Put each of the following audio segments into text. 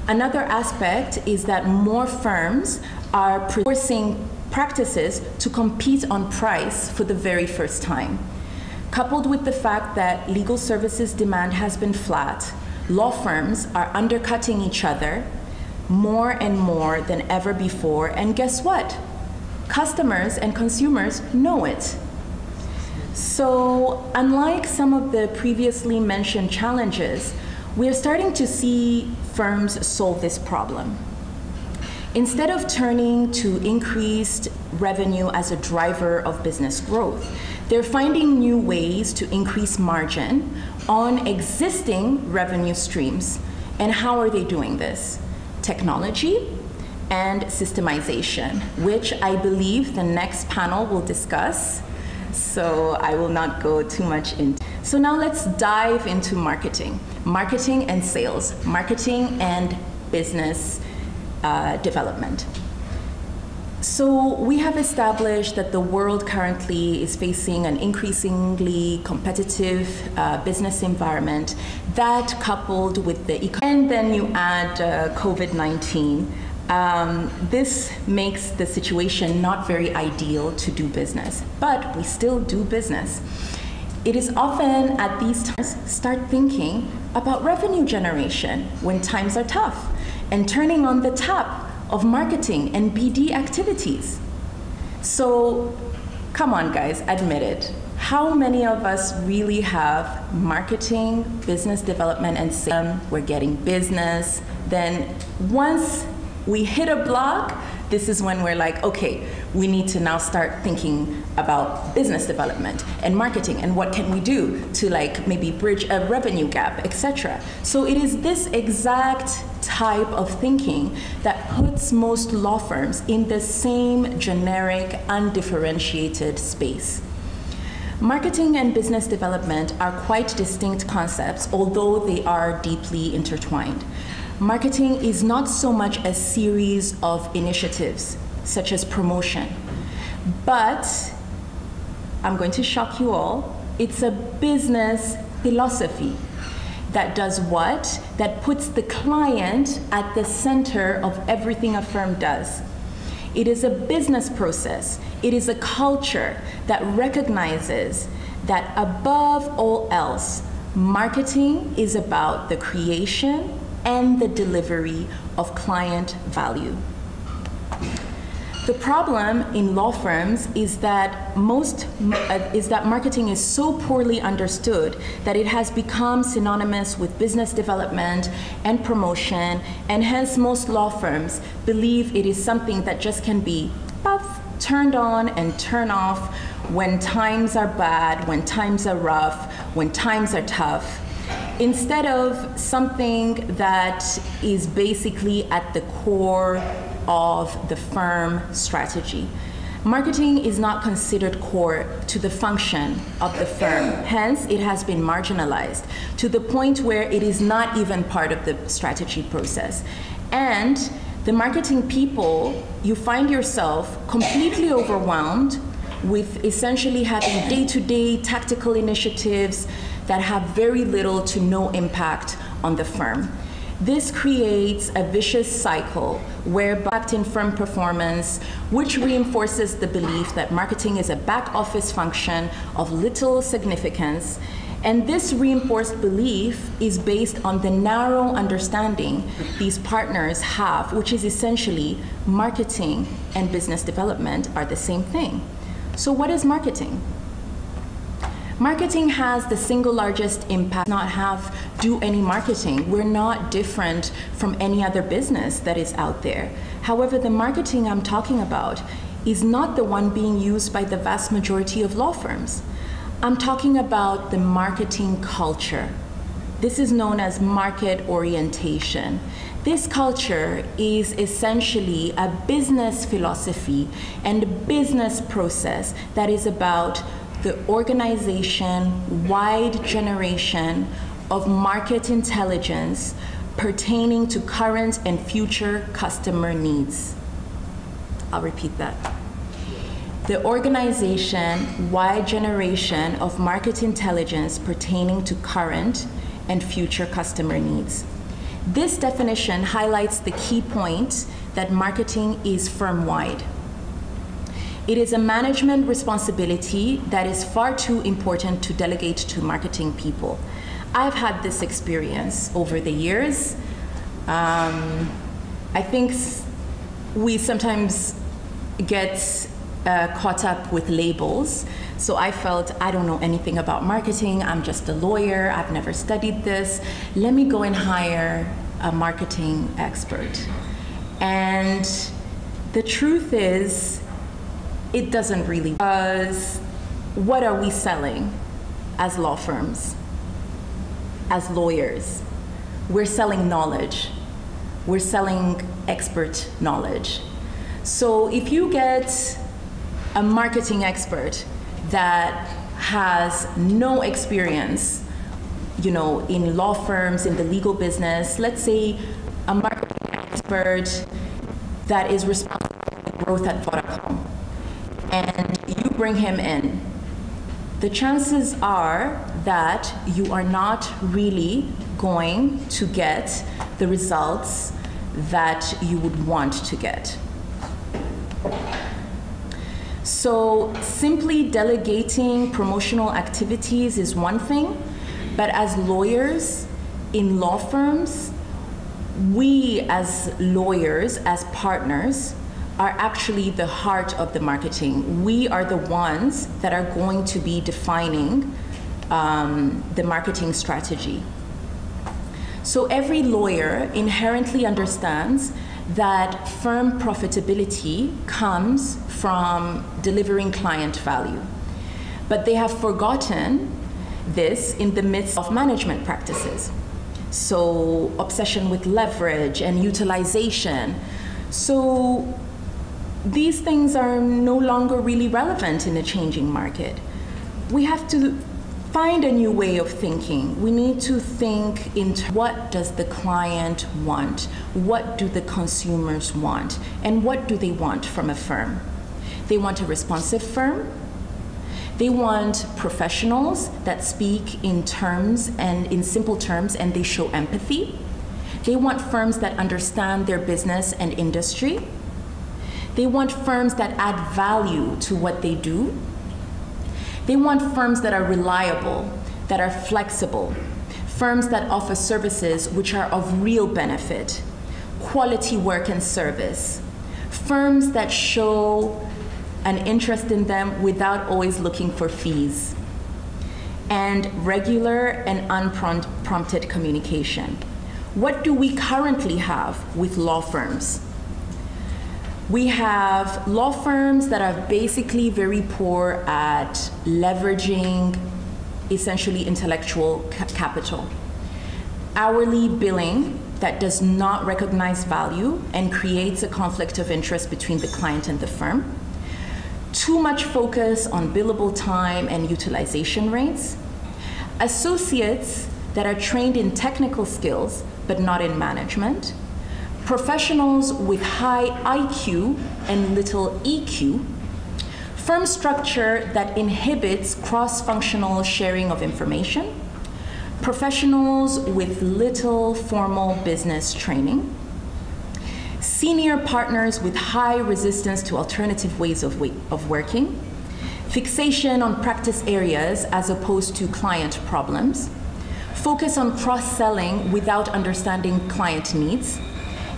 Another aspect is that more firms are forcing practices to compete on price for the very first time. Coupled with the fact that legal services demand has been flat, law firms are undercutting each other more and more than ever before, and guess what? Customers and consumers know it. So, unlike some of the previously mentioned challenges, we are starting to see firms solve this problem. Instead of turning to increased revenue as a driver of business growth, they're finding new ways to increase margin on existing revenue streams. And how are they doing this? Technology and systemization, which I believe the next panel will discuss. So I will not go too much into. So now let's dive into marketing and sales, marketing and business development. So we have established that the world currently is facing an increasingly competitive business environment that, coupled with the economy, and then you add COVID-19, this makes the situation not very ideal to do business, but we still do business. It is often at these times start thinking about revenue generation when times are tough and turning on the tap of marketing and BD activities. So come on guys, admit it. How many of us really have marketing, business development, and sales? We're getting business. Then once we hit a block, this is when we're like, okay, we need to now start thinking about business development and marketing and what can we do to like maybe bridge a revenue gap, etc. So it is this exact type of thinking that puts most law firms in the same generic, undifferentiated space. Marketing and business development are quite distinct concepts, although they are deeply intertwined. Marketing is not so much a series of initiatives, such as promotion, but I'm going to shock you all, it's a business philosophy that does what? That puts the client at the center of everything a firm does. It is a business process. It is a culture that recognizes that above all else, marketing is about the creation and the delivery of client value. The problem in law firms is that marketing is so poorly understood that it has become synonymous with business development and promotion, and hence most law firms believe it is something that just can be turned on and turned off when times are bad, when times are rough, when times are tough, instead of something that is basically at the core of the firm strategy. Marketing is not considered core to the function of the firm. Hence, it has been marginalized to the point where it is not even part of the strategy process. And the marketing people, you find yourself completely overwhelmed with essentially having day-to-day tactical initiatives that have very little to no impact on the firm. This creates a vicious cycle where impact in firm performance, which reinforces the belief that marketing is a back office function of little significance. And this reinforced belief is based on the narrow understanding these partners have, which is essentially marketing and business development are the same thing. So what is marketing? Marketing has the single largest impact. Not do any marketing. We're not different from any other business that is out there. However, the marketing I'm talking about is not the one being used by the vast majority of law firms. I'm talking about the marketing culture. This is known as market orientation. This culture is essentially a business philosophy and business process that is about the organization-wide generation of market intelligence pertaining to current and future customer needs. I'll repeat that. The organization-wide generation of market intelligence pertaining to current and future customer needs. This definition highlights the key point that marketing is firm-wide. It is a management responsibility that is far too important to delegate to marketing people. I've had this experience over the years. I think we sometimes get caught up with labels. So I felt, I don't know anything about marketing, I'm just a lawyer, I've never studied this. Let me go and hire a marketing expert. And the truth is, it doesn't really, because what are we selling as law firms, as lawyers? We're selling knowledge. We're selling expert knowledge. So if you get a marketing expert that has no experience, in law firms, in the legal business, let's say a marketing expert that is responsible for the growth at Vodacom, and you bring him in, the chances are that you are not really going to get the results that you would want to get. So simply delegating promotional activities is one thing, but as lawyers in law firms, we as lawyers, as partners, are actually the heart of the marketing. We are the ones that are going to be defining the marketing strategy. So every lawyer inherently understands that firm profitability comes from delivering client value. But they have forgotten this in the midst of management practices. So obsession with leverage and utilization. So these things are no longer really relevant in a changing market. We have to find a new way of thinking. We need to think into what does the client want? What do the consumers want? And what do they want from a firm? They want a responsive firm. They want professionals that speak in terms and in simple terms and they show empathy. They want firms that understand their business and industry. They want firms that add value to what they do. They want firms that are reliable, that are flexible, firms that offer services which are of real benefit, quality work and service, firms that show an interest in them without always looking for fees, and regular and unprompted communication. What do we currently have with law firms? We have law firms that are basically very poor at leveraging essentially intellectual capital. Hourly billing that does not recognize value and creates a conflict of interest between the client and the firm. Too much focus on billable time and utilization rates. Associates that are trained in technical skills but not in management. Professionals with high IQ and little EQ, firm structure that inhibits cross-functional sharing of information, professionals with little formal business training, senior partners with high resistance to alternative ways of working, fixation on practice areas as opposed to client problems, focus on cross-selling without understanding client needs,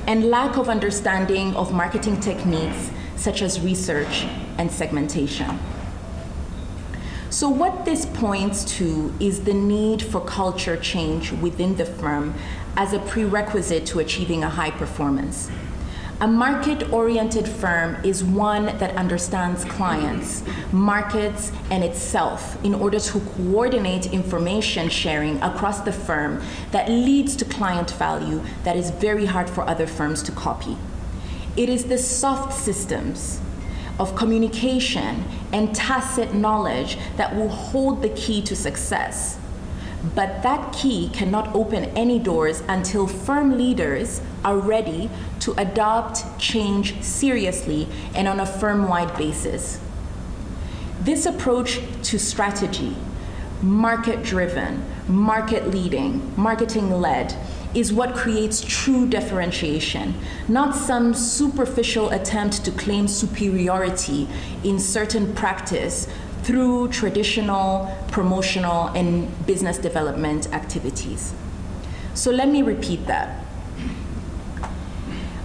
and lack of understanding of marketing techniques such as research and segmentation. So what this points to is the need for culture change within the firm as a prerequisite to achieving a high performance. A market-oriented firm is one that understands clients, markets, and itself in order to coordinate information sharing across the firm that leads to client value that is very hard for other firms to copy. It is the soft systems of communication and tacit knowledge that will hold the key to success. But that key cannot open any doors until firm leaders are ready to adopt change seriously and on a firm-wide basis. This approach to strategy, market-driven, market-leading, marketing-led, is what creates true differentiation, not some superficial attempt to claim superiority in certain practice through traditional, promotional, and business development activities. So let me repeat that.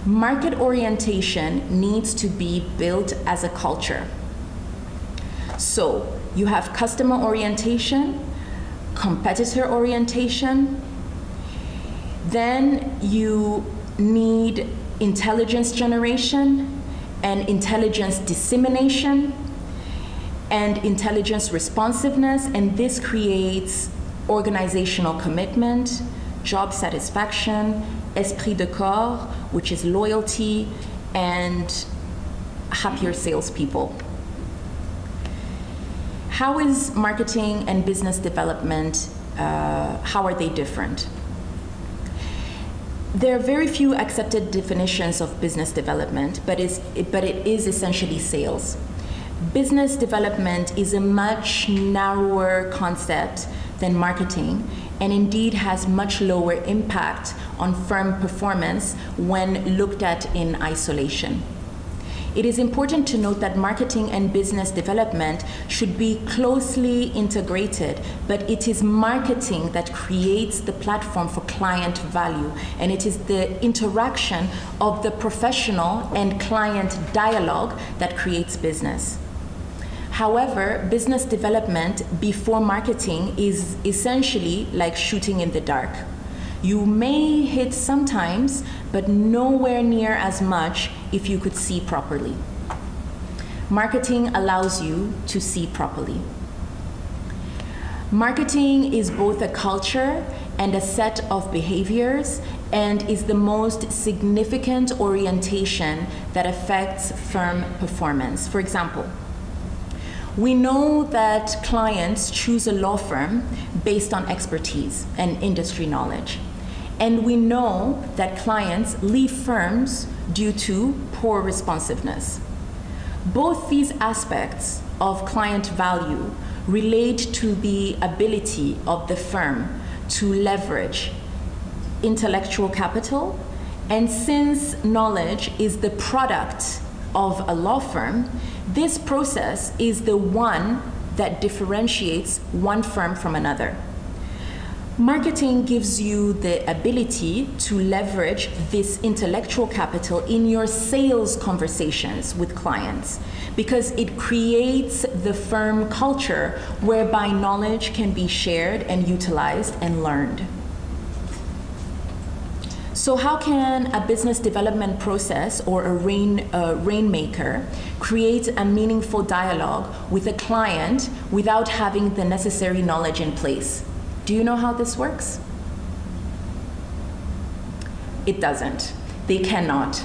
Market orientation needs to be built as a culture. So you have customer orientation, competitor orientation, then you need intelligence generation and intelligence dissemination and intelligence responsiveness, and this creates organizational commitment, job satisfaction, esprit de corps, which is loyalty, and happier salespeople. How is marketing and business development, how are they different? There are very few accepted definitions of business development, but it is essentially sales. Business development is a much narrower concept than marketing, and indeed has much lower impact on firm performance when looked at in isolation. It is important to note that marketing and business development should be closely integrated, but it is marketing that creates the platform for client value, and it is the interaction of the professional and client dialogue that creates business. However, business development before marketing is essentially like shooting in the dark. You may hit sometimes, but nowhere near as much if you could see properly. Marketing allows you to see properly. Marketing is both a culture and a set of behaviors, and is the most significant orientation that affects firm performance. For example, we know that clients choose a law firm based on expertise and industry knowledge. And we know that clients leave firms due to poor responsiveness. Both these aspects of client value relate to the ability of the firm to leverage intellectual capital, and since knowledge is the product of a law firm, this process is the one that differentiates one firm from another. Marketing gives you the ability to leverage this intellectual capital in your sales conversations with clients, because it creates the firm culture whereby knowledge can be shared and utilized and learned. So how can a business development process or a rainmaker create a meaningful dialogue with a client without having the necessary knowledge in place? Do you know how this works? It doesn't. They cannot.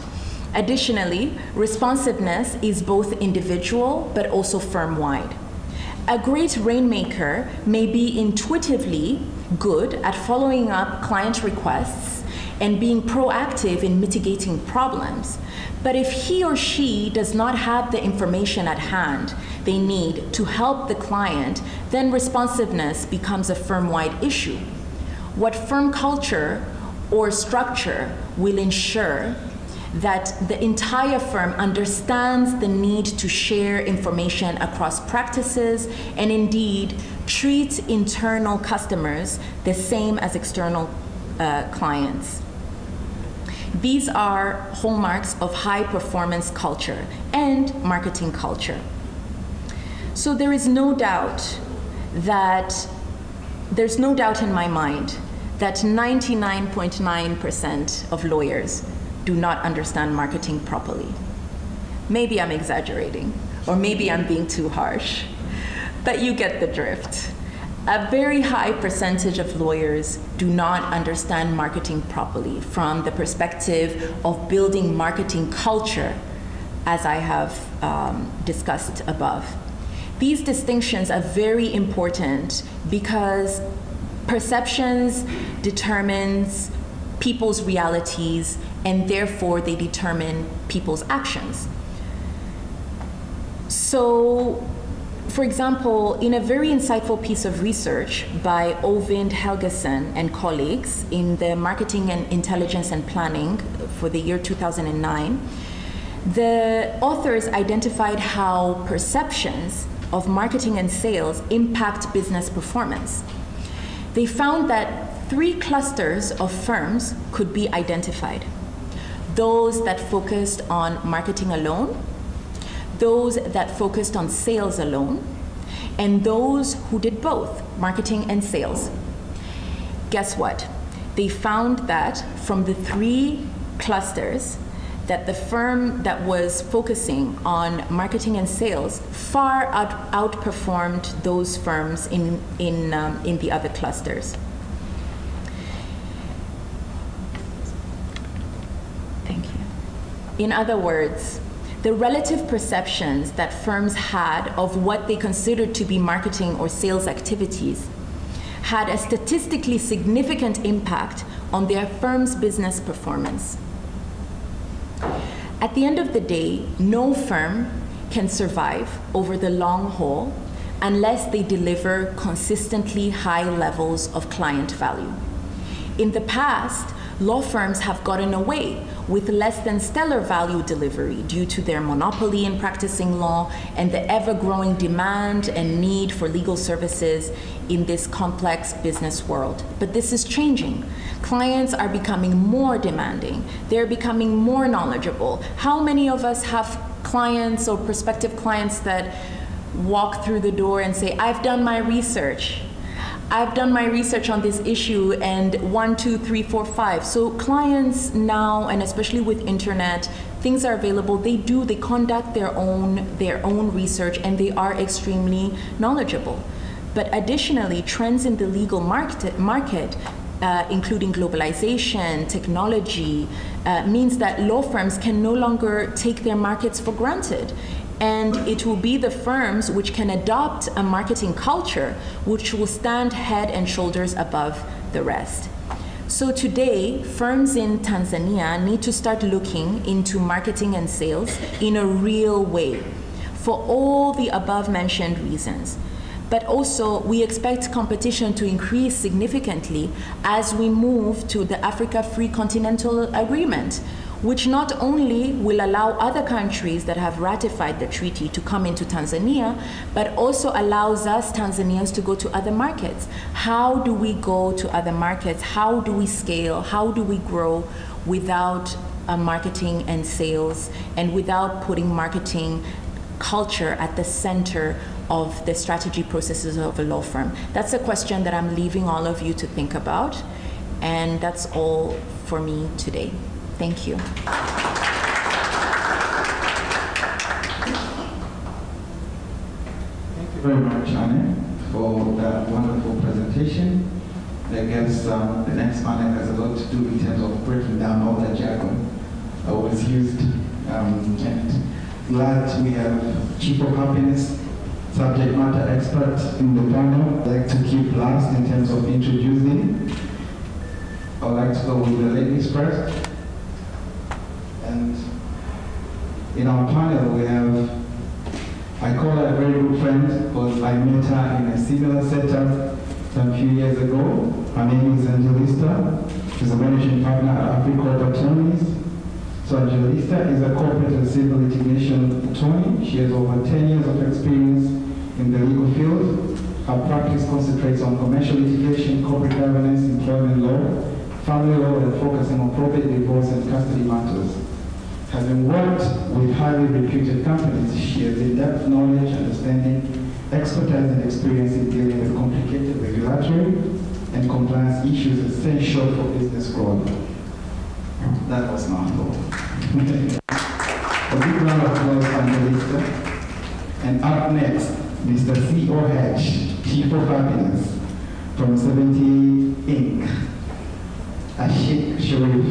Additionally, responsiveness is both individual but also firm-wide. A great rainmaker may be intuitively good at following up client requests and being proactive in mitigating problems. But if he or she does not have the information at hand they need to help the client, then responsiveness becomes a firm-wide issue. What firm culture or structure will ensure that the entire firm understands the need to share information across practices and indeed treat internal customers the same as external clients. These are hallmarks of high performance culture and marketing culture. So there's no doubt in my mind that 99.9% of lawyers do not understand marketing properly. Maybe I'm exaggerating, or maybe I'm being too harsh, but you get the drift. A very high percentage of lawyers do not understand marketing properly from the perspective of building marketing culture, as I have discussed above. These distinctions are very important because perceptions determines people's realities, and therefore they determine people's actions. So For example, in a very insightful piece of research by Ovind Helgesen and colleagues in the Marketing and Intelligence and Planning for the year 2009, the authors identified how perceptions of marketing and sales impact business performance. They found that 3 clusters of firms could be identified: those that focused on marketing alone, those that focused on sales alone, and those who did both, marketing and sales. Guess what? They found that from the 3 clusters, that the firm that was focusing on marketing and sales far outperformed those firms in the other clusters. Thank you. In other words, the relative perceptions that firms had of what they considered to be marketing or sales activities had a statistically significant impact on their firm's business performance. At the end of the day, no firm can survive over the long haul unless they deliver consistently high levels of client value. In the past, law firms have gotten away with less than stellar value delivery due to their monopoly in practicing law and the ever-growing demand and need for legal services in this complex business world. But this is changing. Clients are becoming more demanding. They're becoming more knowledgeable. How many of us have clients or prospective clients that walk through the door and say, I've done my research. I've done my research on this issue and 1, 2, 3, 4, 5. So clients now, and especially with internet, things are available. They conduct their own research, and they are extremely knowledgeable. But additionally, trends in the legal market including globalization, technology, means that law firms can no longer take their markets for granted. And it will be the firms which can adopt a marketing culture which will stand head and shoulders above the rest. So today, firms in Tanzania need to start looking into marketing and sales in a real way for all the above mentioned reasons. But also, we expect competition to increase significantly as we move to the Africa Free Continental Agreement, which not only will allow other countries that have ratified the treaty to come into Tanzania, but also allows us Tanzanians to go to other markets. How do we go to other markets? How do we scale? How do we grow without marketing and sales, and without putting marketing culture at the center of the strategy processes of a law firm? That's a question that I'm leaving all of you to think about, and that's all for me today. Thank you. Thank you very much, Anne, for that wonderful presentation. I guess the next panel has a lot to do in terms of breaking down all the jargon that was used. And glad we have Chief of Happiness, subject matter expert in the panel. I'd like to keep last in terms of introducing. I'd like to go with the ladies first. And in our panel, we have, I call her a very good friend because I met her in a similar setup some few years ago. Her name is Angelista. She's a managing partner at Africorp Attorneys. So Angelista is a corporate and civil litigation attorney. She has over 10 years of experience in the legal field. Her practice concentrates on commercial litigation, corporate governance, employment law, family law, and focusing on probate, divorce, and custody matters. Having worked with highly reputed companies, she has in-depth knowledge, understanding, expertise, and experience in dealing with complicated regulatory and compliance issues essential for business growth. That was not all. A big round of applause for Angelista. And up next, Mr. C.O.H., Chief of Happiness from 70 Inc., Ashik Sharif,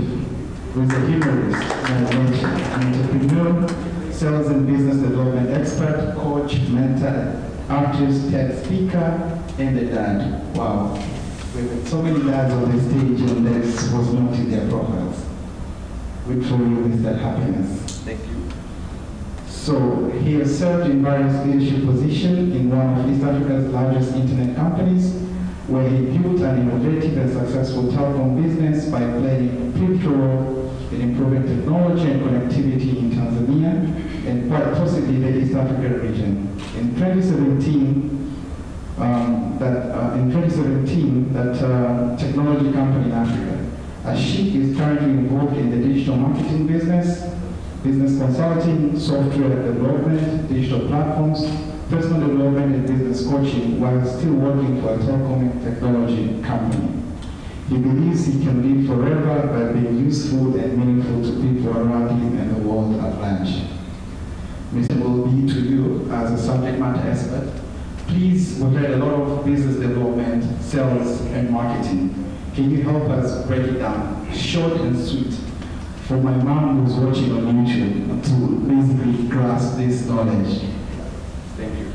who is a humorist, an entrepreneur, sales and business development expert, coach, mentor, artist, TED speaker, and a dad. Wow. We have so many dads on the stage, and this was not in their profiles. We truly miss that happiness. Thank you. So he has served in various leadership positions in one of East Africa's largest internet companies, where he built an innovative and successful telecom business by playing a pivotal role in improving technology and connectivity in Tanzania and quite possibly the East African region. In 2017, that technology company in Africa, Ashik is currently involved in the digital marketing business consulting, software development, digital platforms, personal development, and business coaching, while still working for a telecom technology company. He believes he can live forever by being useful and meaningful to people around him and the world at large. Mr. will be to you as a subject matter expert. Please, we've had a lot of business development, sales, and marketing. Can you help us break it down, short and sweet, for my mom who's watching on YouTube to basically grasp this knowledge? Thank you.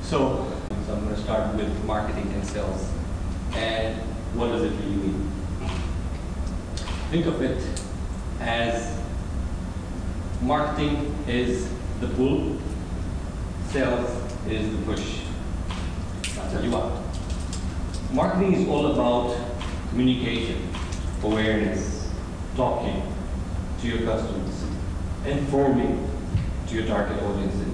So I'm going to start with marketing and sales. And what does it really mean? Think of it as marketing is the pull, sales is the push. I'll tell you what. Marketing is all about communication, awareness, talking to your customers, informing to your target audiences.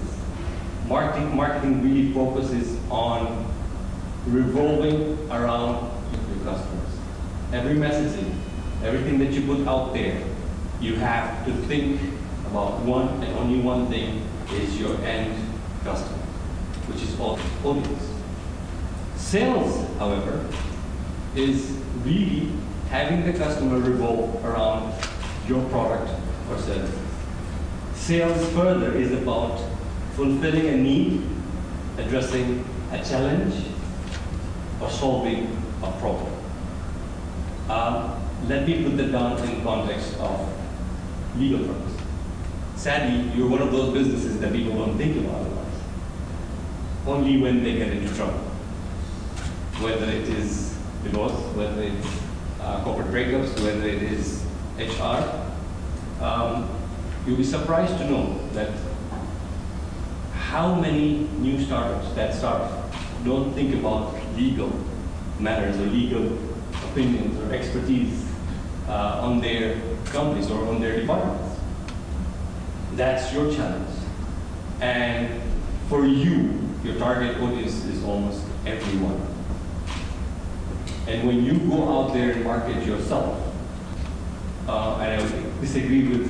Marketing really focuses on revolving around your customers. Every messaging, everything that you put out there, you have to think about one and only one thing: is your end customer, which is audience. Sales, however, is really having the customer revolve around your product or service. Sales further is about fulfilling a need, addressing a challenge, or solving a problem. Let me put that down in context of legal firms. Sadly, you're one of those businesses that people don't think about otherwise. Only when they get into trouble. Whether it is divorce, whether it's corporate breakups, whether it is HR, you'll be surprised to know that how many new startups that start don't think about legal matters or legal opinions or expertise on their companies or on their departments. That's your challenge. And for you, your target audience is almost everyone. And when you go out there and market yourself, and I would disagree with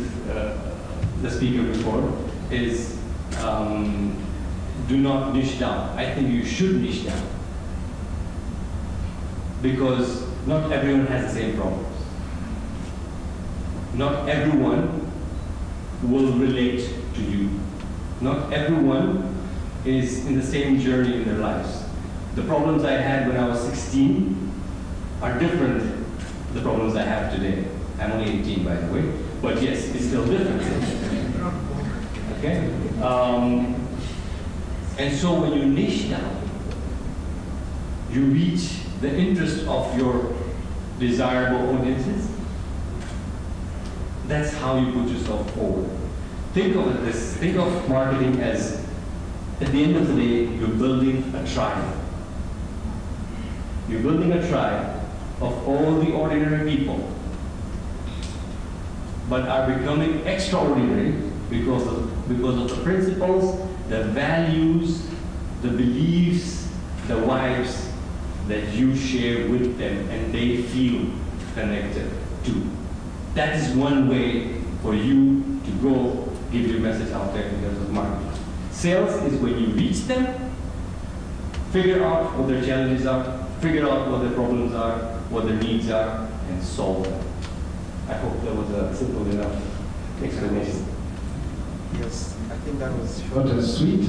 the speaker before, is do not niche down. I think you should niche down. Because not everyone has the same problems. Not everyone will relate to you. Not everyone is in the same journey in their lives. The problems I had when I was 16 are different than the problems I have today. I'm only 18, by the way, but yes, it's still different. Okay? And so when you niche down, you reach the interest of your desirable audiences. That's how you put yourself forward. Think of marketing as, at the end of the day, you're building a tribe. You're building a tribe of all the ordinary people, but are becoming extraordinary because of the principles, the values, the beliefs, the vibes that you share with them and they feel connected to. That is one way for you to go give your message out there in terms of marketing. Sales is when you reach them, figure out what their challenges are, figure out what their problems are, what their needs are, and solve them. I hope that was a simple enough explanation. Yes, I think that was short and sweet.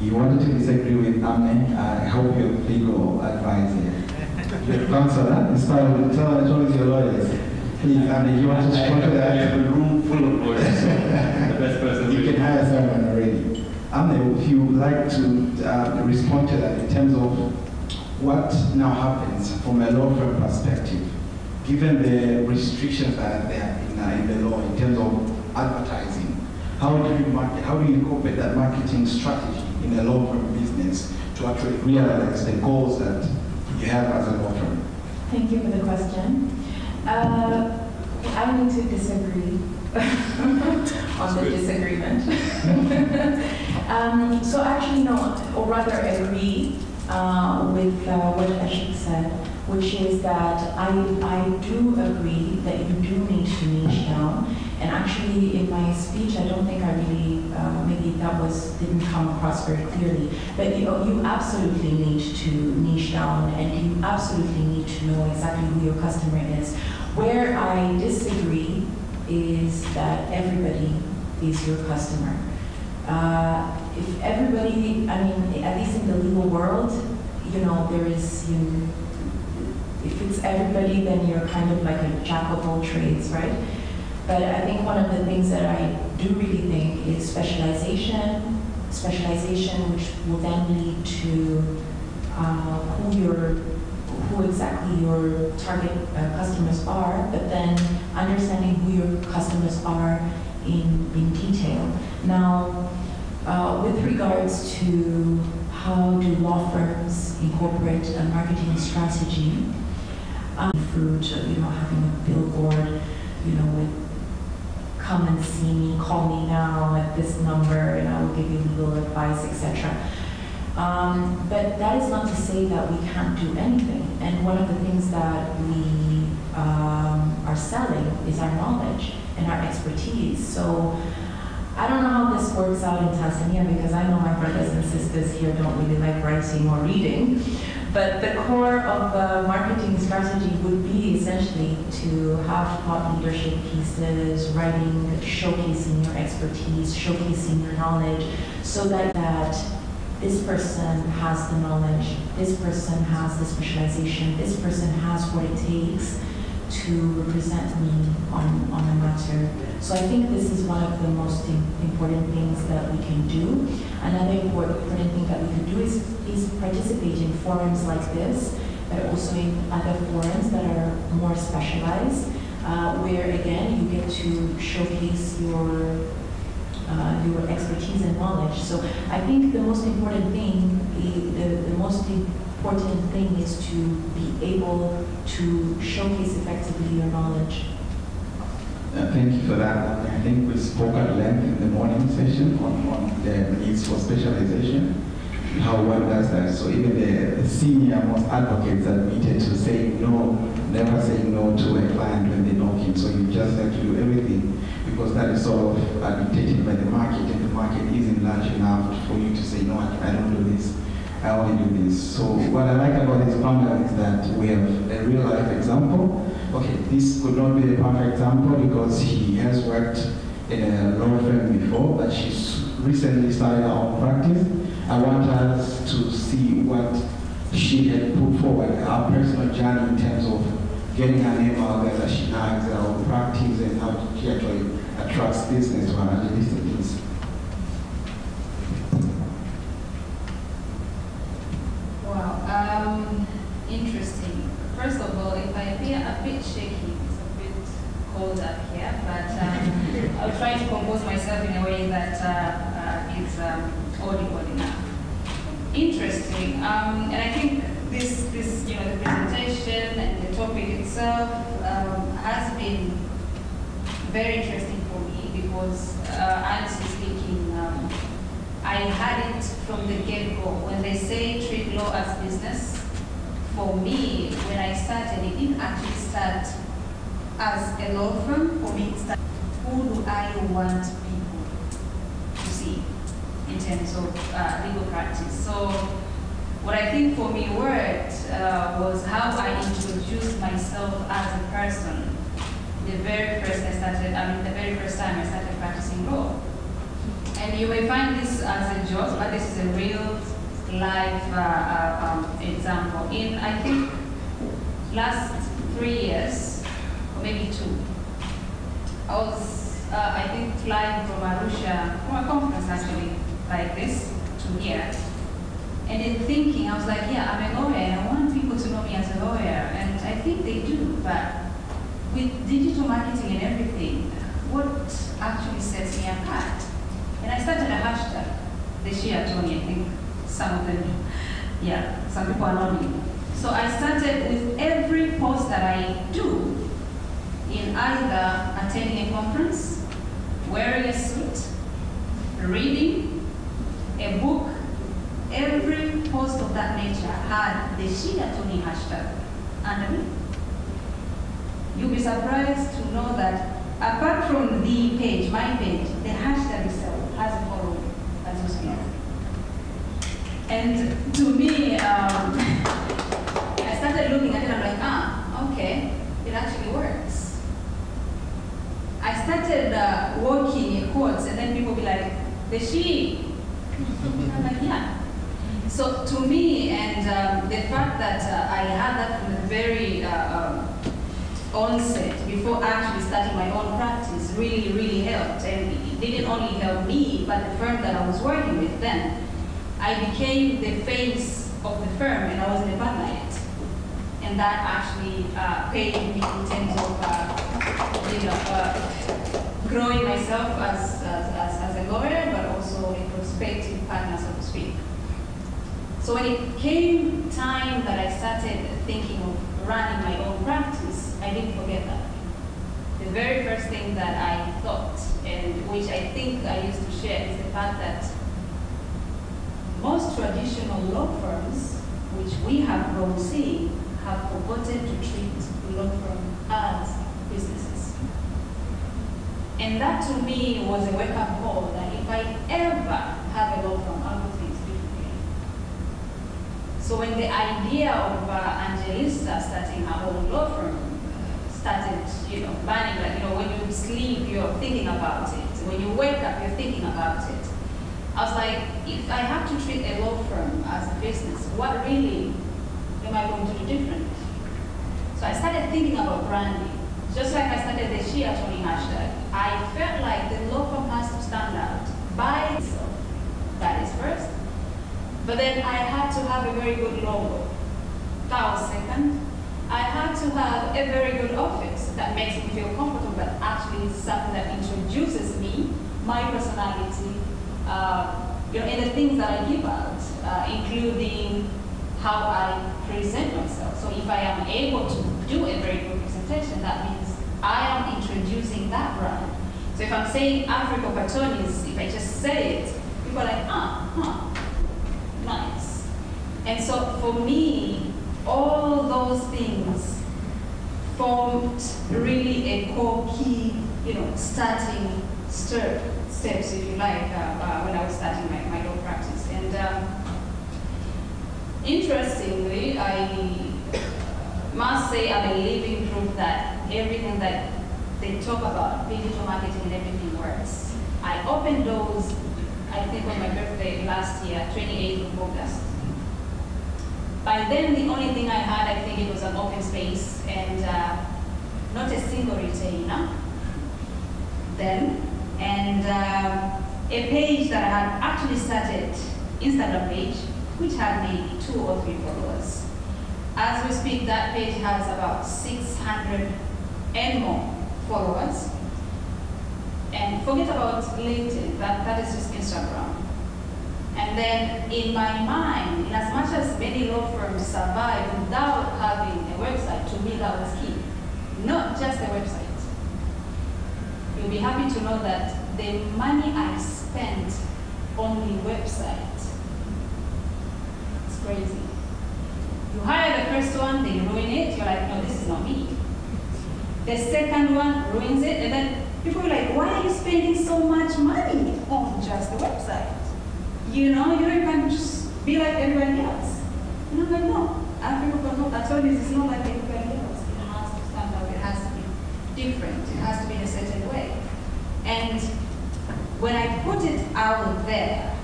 You wanted to disagree with Amne. I hope you have legal advice here. Your counselor, instead of telling your lawyers. Please, Amne, you want to respond to that? I have a room full of lawyers. The best person. You can hire someone already. Amne, if you would like to respond to that in terms of what now happens from a law firm perspective, given the restrictions that are there in the law in terms of advertising, how do you incorporate that marketing strategy in a law firm business to actually realize the goals that you have as a law firm? Thank you for the question. I need to disagree on the disagreement. So actually, no, or rather agree with what Ashik said, which is that I do agree that you do need to niche down. And actually, in my speech, I don't think I really, maybe that didn't come across very clearly. But you absolutely need to niche down, and you absolutely need to know exactly who your customer is. Where I disagree is that everybody is your customer. If everybody, I mean, at least in the legal world, there is, if it's everybody, then you're kind of like a jack of all trades, right? But I think one of the things that I do really think is specialization, which will then lead to who exactly your target customers are, but then understanding who your customers are in detail. Now, with regards to how do law firms incorporate a marketing strategy, fruit, having a billboard, with come and see me, call me now at this number, and I will give you legal advice, etc. But that is not to say that we can't do anything. And one of the things that we are selling is our knowledge and our expertise. So I don't know how this works out in Tanzania, because I know my brothers and sisters here don't really like writing or reading. But the core of the marketing strategy would be essentially to have thought leadership pieces, writing, showcasing your expertise, showcasing your knowledge, so that this person has the knowledge, this person has the specialization, this person has what it takes to represent me on a matter. So I think this is one of the most important things that we can do. Another important thing that we can do is participate in forums like this, but also in other forums that are more specialized, where again you get to showcase your expertise and knowledge. So I think the most important thing, is to be able to showcase effectively your knowledge. Thank you for that. I think we spoke at length in the morning session on the needs for specialization, how one does that. So even the senior most advocates admitted to saying no, never saying no to a client when they knock in. So you just have to do everything, because that is sort of dictated by the market, and the market isn't large enough for you to say, no, I don't do this, I only do this. So what I like about this panel is that we have a real life example. Okay, this could not be the perfect example because he has worked in a law firm before, but she's recently started her own practice. I want us to see what she had put forward, her personal journey in terms of getting her name out there, that she now has her own practice, and how she actually attracts business to her activities. Wow, interesting. First of all, if I appear a bit shaky, it's a bit cold up here, but I'll try to compose myself in a way that is audible enough. Interesting, and I think this the presentation and the topic itself has been very interesting for me, because honestly speaking, I had it from the get-go. When they say treat law as business, for me, when I started, it didn't actually start as a law firm. For me, it started, who do I want people to see in terms of legal practice? So what I think for me worked was how I introduced myself as a person. The very first time I started practicing law. And you may find this as a joke, but this is a real life example. In, I think, last 3 years, or maybe 2, I was, I think, flying from Arusha, from a conference actually, like this, to here. And in thinking, I was like, yeah, I'm a lawyer, and I want people to know me as a lawyer. And I think they do, but with digital marketing and everything, what actually sets me apart some of them, yeah, some people are not new. So I started with every post that I do in either attending a conference, wearing a suit, reading a book. Every post of that nature had the She Attorney hashtag underneath. You'll be surprised to know that apart from the page, my page, the hashtag itself has a following as you speak. And to me, I started looking at it and I'm like, okay, it actually works. I started working in quotes and then people be like, the she. I'm like, yeah. So to me, and the fact that I had that from the very onset, before actually starting my own practice, really, really helped. And it didn't only help me, but the firm that I was working with then. I became the face of the firm, and I was in the partnership. And that actually paid me in terms of growing myself as a lawyer, but also a prospective partner, so to speak. So when it came time that I started thinking of running my own practice, I didn't forget that. The very first thing that I thought, and which I think I used to share, is the fact that most traditional law firms, which we have grown seeing, have forgotten to treat law firms as businesses. And that to me was a wake-up call that if I ever have a law firm, I'll do things differently. So when the idea of Angelista starting her own law firm started, burning, like, when you sleep, you're thinking about it. When you wake up, you're thinking about it. I was like, if I have to treat a law firm as a business, what really am I going to do different? So I started thinking about branding. Just like I started the She Attorney hashtag, I felt like the law firm has to stand out by itself. That is first. But then I had to have a very good logo. That was second. I had to have a very good office that makes me feel comfortable, but actually is something that introduces me, my personality, and the things that I give out, including how I present myself. So if I am able to do a very good presentation, that means I am introducing that brand. So if I'm saying Africa Patonis, if I just say it, people are like, nice. And so for me, all those things formed really a core key, starting steps, if you like, when I was starting my law practice. And interestingly, I must say I'm a living proof that everything that they talk about, digital marketing and everything works. I opened doors, I think on my birthday last year, 28th of August. By then, the only thing I had, I think it was an open space and not a single retainer then. And a page that I had actually started, Instagram page, which had maybe 2 or 3 followers. As we speak, that page has about 600 and more followers. And forget about LinkedIn, that is just Instagram. And then in my mind, in as much as many law firms survive without having a website, to me that was key. Not just a website. You'll be happy to know that the money I spent on the website, it's crazy. You hire the first one, they ruin it, you're like, no, this is not me. The second one ruins it, and then people are like, why are you spending so much money on just the website? You don't even just be like everybody else. And I'm like, no, I told you it's not like everybody else. It has to stand out, it has to be different, it has to be in a certain way. And when I put it out there,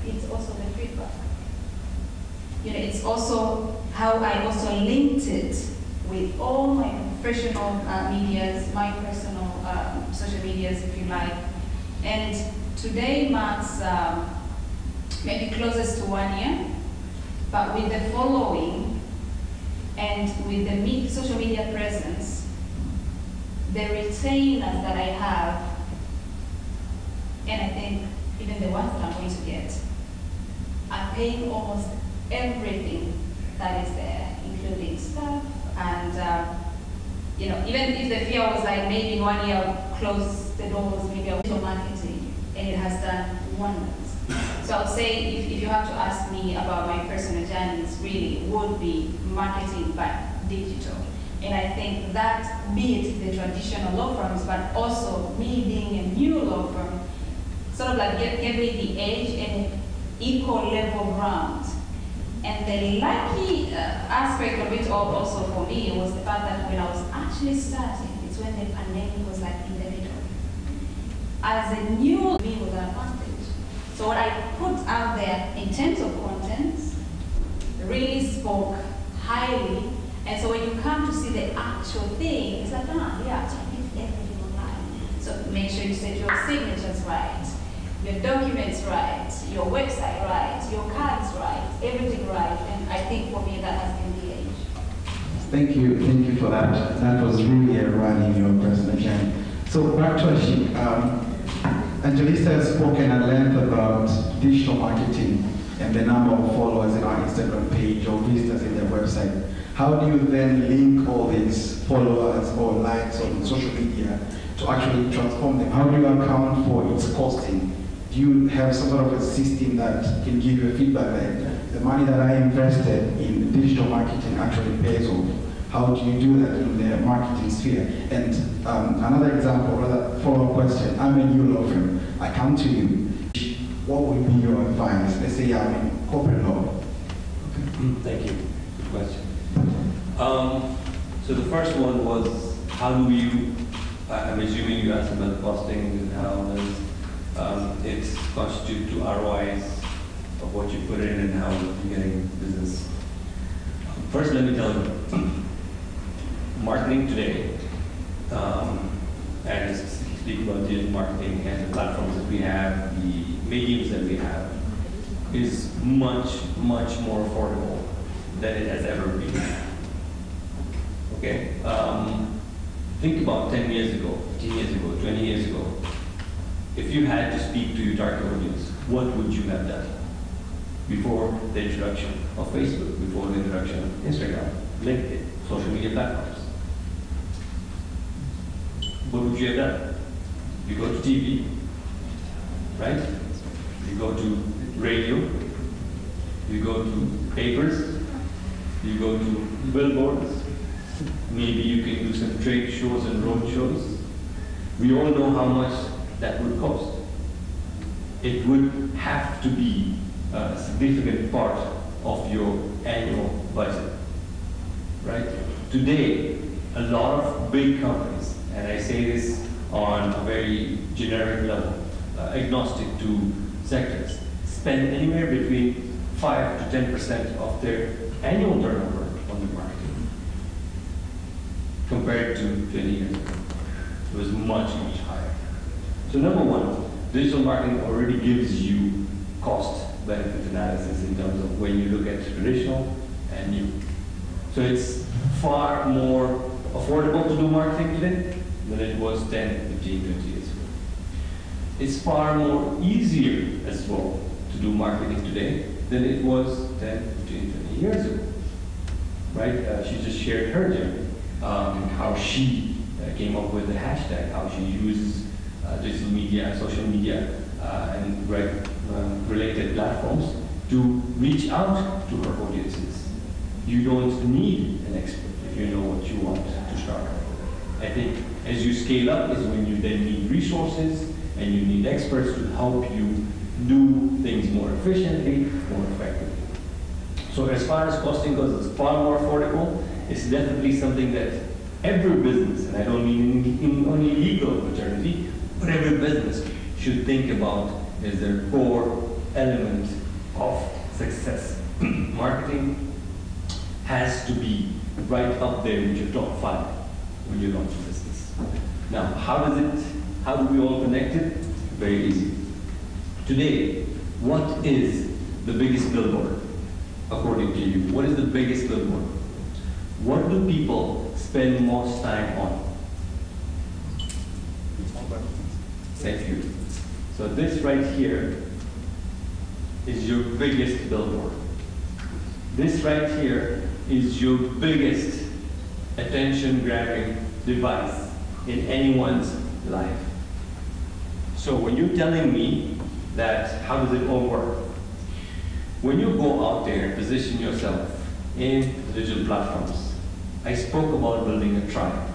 it's also the feedback. It's also how I also linked it with all my professional medias, my personal social medias, if you like. And today marks maybe closest to 1 year, but with the following and with the social media presence, the retainers that I have, and I think even the ones that I'm going to get, are paying almost everything that is there, including staff and you know, even if the fear was like maybe in 1 year I'll close the doors, maybe I'll do marketing, and it has done wonders. So I would say if you have to ask me about my personal journeys, really would be marketing but digital. And I think that, be it the traditional law firms, but also me being a new law firm, sort of like gave me the edge and an equal level ground. And the lucky aspect of it all also for me was the fact that when I was actually starting, it's when the pandemic was like in the middle. As a new me was an advantage. So what I put out there in terms of content really spoke highly. And so when you come to see the actual thing, it's like, yeah, so I did everything online. So make sure you set your signatures right, your documents right, your website right, your cards right, everything right. And I think for me that has been the age. Thank you for that. That was really a run in your personal journey. So back to Ashi. Angelista has spoken at length about digital marketing and the number of followers in our Instagram page or visitors in their website. How do you then link all these followers or likes on social media to actually transform them? How do you account for its costing? Do you have some sort of a system that can give you a feedback that the money that I invested in digital marketing actually pays off? How do you do that in the marketing sphere? And another example, rather follow-up question. I'm a new law firm. I come to you. What would be your advice? Let's say I'm in corporate law. Okay. Thank you. Good question. So the first one was, how do you, I'm assuming you asked about the costing and how does it constitute to ROIs of what you put in and how you're getting business. First, let me tell you, marketing today, and speak about digital marketing and the platforms that we have, the mediums that we have, is much, much more affordable than it has ever been. Okay? Think about 10 years ago, 15 years ago, 20 years ago. If you had to speak to your target audience, what would you have done? Before the introduction of Facebook, before the introduction of Instagram, LinkedIn, social media platforms. What would you have done? You go to TV, right? You go to radio, you go to papers, you go to billboards, maybe you can do some trade shows and road shows. We all know how much that would cost. It would have to be a significant part of your annual budget, right? Today, a lot of big companies, and I say this on a very generic level, agnostic to sectors, spend anywhere between 5 to 10% of their annual turnover on the marketing, compared to 20 years ago. It was much, much higher. So number one, digital marketing already gives you cost-benefit analysis in terms of when you look at traditional and new. So it's far more affordable to do marketing today than it was 10, 15, 20 years ago. It's far more easier as well to do marketing today than it was 10, 15, 20 years ago. Right? She just shared her journey, how she came up with the hashtag, how she uses digital media, social media, and related platforms to reach out to her audiences. You don't need an expert if you know what you want to start. I think as you scale up is when you then need resources and you need experts to help you do things more efficiently, more effectively. So as far as costing goes, it's far more affordable. It's definitely something that every business, and I don't mean in only legal fraternity, but every business should think about as their core element of success. Marketing has to be right up there with your top 5 when you launch a business. Now, how do we all connect it? Very easy. Today, what is the biggest billboard, according to you? What is the biggest billboard? What do people spend most time on? Thank you. So this right here is your biggest billboard. This right here is your biggest attention-grabbing device in anyone's life. So when you're telling me that, how does it all work? When you go out there and position yourself in digital platforms, I spoke about building a tribe.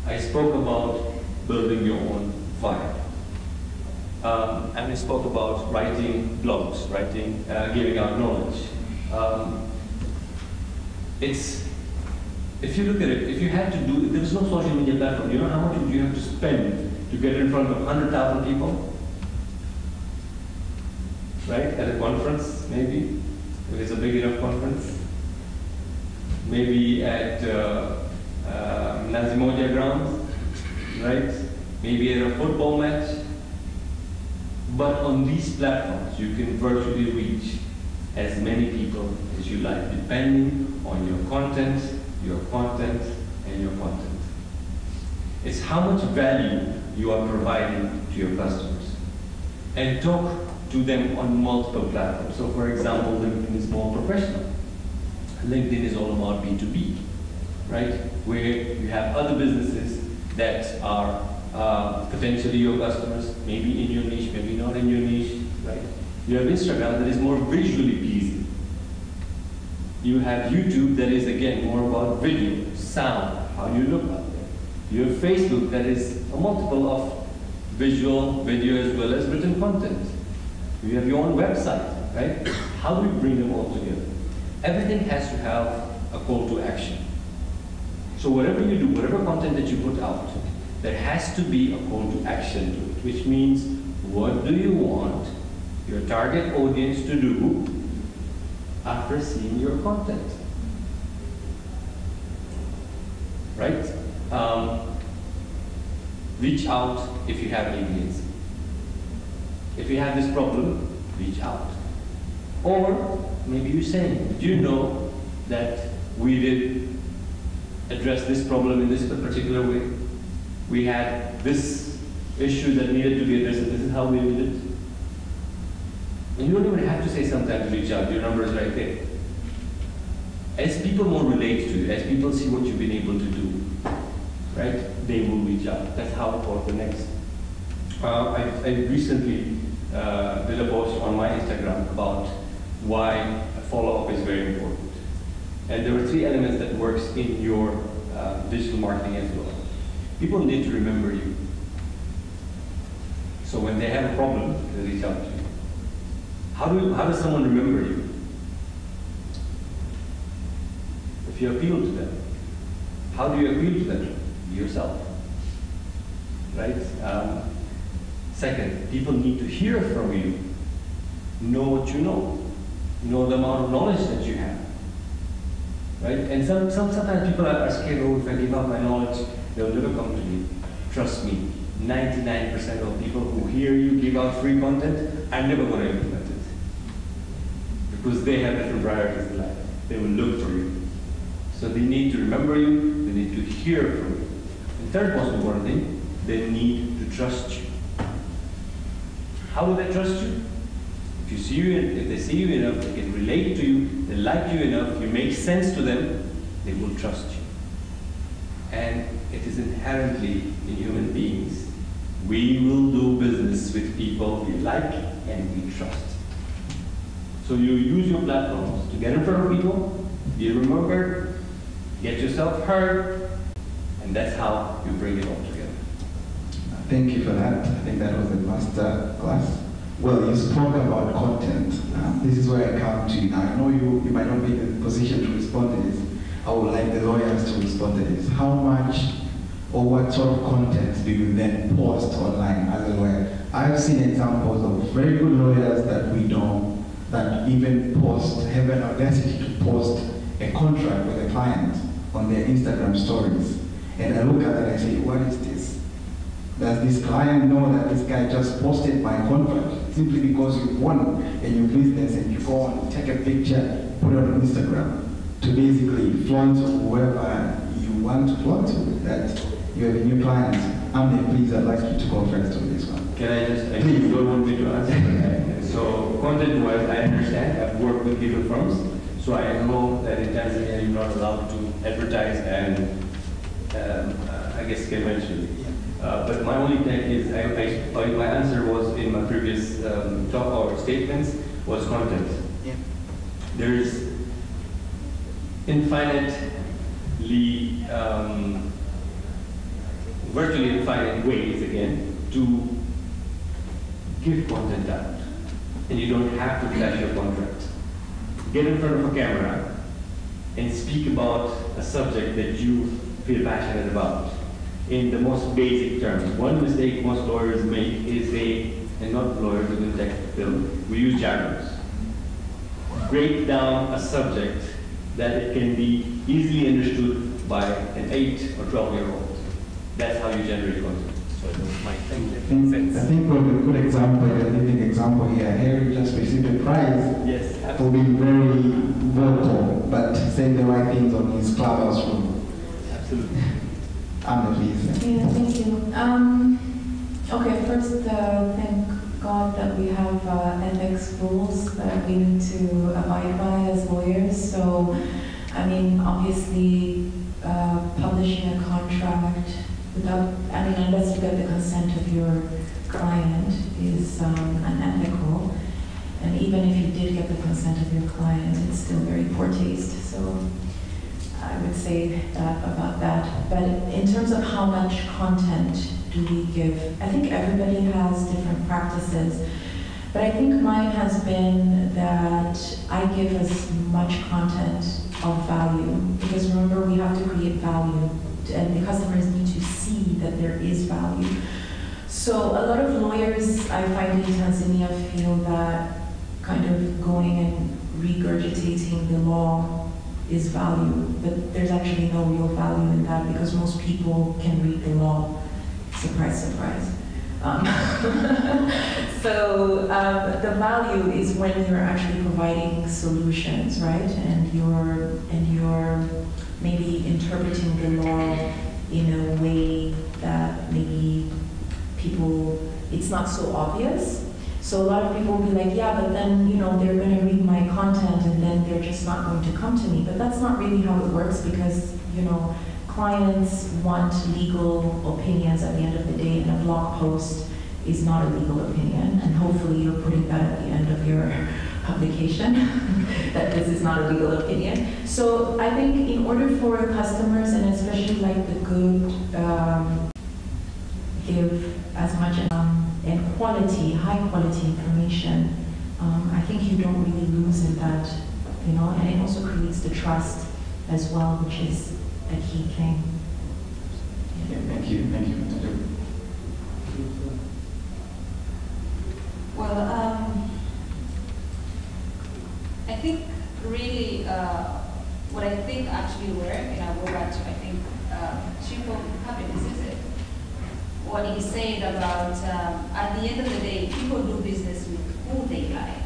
I spoke about building your own vibe. And I spoke about writing blogs, giving out knowledge. If you look at it, if you had to do, if there was no social media platform, you know how much would you have to spend to get in front of 100,000 people? Right? At a conference, maybe, if it's a big enough conference. Maybe at Nazimodia grounds, right? Maybe at a football match. But on these platforms, you can virtually reach as many people as you like, depending on your content, and your content. It's how much value you are providing to your customers. And talk to them on multiple platforms. So for example, LinkedIn is more professional. LinkedIn is all about B2B, right? Where you have other businesses that are potentially your customers, maybe in your niche, maybe not in your niche, right? You have Instagram that is more visually pleasing. You have YouTube that is, again, more about video, sound, how you look out there. You have Facebook that is a multiple of visual, video, as well as written content. You have your own website, right? How do we bring them all together? Everything has to have a call to action. So whatever you do, whatever content that you put out, there has to be a call to action to it, which means, what do you want your target audience to do after seeing your content? Right? Reach out if you have agency. If you have this problem, reach out. Or maybe you're saying, do you know that we did address this problem in this particular way? We had this issue that needed to be addressed, and this is how we did it. And you don't even have to say sometimes reach out, your number is right there. As people more relate to you, as people see what you've been able to do, right, they will reach out. That's how it works the next. I recently did a post on my Instagram about why a follow-up is very important. And there are 3 elements that works in your digital marketing as well. People need to remember you. So when they have a problem, they reach out to you. How does someone remember you? If you appeal to them. How do you appeal to them? Yourself. Right? Second, people need to hear from you. Know what you know. Know the amount of knowledge that you have. Right? And sometimes people are scared, oh, if I give out my knowledge, they'll never come to me. Trust me, 99% of people who hear you give out free content are never going to implement it. Because they have different priorities in life. They will look for you. So they need to remember you, they need to hear from you. The third most important thing, they need to trust you. How do they trust you? If they see you enough, they can relate to you, they like you enough, you make sense to them, they will trust you. And it is inherently in human beings. We will do business with people we like and we trust. So you use your platforms to get in front of people, be remembered, get yourself heard, and that's how you bring it all together. Thank you for that. I think that was a master class. Well, you spoke about content. This is where I come to now. I know you might not be in a position to respond to this. I would like the lawyers to respond to this. How much or what sort of content do you then post online as a lawyer? I've seen examples of very good lawyers that we know that even have an audacity to post a contract with a client on their Instagram stories. And I look at it and I say, what is this? Does this client know that this guy just posted my contract simply because you won in your business and you go and take a picture, put it on Instagram to basically flaunt whoever you want to flaunt to, that you have a new client? Amne, please, I'd like you to go first on this one. Can I just, you don't want me to answer? So content-wise, I understand. I've worked with legal firms, so I know that in Tanzania you're not allowed to advertise and I guess conventionally. But my only take is, my answer was in my previous talk or statements was content. Yeah. There is infinitely, virtually infinite ways again to give content out, and you don't have to flash your contract. Get in front of a camera and speak about a subject that you feel passionate about in the most basic terms. One mistake most lawyers make is and not lawyers within tech field, we use jargons. Break down a subject that it can be easily understood by an 8 or 12-year-old. That's how you generate content. So I don't mind. I think for a good example, a living example here, Harry just received a prize for being very vocal, but saying the right things on his clubhouse room. Absolutely. Yeah, thank you. Okay, first, thank God that we have ethics rules that we need to abide by as lawyers. So, I mean, obviously, publishing a contract without, unless you get the consent of your client is unethical. And even if you did get the consent of your client, it's still very poor taste. So I would say that about that. But in terms of how much content do we give, I think everybody has different practices. But I think mine has been that I give as much content of value. Because remember, we have to create value. And the customers need to see that there is value. So a lot of lawyers, I find in Tanzania, feel that kind of going and regurgitating the law is value, but there's actually no real value in that because most people can read the law. Surprise, surprise. So the value is when you're actually providing solutions, right? And you're maybe interpreting the law in a way that maybe people, it's not so obvious. So a lot of people will be like, yeah, but then, you know, they're going to read my content and then they're just not going to come to me. But that's not really how it works because, you know, clients want legal opinions at the end of the day, and a blog post is not a legal opinion. And hopefully you're putting that at the end of your publication, that this is not a legal opinion. So I think in order for customers, and especially like the good, give as much and quality, high quality information, I think you don't really lose in that, you know, and it also creates the trust as well, which is a key thing. Yeah, thank you. Well, I think really what I think actually worked, and I'll go back to, I think, triple happiness, is it? What he said about, at the end of the day, people do business with who they like.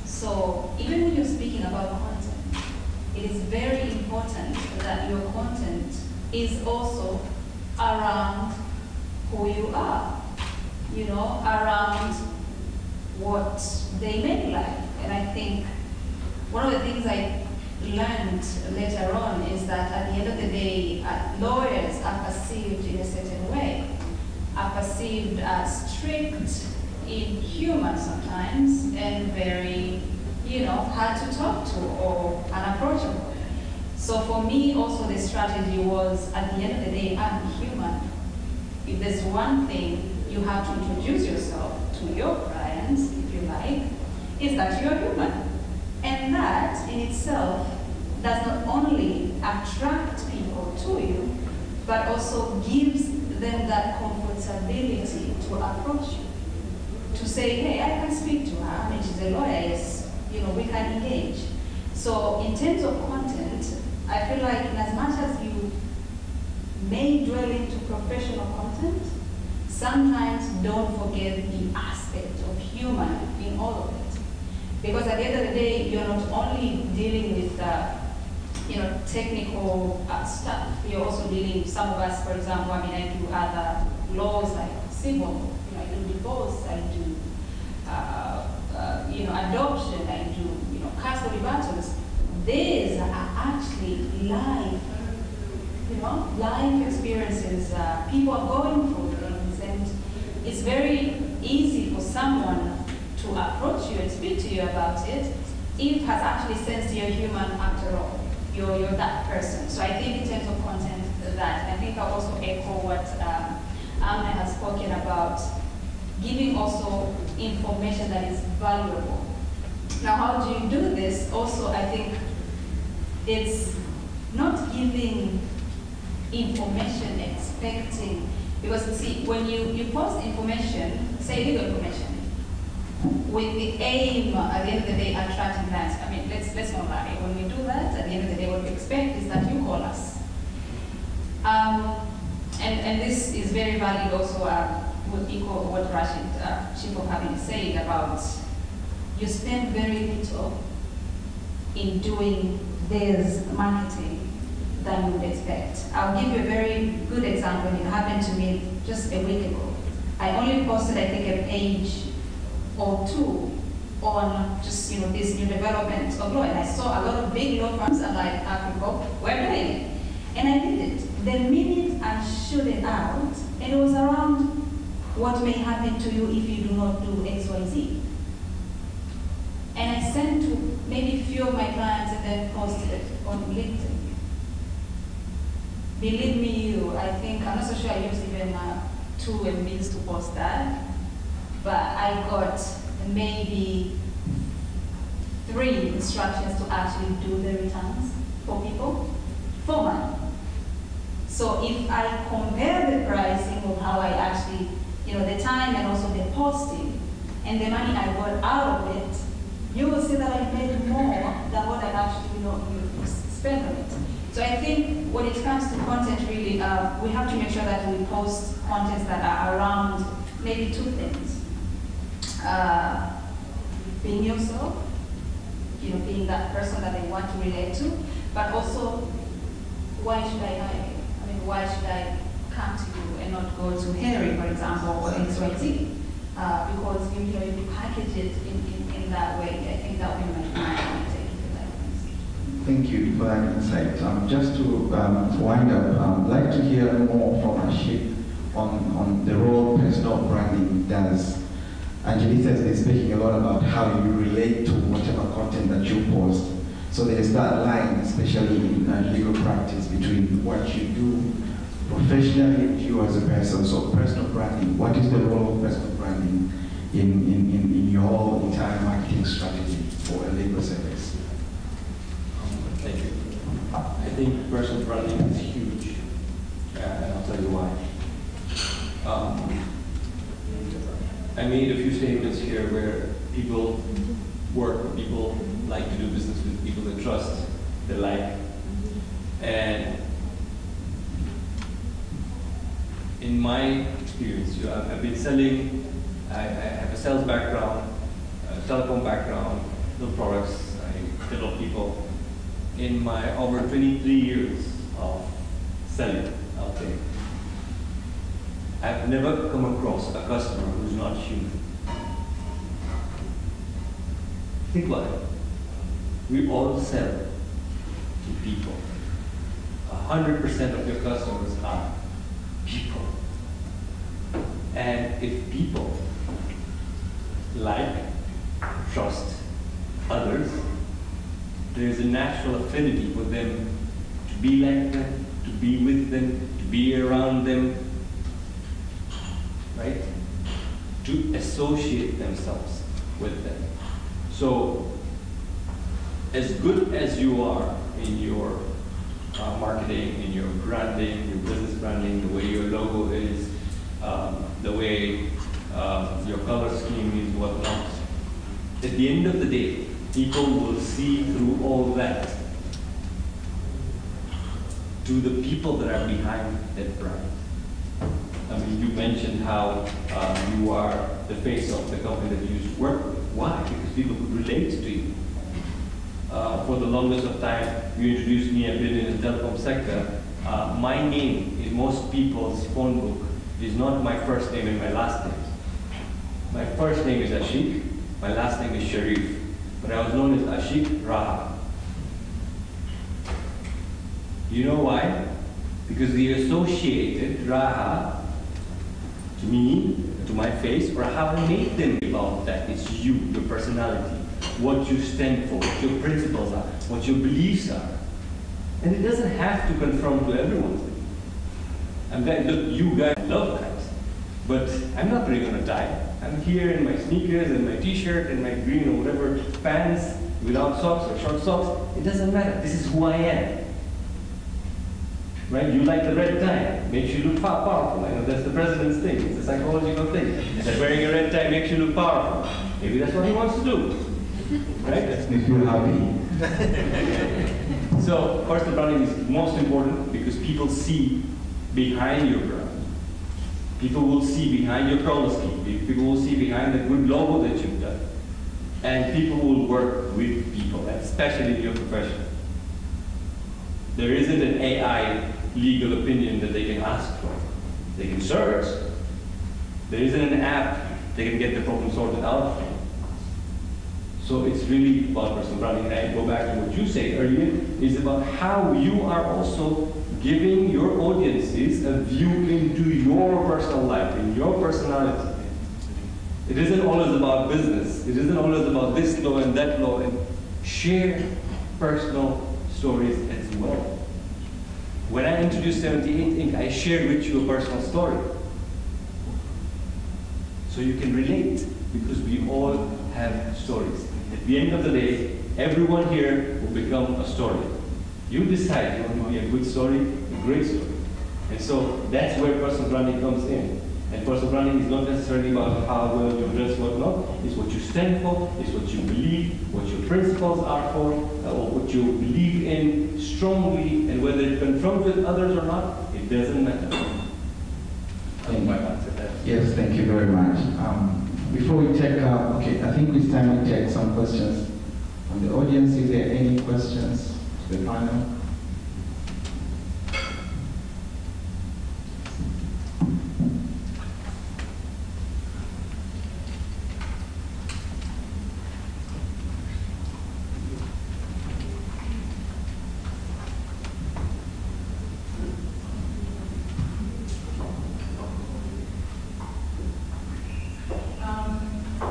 So even when you're speaking about content, it is very important that your content is also around who you are, you know, around what they may like. And I think one of the things I learned later on is that at the end of the day, lawyers are perceived in a certain way, are perceived as strict, inhuman sometimes, and very, you know, hard to talk to or unapproachable. So for me also the strategy was, at the end of the day, I'm human. If there's one thing you have to introduce yourself to your clients, if you like, is that you're human. And that in itself does not only attract people to you, but also gives them that comfortability to approach you. To say, hey, I can speak to her, I mean, she's a lawyer, yes, you know, we can engage. So in terms of content, I feel like in as much as you may dwell into professional content, sometimes don't forget the aspect of human in all of it. Because at the end of the day, you're not only dealing with you know, technical stuff, you're also dealing, some of us, for example, I mean, I do other laws like civil, you know, I do divorce, I do adoption, I do, castle rebuttals. These are actually live, live experiences. People are going through things, and it's very easy for someone to approach you and speak to you about it if has actually sensed you're human after all. You're that person. So I think in terms of content, that, and I think I'll also echo what Amna has spoken about, giving also information that is valuable. Now, how do you do this? Also, I think it's not giving information expecting, because see, when you post information, say legal information, with the aim at the end of the day attracting clients. I mean, let's not lie. When we do that, at the end of the day, what we expect is that you call us. And this is very valid also would equal what Rashid Chief of Cabinet said about you spend very little in doing this marketing than you would expect. I'll give you a very good example. It happened to me just a week ago. I only posted, I think, a page or two on just this new development of law, and I saw a lot of big law firms. I'm like, Africa, we're doing it, and I did it. The minute I shoot it out, and it was around what may happen to you if you do not do X, Y, Z. And I sent to maybe a few of my clients and then posted it on LinkedIn. Believe me, I think, I'm not so sure I used even 2 MBs to post that, but I got maybe 3 instructions to actually do the returns for people, 4 months. So if I compare the pricing of how I actually, the time and also the posting, and the money I got out of it, you will see that I made more than what I actually spent on it. So I think when it comes to content, really, we have to make sure that we post contents that are around maybe 2 things. Being yourself, being that person that they want to relate to, but also, why should I hire you? I mean, why should I come to you and not go to Harry, for example, or XYZ? Because you package it in that way. I think that would be my take into that. Thank you for that insight. Just to wind up, I'd like to hear more from Rashid on the role personal branding does. Angelisa has been speaking a lot about how you relate to whatever content that you post. So there's that line, especially in legal practice, between what you do professionally and you as a person. So personal branding, what is the role of personal branding in your entire marketing strategy for a legal service? Thank you. I think personal branding is huge, and I'll tell you why. I made a few statements here where people work with people, like to do business with people they trust, they like. And in my experience, I've been selling, I have a sales background, a telecom background, no products, I tell people. In my over 23 years of selling, I'll say, I've never come across a customer who's not human. Think about it. We all sell to people. 100% of your customers are people. And if people like, trust others, there's a natural affinity for them to be like them, to be with them, to be around them, right? To associate themselves with them. So, as good as you are in your marketing, in your branding, your business branding, the way your logo is, the way your color scheme is, whatnot, at the end of the day, people will see through all that to the people that are behind that brand. I mean, you mentioned how you are the face of the company that you work with. Why? Because people could relate to you. For the longest of time, you introduced me, I've been in the telecom sector. My name in most people's phone book is not my first name and my last name. My first name is Ashik, My last name is Sharif, but I was known as Ashik Raha. You know why? Because they associated Raha to me, to my face, or how I made them about that. It's you, your personality, what you stand for, what your principles are, what your beliefs are. And it doesn't have to conform to everyone's belief. I'm glad, look, you guys love that, but I'm not really gonna die. I'm here in my sneakers and my t-shirt and my green or whatever pants, without socks or short socks. It doesn't matter, this is who I am. Right? You like the red tie, makes you look powerful. I know that's the president's thing, it's a psychological thing. That wearing a red tie makes you look powerful. Maybe that's what he wants to do. Right? Makes me feel happy. So, personal branding is most important because people see behind your brand. People will see behind your color scheme. People will see behind the good logo that you've done. And people will work with people, especially in your profession. There isn't an AI legal opinion that they can ask for. They can search. There isn't an app they can get the problem sorted out from. So it's really about personal branding. And I go back to what you said earlier, is about how you are also giving your audiences a view into your personal life, in your personality. It isn't always about business. It isn't always about this law and that law. And share personal stories as well. When I introduced 78 Inc., I shared with you a personal story. So you can relate, because we all have stories. At the end of the day, everyone here will become a story. You decide you want to be a good story, a great story. And so that's where personal branding comes in. And personal branding is not necessarily about how well you dress, what not. It's what you stand for, it's what you believe, what your principles are for, or what you believe in strongly, and whether it confronts with others or not, it doesn't matter. I think I've answered that. Yes, thank you very much. Before we take, okay, I think it's time we take some questions from the audience. Is there any questions to the panel?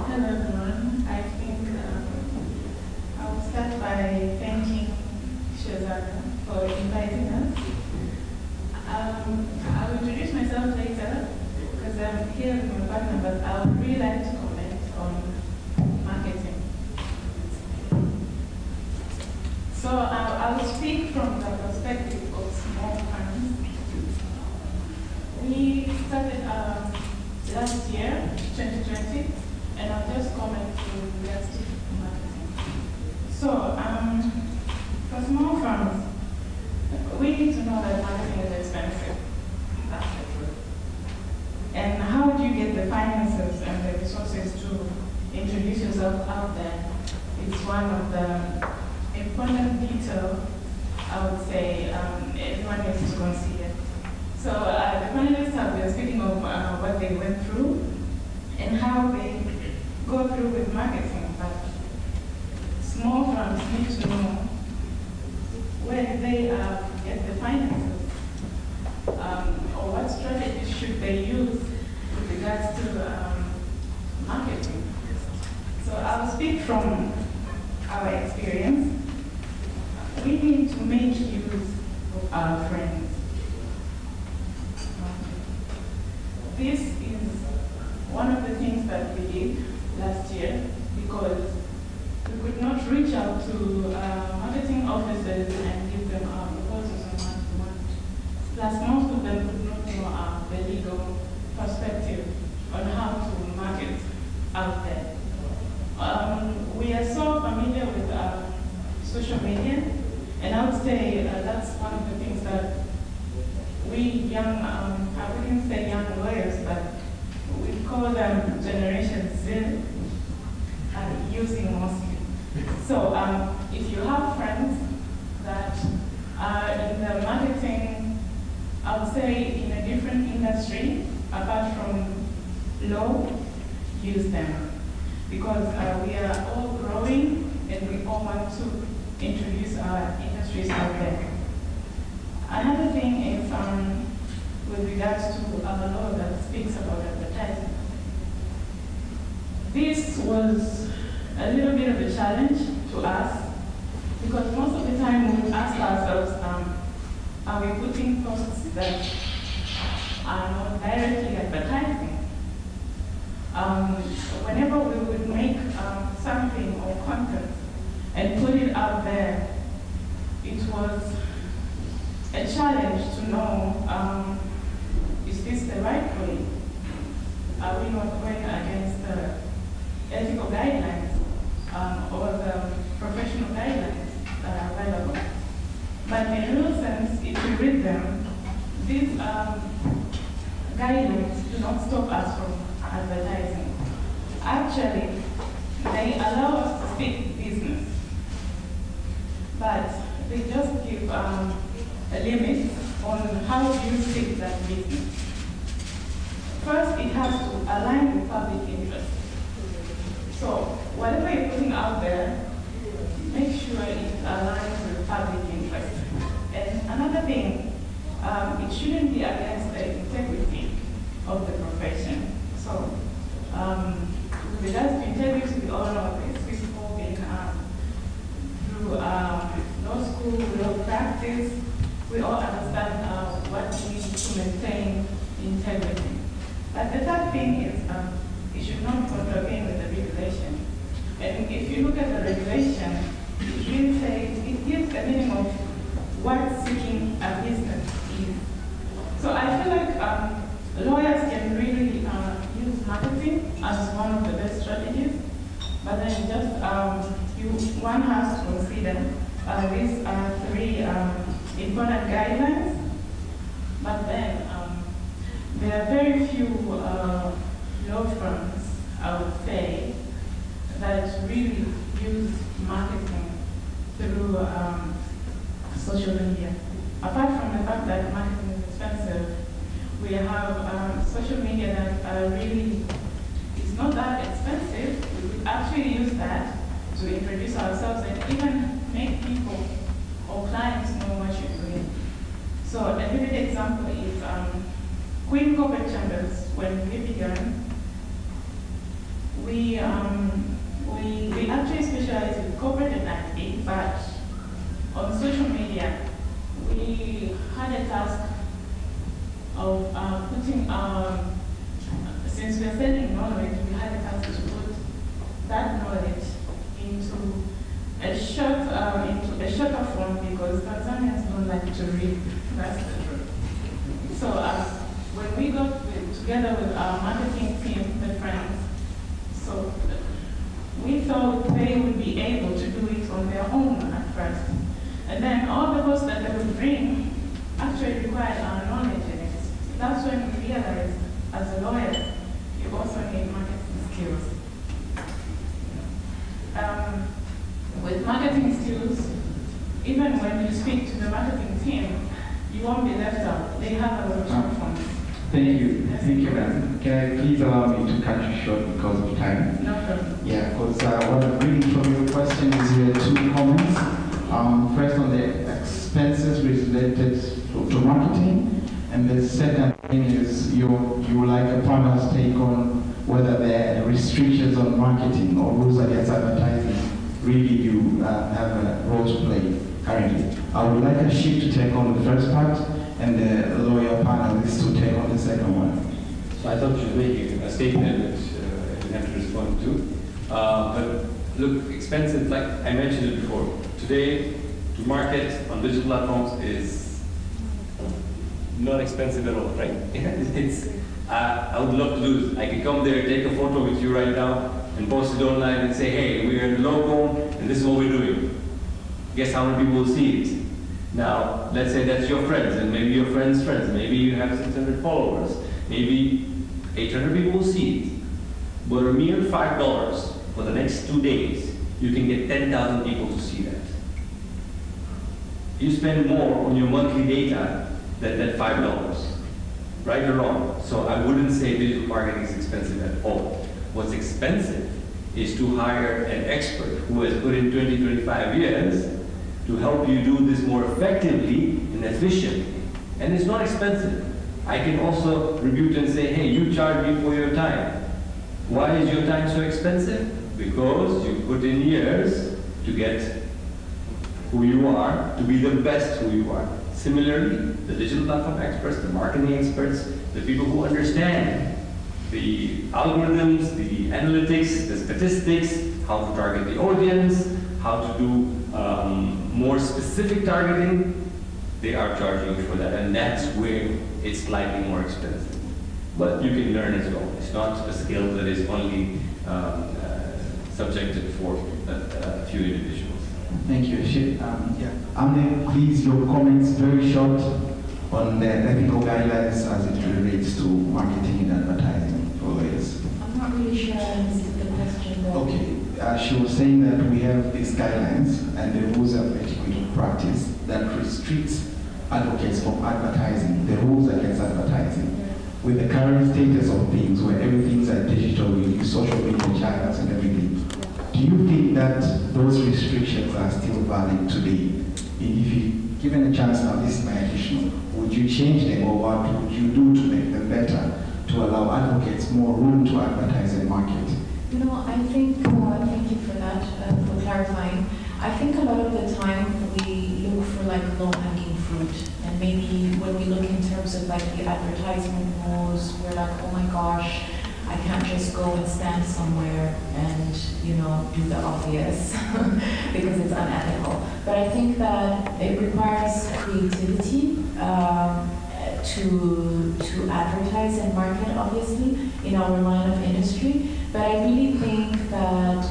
Hello everyone. I think I'll start by thanking Shazaka for inviting us. I'll introduce myself later because I'm here with my partner, but I would really like to comment on marketing. So I'll speak from the perspective of small firms. We started last year, 2020, and I'll just comment to realistic marketing. So, for small firms, we need to know that marketing is expensive. That's the truth. And how do you get the finances and the resources to introduce yourself out there? It's one of the important details, I would say, everyone needs to consider. So the panelists have been speaking of what they went through and how they go through with marketing, but small firms need to know where they get the finances, or what strategies should they use with regards to marketing. So I'll speak from our experience. We need to make use of our friends. This is one of the things that we did last year because we could not reach out to marketing officers and give them our proposals on what we want. Plus, most of them could not know the legal perspective on how to market out there. We are so familiar with social media, and I would say that's one of the things that we young, I wouldn't say young lawyers, but we call them Generation Z, using mostly. So if you have friends that are in the marketing, I would say in a different industry, apart from law, use them. because we are all growing and we all want to introduce our industries out there. Another thing is with regards to our law that speaks about advertising. This was a little bit of a challenge to us because most of the time we would ask ourselves, are we putting posts that are not directly advertising? Whenever we would make something or content and put it out there, it was a challenge to know, is this the right way? Are we not going against the ethical guidelines or the professional guidelines that are available? But in real sense, if you read them, these guidelines do not stop us from advertising. Actually, they allow us to speak business, but they just give a limit on how you speak that business. First, it has to align with public interest. So whatever you're putting out there, make sure it aligns with public interest. And another thing, it shouldn't be against the integrity of the profession. So with regards to integrity, we all know this. We've all been through law school, we all practice. We all understand what we need to maintain integrity. But the third thing is it should not contravene with the regulation. And if you look at the regulation, it really says, it gives a meaning of what seeking a business is. So I feel like lawyers can really use marketing as one of the best strategies, but then just one has to consider these three important guidelines. But then there are very few law firms, I would say, that really use marketing through social media. Apart from the fact that marketing is expensive, we have social media that really is not that expensive. We could actually use that to introduce ourselves and even make people or clients know what you're doing. So a vivid example is Queen Corporate Chambers. When we began, we actually specialize in corporate and IT, but on social media, we had a task of putting, since we're selling knowledge, we had a task to put that knowledge into a shorter form because Tanzanians don't like to read. That's the truth. So when we got together with our marketing team, the friends, so we thought they would be able to do it on their own at first. And then all the posts that they would bring actually required our knowledge in it. That's when we realized, as a lawyer, you also need marketing skills. With marketing skills, even when you speak to the marketing team, you won't be left out. They have a lot of short forms. Thank you. Thank you, ma'am. Can I please allow me to cut you short because of time? No problem. Yeah, because what I'm reading from your question is here two comments. First on the expenses related to marketing, and the second thing is you like a partner's take on whether there are restrictions on marketing or rules against advertising really do have a role to play currently. I would like a sheep to take on the first part and the lawyer panelists to take on the second one. So I thought you were making a statement which I didn't have to respond to. But look, expensive, like I mentioned it before, today to market on digital platforms is not expensive at all, right? I would love to do this. I could come there, take a photo with you right now, and post it online and say, hey, we're in the logo, and this is what we're doing. Guess how many people will see it? Now, let's say that's your friends, and maybe your friends' friends. Maybe you have 600 followers. Maybe 800 people will see it. But a mere $5 for the next 2 days, you can get 10,000 people to see that. You spend more on your monthly data than that $5, right or wrong. So I wouldn't say digital marketing is expensive at all. What's expensive is to hire an expert who has put in 20, 25 years to help you do this more effectively and efficiently. And it's not expensive. I can also rebuke and say, hey, you charge me for your time. Why is your time so expensive? Because you put in years to get who you are, to be the best who you are. Similarly, the digital platform experts, the marketing experts, the people who understand the algorithms, the analytics, the statistics, how to target the audience, how to do more specific targeting, they are charging you for that, and that's where it's slightly more expensive. But you can learn as well. It's not a skill that is only subjected for a few individuals. Thank you, Ashit. Amne, please, your comments very short on the ethical guidelines as it relates to marketing and advertising for lawyers. I'm not really sure I understood the question. Though. Okay, she was saying that we have these guidelines and the rules of etiquette of practice that restricts advocates from advertising, the rules against advertising. With the current status of things, where everything's digital, we use social media channels and everything, do you think that those restrictions are still valid today? And if you given a chance now, this is my additional, would you change them, or what would you do to make them better to allow advocates more room to advertise and market? You know, I think, thank you for that, for clarifying. I think a lot of the time we look for like low-hanging fruit, and maybe when we look in terms of like the advertisement rules, we're like, oh my gosh, I can't just go and stand somewhere and, you know, do the obvious because it's unethical. But I think that it requires creativity to advertise and market, obviously, in our line of industry. But I really think that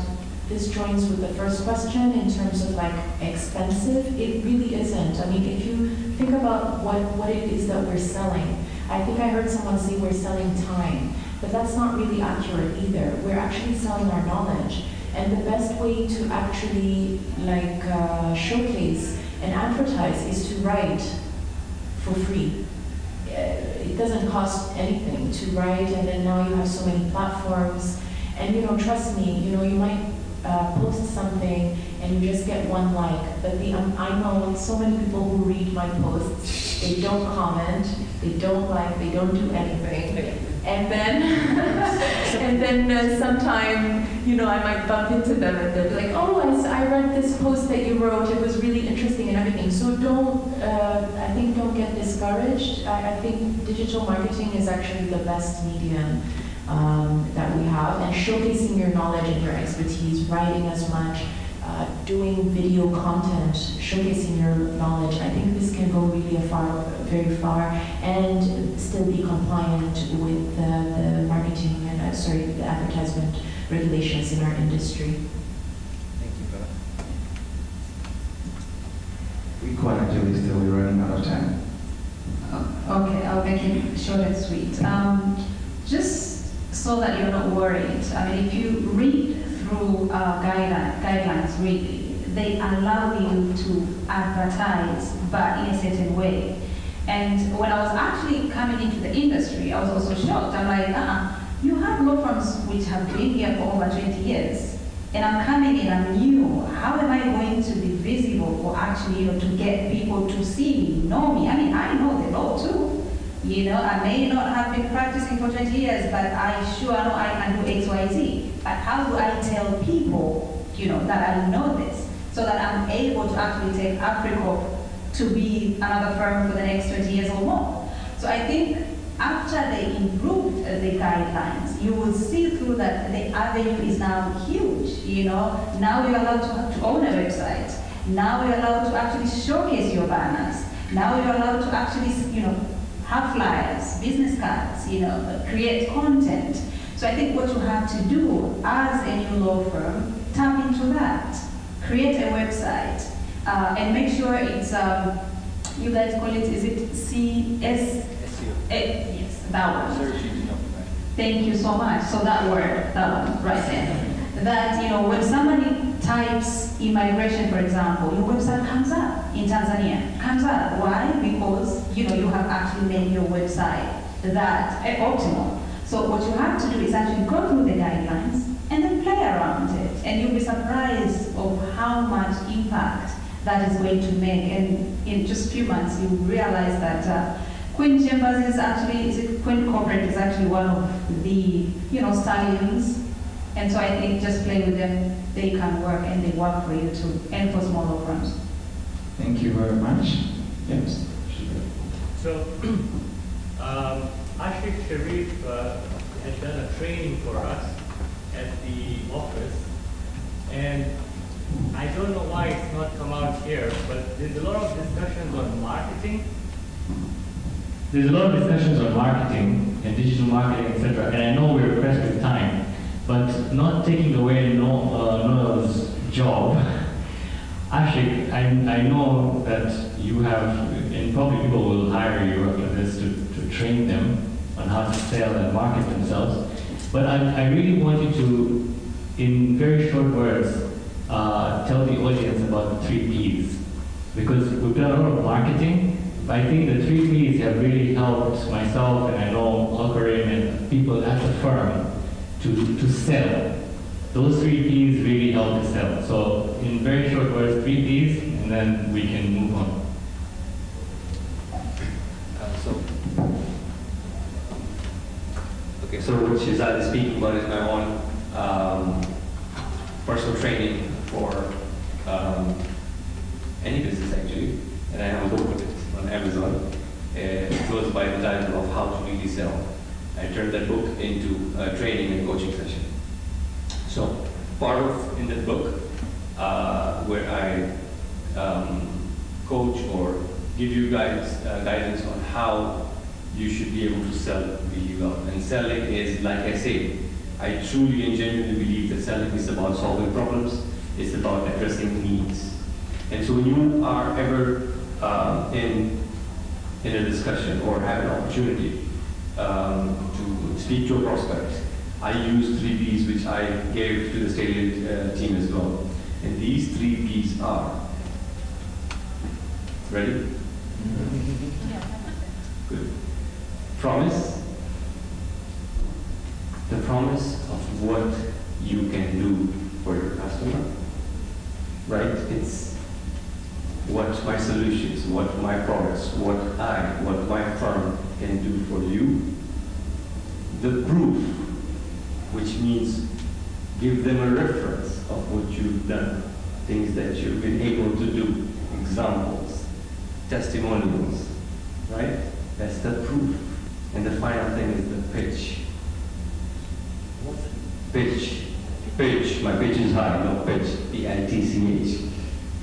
this joins with the first question in terms of like expensive. It really isn't. I mean, if you think about what it is that we're selling, I think I heard someone say we're selling time. But that's not really accurate either. We're actually selling our knowledge. And the best way to actually like showcase and advertise is to write for free. It doesn't cost anything to write, and then now you have so many platforms. And you know, trust me, you know, you might post something and you just get one like, but I know so many people who read my posts, they don't comment, they don't like, they don't do anything. And then sometime, you know, I might bump into them and they'll be like, oh, I read this post that you wrote, it was really interesting and everything. So don't, I think don't get discouraged. I think digital marketing is actually the best medium that we have, and showcasing your knowledge and your expertise, writing as much, doing video content, showcasing your knowledge. I think this can go really very far, and still be compliant with the marketing and the advertisement regulations in our industry. Thank you for that. We quite actually still running out of time. Okay, I'll make it short and sweet. Just so that you're not worried, I mean, if you read through guidelines, really, they allow you to advertise, but in a certain way. And when I was actually coming into the industry, I was also shocked. I'm like, you have law firms which have been here for over 20 years, and I'm coming in, I'm new. How am I going to be visible for actually, you know, to get people to see me, know me? I mean, I know the law too. You know, I may not have been practicing for 20 years, but I sure know I can do X, Y, Z. But how do I tell people, you know, that I know this, so that I'm able to actually take Africa to be another firm for the next 20 years or more? So I think after they improved the guidelines, you will see through that the avenue is now huge. You know, now you're allowed to own a website. Now you're allowed to actually showcase your banners. Now you're allowed to actually, you know, have flyers, business cards, you know, create content. So I think what you have to do as a new law firm, tap into that, create a website, and make sure it's, you guys call it, is it CS? Yes, that one. Search engine optimization. Thank you so much. So that word, that one, right there. That, you know, when somebody types immigration, for example, your website comes up in Tanzania. Comes up. Why? Because, you know, you have actually made your website that optimal. So what you have to do is actually go through the guidelines and then play around. that is going to make. And in just a few months, you will realize that Queen Chambers is actually, Queen Corporate is actually one of the, stallions. And so I think just play with them, they can work and they work for you too, and for smaller firms. Thank you very much. Yes. So, Ashik Sharif has done a training for us at the office, and I don't know why it's not come out here, but there's a lot of discussions on marketing. There's a lot of discussions on marketing and digital marketing, etc. And I know we're pressed with time, but not taking away Noah's job. Ashik, I know that you have, and probably people will hire you after this to train them on how to sell and market themselves. But I really want you to, in very short words, tell the audience about the 3 Ps. Because we've done a lot of marketing, but I think the 3 Ps have really helped myself, and I know Okarin and people at the firm to sell. Those 3 Ps really help to sell. So in very short words, 3 Ps, and then we can move on. So what Shizad is speaking about is my own personal training for any business actually, and I have a book with it on Amazon. It goes by the title of How to Really Sell. I turned that book into a training and coaching session. So part of in that book where I coach or give you guys guidance on how you should be able to sell really well. And selling is, like I say, I truly and genuinely believe that selling is about solving problems, it's about addressing needs. And so when you are ever in a discussion or have an opportunity to speak to a prospect, I use 3 Ps which I gave to the Stallion team as well. And these 3 Ps are, ready? Good. Promise. The promise of what you can do for your customer, right? It's what my solutions, what my products, what my firm can do for you. The proof, which means give them a reference of what you've done, things that you've been able to do, examples, testimonials, right? That's the proof. And the final thing is the pitch. Pitch. Pitch. My pitch is high, no pitch. P-I-T-C-H,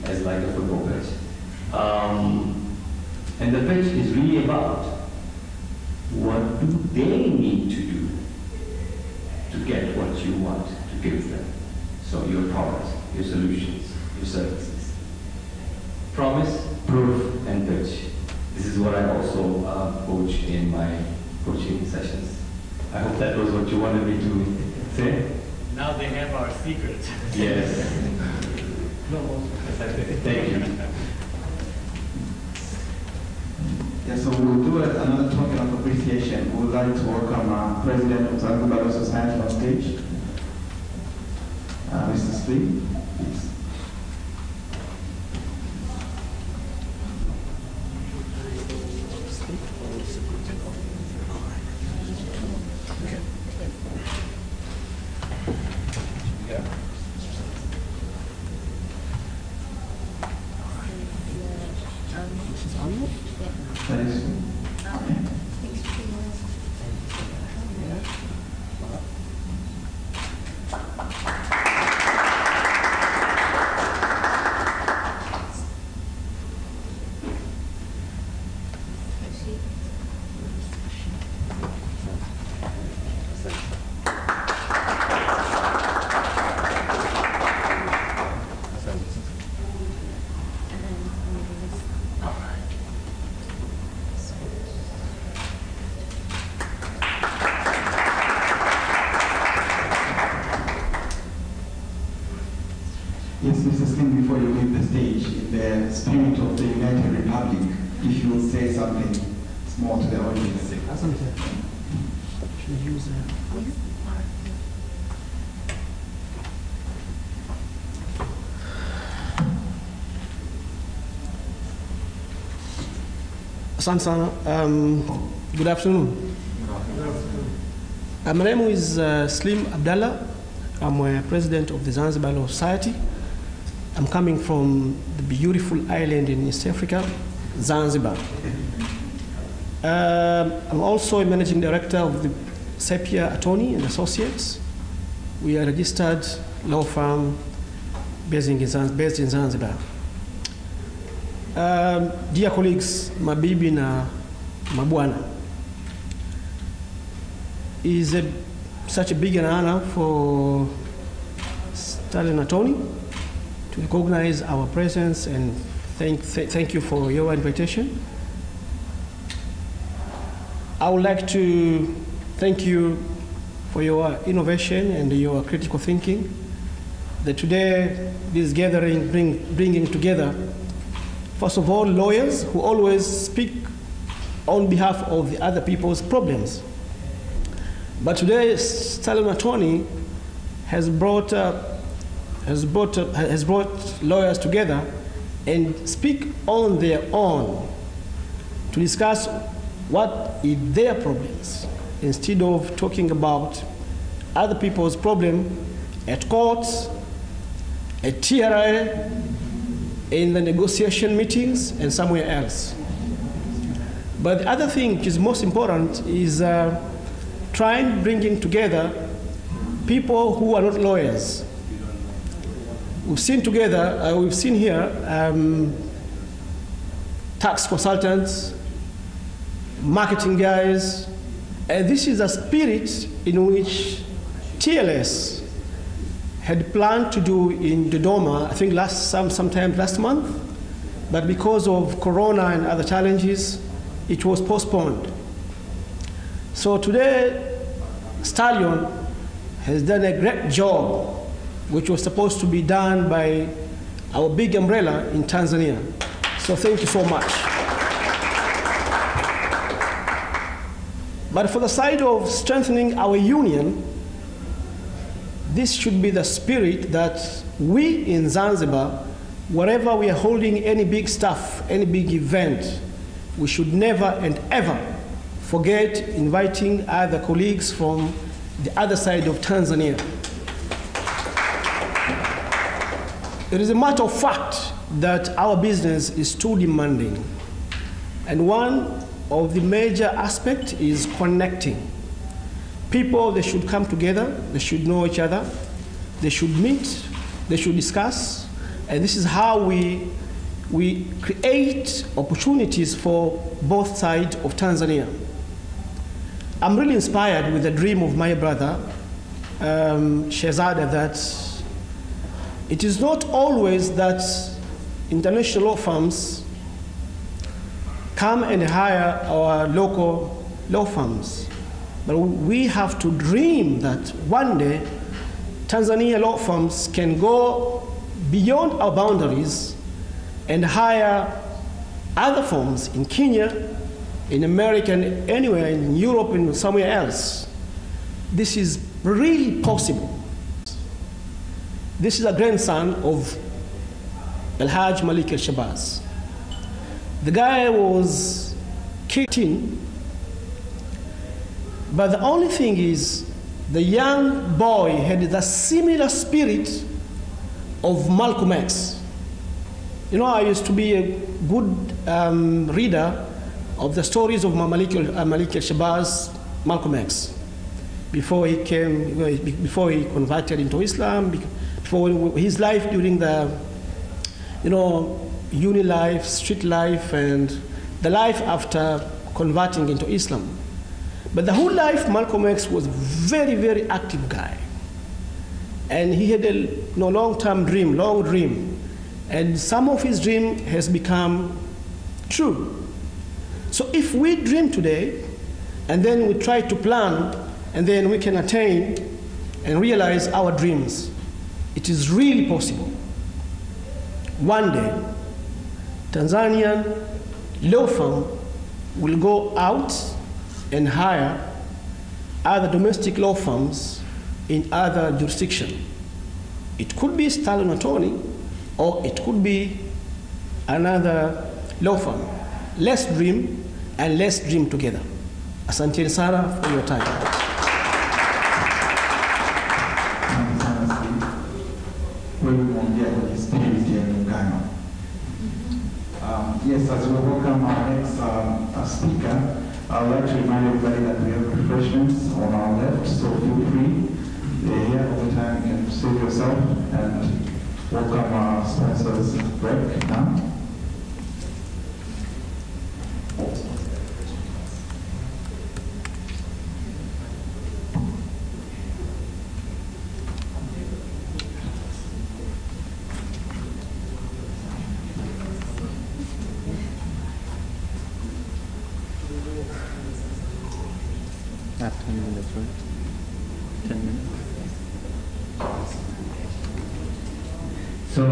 as like a football pitch. And the pitch is really about what do they need to do to get what you want to give them. So your product, your solutions, your services. Promise, proof, and pitch. This is what I also coach in my coaching sessions. I hope that was what you wanted me to say. Now they have our secret. Yes. Thank you. Yeah, so we'll do another token of appreciation. We would like to welcome President of Zanzibar Society on stage, Mr. Splee, please. Yes, Mr. Singh, before you leave the stage, in the spirit of the United Republic, if you will say something small to the audience. Asante sana. Good afternoon. My name is Slim Abdallah. I'm a president of the Zanzibar Law Society. I'm coming from the beautiful island in East Africa, Zanzibar. I'm also a managing director of the Sepia Attorney and Associates. We are a registered law firm based in Zanzibar. Dear colleagues, mabibi na mabwana, it is such a big honor for Stallion Attorney to recognize our presence and thank you for your invitation. I would like to thank you for your innovation and your critical thinking. That today, this gathering bringing together, first of all, lawyers who always speak on behalf of the other people's problems. But today, Stallion Attorney has brought lawyers together and speak on their own to discuss what is their problems, instead of talking about other people's problem at courts, at TRA, in the negotiation meetings, and somewhere else. But the other thing which is most important is trying bringing together people who are not lawyers. We've seen here tax consultants, marketing guys, and this is a spirit in which TLS had planned to do in Dodoma, I think sometime last month, but because of Corona and other challenges, it was postponed. So today, Stallion has done a great job, which was supposed to be done by our big umbrella in Tanzania. So thank you so much. But for the side of strengthening our union, this should be the spirit that we in Zanzibar, wherever we are holding any big stuff, any big event, we should never and ever forget inviting other colleagues from the other side of Tanzania. It is a matter of fact that our business is too demanding. And one of the major aspects is connecting. People, they should come together, they should know each other, they should meet, they should discuss, and this is how we create opportunities for both sides of Tanzania. I'm really inspired with the dream of my brother, Shehzada, that it is not always that international law firms come and hire our local law firms. But we have to dream that one day Tanzania law firms can go beyond our boundaries and hire other firms in Kenya, in America, and anywhere in Europe and somewhere else. This is really possible. This is a grandson of Al-Hajj Malik al-Shabazz. The guy was kicked in, but the only thing is the young boy had the similar spirit of Malcolm X. You know, I used to be a good reader of the stories of Malik al-Shabazz, Malcolm X, before he converted into Islam, before his life during the, uni life, street life, and the life after converting into Islam. But the whole life, Malcolm X was a very, very active guy. And he had a long-term dream, long dream. And some of his dream has become true. So if we dream today, and then we try to plan, and then we can attain and realize our dreams, it is really possible. One day, Tanzanian law firm will go out and hire other domestic law firms in other jurisdictions. It could be Stallion Attorney, or it could be another law firm. Let's dream, and let's dream together. Asante sana for your time. Yes, as we welcome our next speaker, I'd like to remind everybody that we have refreshments on our left, so feel free. They're here all the time. You can save yourself and welcome our sponsors break now. Not 10 minutes, right? 10 minutes. So,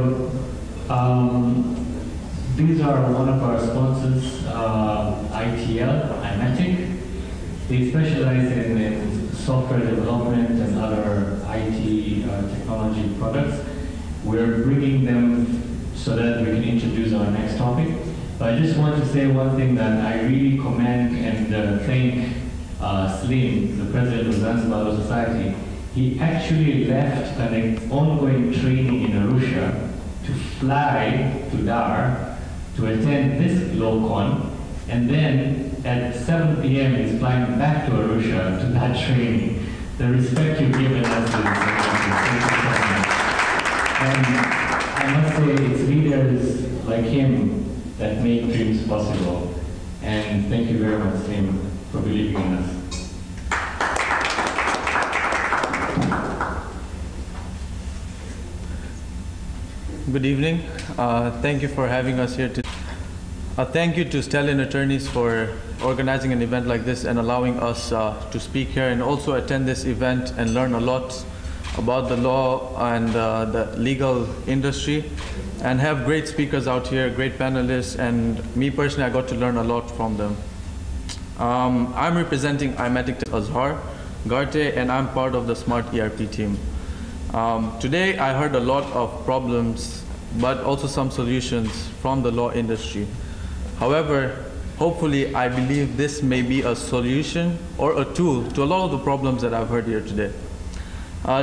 these are one of our sponsors, ITL, IMATIC. They specialize in software development and other IT technology products. We're bringing them so that we can introduce our next topic. But I just want to say one thing that I really commend and thank Slim, the president of Zanzibar Law Society. He actually left an ongoing training in Arusha to fly to Dar to attend this LawCon, and then at 7 p.m. he's flying back to Arusha to that training. The respect you've given us is thank you so much. And I must say it's leaders like him that make dreams possible. And thank you very much, Slim, for believing in us. Good evening. Thank you for having us here today. Thank you to Stallion Attorneys for organizing an event like this and allowing us to speak here and also attend this event and learn a lot about the law and the legal industry, and have great speakers out here, great panelists, and me personally, I got to learn a lot from them. I'm representing IMATIC Azhar, Garte, and I'm part of the Smart ERP team. Today I heard a lot of problems, but also some solutions from the law industry. However, hopefully I believe this may be a solution or a tool to a lot of the problems that I've heard here today.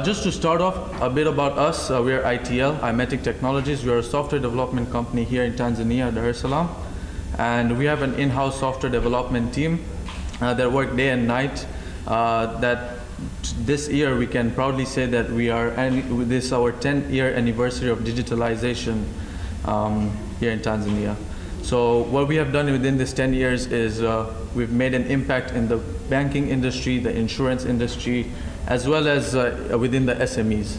Just to start off, a bit about us. We're ITL, IMATIC Technologies. We're a software development company here in Tanzania, Dar es Salaam. And we have an in-house software development team that work day and night. This year we can proudly say that we are, and this is our 10th-year anniversary of digitalization here in Tanzania. So what we have done within this 10 years is we've made an impact in the banking industry, the insurance industry, as well as within the SMEs.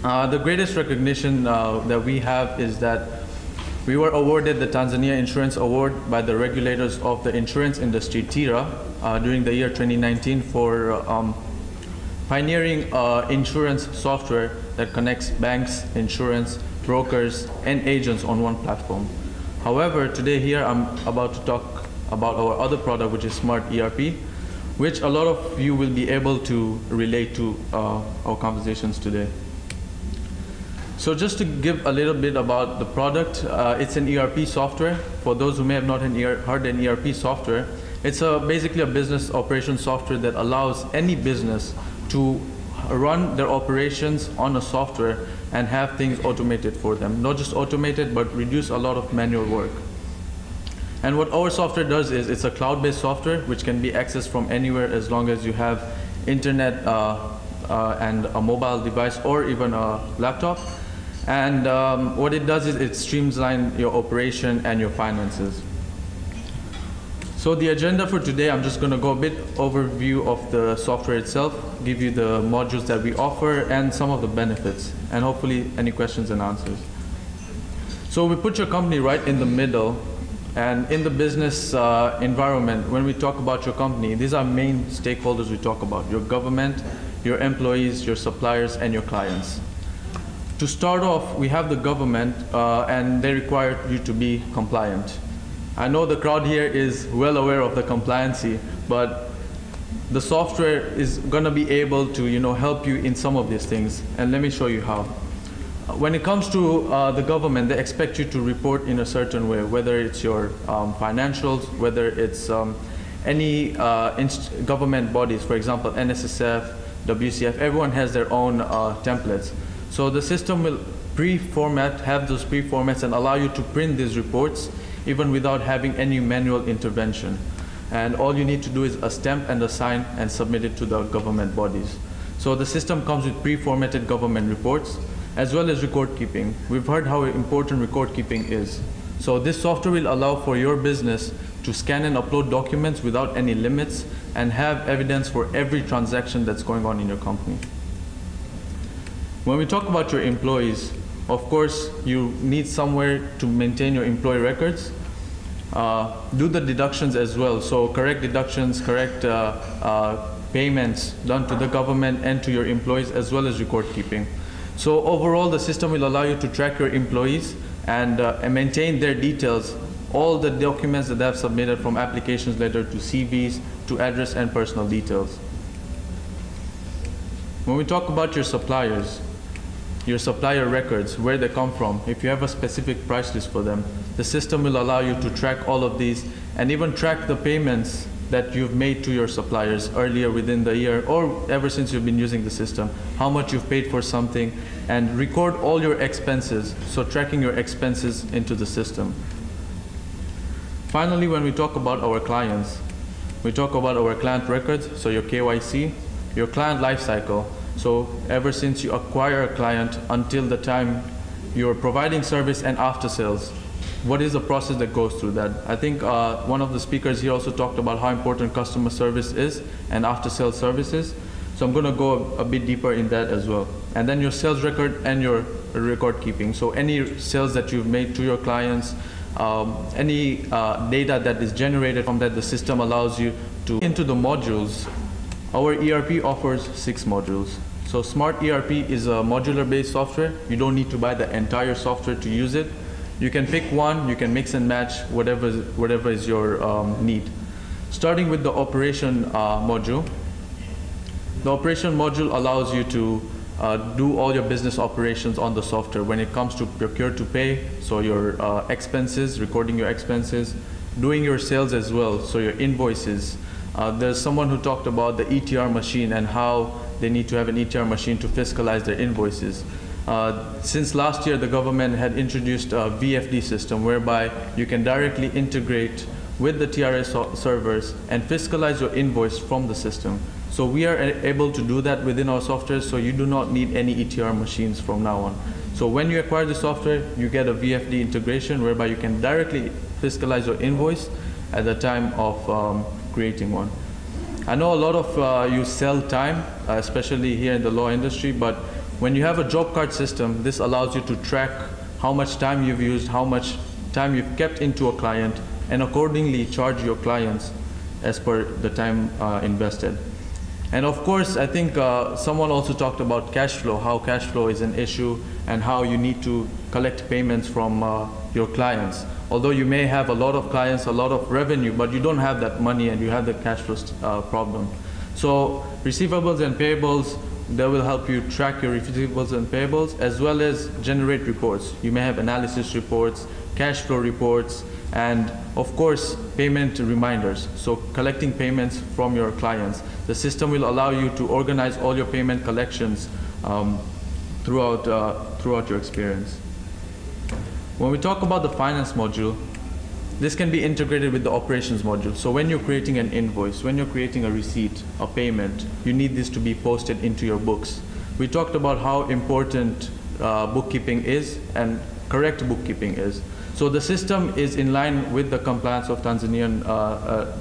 The greatest recognition that we have is that we were awarded the Tanzania Insurance Award by the regulators of the insurance industry, TIRA, during the year 2019 for pioneering insurance software that connects banks, insurance, brokers, and agents on one platform. However, today here I'm about to talk about our other product, which is Smart ERP, which a lot of you will be able to relate to our conversations today. So just to give a little bit about the product, it's an ERP software. For those who may have not heard an ERP software, it's basically a business operation software that allows any business to run their operations on a software and have things automated for them. Not just automated, but reduce a lot of manual work. And what our software does is it's a cloud-based software which can be accessed from anywhere as long as you have internet and a mobile device or even a laptop. And what it does is it streamlines your operation and your finances. So the agenda for today, I'm just going to go a bit overview of the software itself, give you the modules that we offer and some of the benefits, and hopefully any questions and answers. So we put your company right in the middle, and in the business environment, when we talk about your company, these are main stakeholders we talk about: your government, your employees, your suppliers, and your clients. To start off, we have the government, and they require you to be compliant. I know the crowd here is well aware of the compliancy, but the software is going to be able to, help you in some of these things, and let me show you how. When it comes to the government, they expect you to report in a certain way, whether it's your financials, whether it's any government bodies, for example, NSSF, WCF, everyone has their own templates. So the system will have those pre-formats and allow you to print these reports even without having any manual intervention. And all you need to do is a stamp and a sign and submit it to the government bodies. So the system comes with pre-formatted government reports as well as record keeping. We've heard how important record keeping is. So this software will allow for your business to scan and upload documents without any limits and have evidence for every transaction that's going on in your company. When we talk about your employees, of course, you need somewhere to maintain your employee records. Do the deductions as well. So correct deductions, correct payments done to the government and to your employees, as well as record keeping. So overall, the system will allow you to track your employees and maintain their details, all the documents that they have submitted, from applications letter to CVs to address and personal details. When we talk about your suppliers, your supplier records, where they come from, if you have a specific price list for them, the system will allow you to track all of these and even track the payments that you've made to your suppliers earlier within the year or ever since you've been using the system, how much you've paid for something, and record all your expenses, so tracking your expenses into the system. Finally, when we talk about our clients, we talk about our client records, so your KYC, your client lifecycle. So ever since you acquire a client until the time you're providing service and after sales, what is the process that goes through that? I think one of the speakers here also talked about how important customer service is and after sales services. So I'm going to go a bit deeper in that as well. And then your sales record and your record keeping. So any sales that you've made to your clients, any data that is generated from that, the system allows you to. Into the modules, our ERP offers 6 modules. So Smart ERP is a modular-based software. You don't need to buy the entire software to use it. You can pick one, you can mix and match whatever is your need. Starting with the operation module. The operation module allows you to do all your business operations on the software when it comes to procure to pay, so your expenses, recording your expenses, doing your sales as well, so your invoices. There's someone who talked about the ETR machine and how they need to have an ETR machine to fiscalize their invoices. Since last year, the government had introduced a VFD system whereby you can directly integrate with the TRS servers and fiscalize your invoice from the system. So we are able to do that within our software, so you do not need any ETR machines from now on. So when you acquire the software, you get a VFD integration whereby you can directly fiscalize your invoice at the time of creating one. I know a lot of you sell time, especially here in the law industry, but when you have a job card system, this allows you to track how much time you've used, how much time you've kept into a client, and accordingly charge your clients as per the time invested. And of course, I think someone also talked about cash flow, how cash flow is an issue and how you need to collect payments from your clients. Although you may have a lot of clients, a lot of revenue, but you don't have that money and you have the cash flow problem. So receivables and payables, they will help you track your receivables and payables as well as generate reports. You may have analysis reports, cash flow reports, and of course payment reminders. So collecting payments from your clients. The system will allow you to organize all your payment collections throughout your experience. When we talk about the finance module, this can be integrated with the operations module. So when you're creating an invoice, when you're creating a receipt, a payment, you need this to be posted into your books. We talked about how important bookkeeping is and correct bookkeeping is. So the system is in line with the compliance of Tanzanian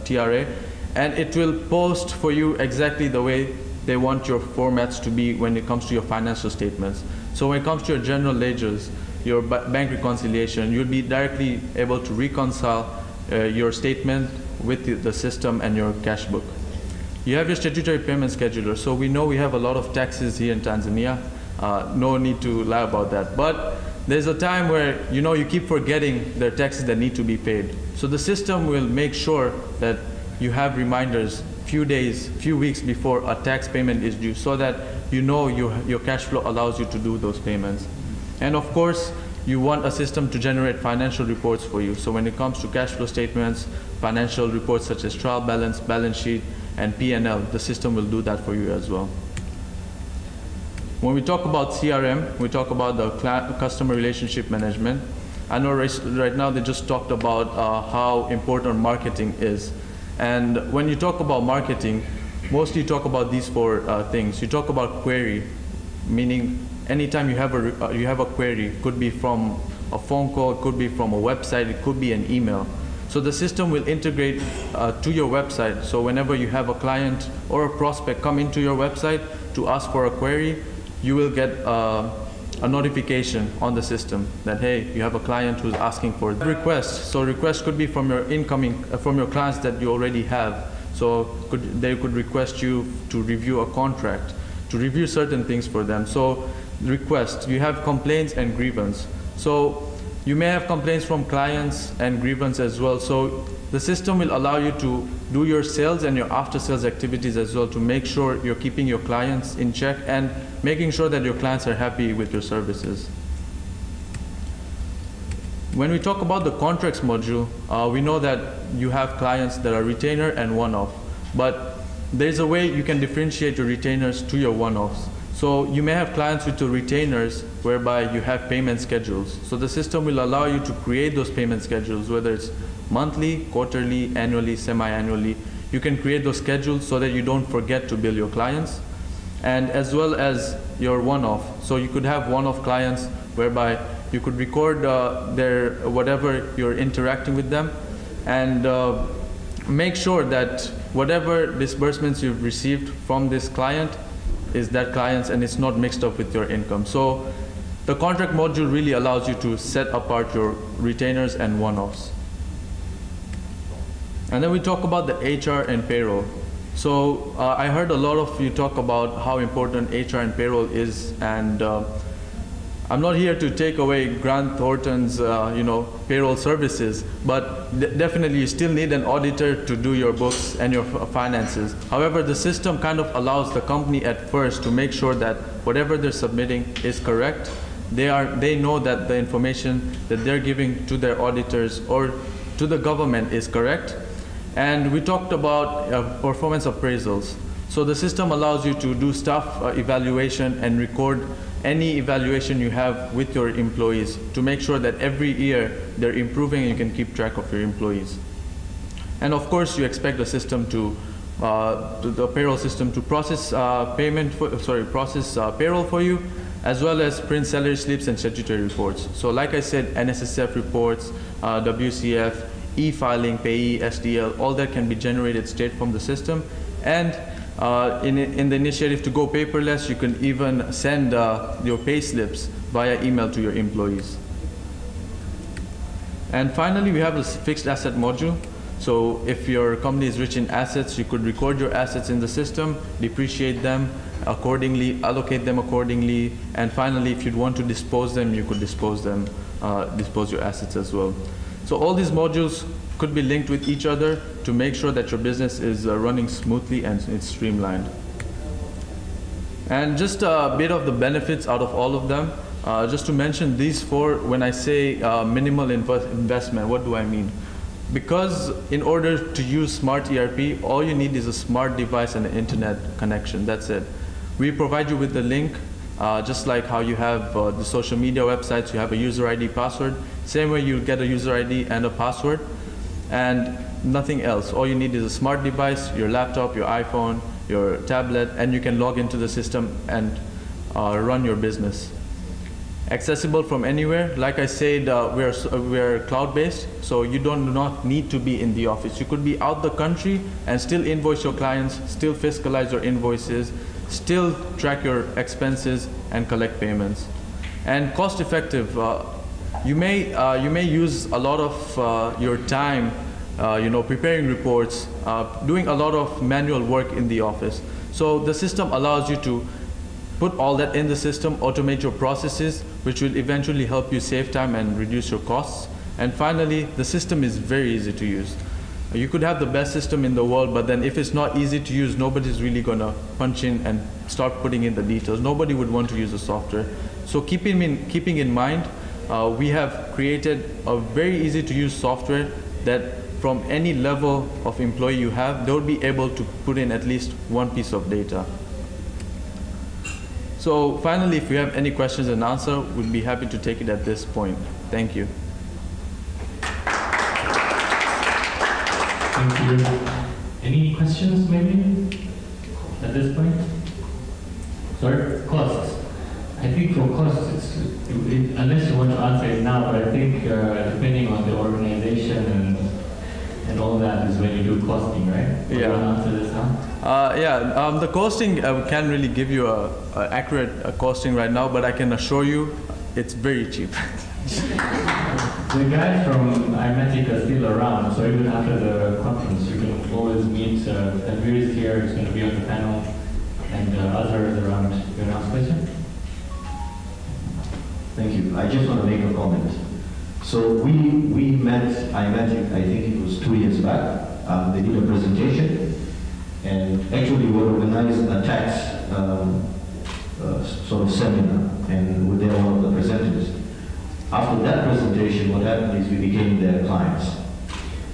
TRA, and it will post for you exactly the way they want your formats to be when it comes to your financial statements. So when it comes to your general ledgers, your bank reconciliation, you'll be directly able to reconcile your statement with the system and your cash book. You have your statutory payment scheduler. So we know we have a lot of taxes here in Tanzania. No need to lie about that. But there's a time where you keep forgetting the taxes that need to be paid. So the system will make sure that you have reminders few days, few weeks before a tax payment is due, so that your cash flow allows you to do those payments. And of course, you want a system to generate financial reports for you. So when it comes to cash flow statements, financial reports such as trial balance, balance sheet, and P&L, the system will do that for you as well. When we talk about CRM, we talk about the customer relationship management. I know right now they just talked about how important marketing is. And when you talk about marketing, mostly you talk about these four things. You talk about query, meaning anytime you have a query, it could be from a phone call, it could be from a website, it could be an email. So the system will integrate to your website. So whenever you have a client or a prospect come into your website to ask for a query, you will get a notification on the system that, hey, you have a client who's asking for a request. So request could be from your from your clients that you already have. So they could request you to review a contract, to review certain things for them. So request, you have complaints and grievance. So you may have complaints from clients and grievance as well. So the system will allow you to do your sales and your after sales activities as well to make sure you're keeping your clients in check and making sure that your clients are happy with your services. When we talk about the contracts module, we know that you have clients that are retainer and one-off, but there's a way you can differentiate your retainers to your one-offs. So you may have clients with your retainers whereby you have payment schedules. So the system will allow you to create those payment schedules, whether it's monthly, quarterly, annually, semi-annually. You can create those schedules so that you don't forget to bill your clients, and as well as your one-off. So you could have one-off clients whereby you could record their whatever you're interacting with them, and make sure that whatever disbursements you've received from this client is that client's and it's not mixed up with your income. So the contract module really allows you to set apart your retainers and one-offs. And then we talk about the HR and payroll. So I heard a lot of you talk about how important HR and payroll is, and I'm not here to take away Grant Thornton's payroll services, but definitely you still need an auditor to do your books and your finances. However, the system kind of allows the company at first to make sure that whatever they're submitting is correct. They know that the information that they're giving to their auditors or to the government is correct. And we talked about performance appraisals. So the system allows you to do staff evaluation and record any evaluation you have with your employees to make sure that every year they're improving and you can keep track of your employees. And of course, you expect the system the payroll system to process payroll for you, as well as print salary slips and statutory reports. So like I said, NSSF reports, WCF, e-filing, payee, SDL, all that can be generated straight from the system. And in the initiative to go paperless, you can even send your pay slips via email to your employees. And finally, we have a fixed asset module. So if your company is rich in assets, you could record your assets in the system, depreciate them accordingly, allocate them accordingly, and finally, if you'd want to dispose them, you could dispose your assets as well. So all these modules could be linked with each other to make sure that your business is running smoothly and it's streamlined. And just a bit of the benefits out of all of them. Just to mention these four, when I say minimal investment, what do I mean? Because in order to use Smart ERP, all you need is a smart device and an internet connection. That's it. We provide you with the link, just like how you have the social media websites, you have a user ID, password. Same way you'll get a user ID and a password, and nothing else. All you need is a smart device, your laptop, your iPhone, your tablet, and you can log into the system and run your business. Accessible from anywhere. Like I said, we are cloud-based, so you do not need to be in the office. You could be out the country and still invoice your clients, still fiscalize your invoices, still track your expenses and collect payments. And cost-effective. You may use a lot of your time, preparing reports, doing a lot of manual work in the office. So the system allows you to put all that in the system, automate your processes, which will eventually help you save time and reduce your costs. And finally, the system is very easy to use. You could have the best system in the world, but then if it's not easy to use, nobody's really going to punch in and start putting in the details. Nobody would want to use the software. So keeping in mind, we have created a very easy to use software that from any level of employee you have, they'll be able to put in at least one piece of data. So finally, if you have any questions and answers, we'd be happy to take it at this point. Thank you. Thank you. Any questions maybe at this point? Sorry, costs. I think for costs, unless you want to answer it now, but I think depending on the organization and all that is when you do costing, right? Yeah. You want to answer this now? The costing, I can't really give you a accurate costing right now, but I can assure you it's very cheap. The guys from iMatic are still around, so even after the conference, you can always meet. Tanvir is here, he's going to be on the panel, and others around. You want to ask a question? Thank you. I just want to make a comment. So we met iMatic, I think it was 2 years back. They did a presentation, and actually we organized a tax sort of seminar, and they were one of the presenters. After that presentation, what happened is we became their clients.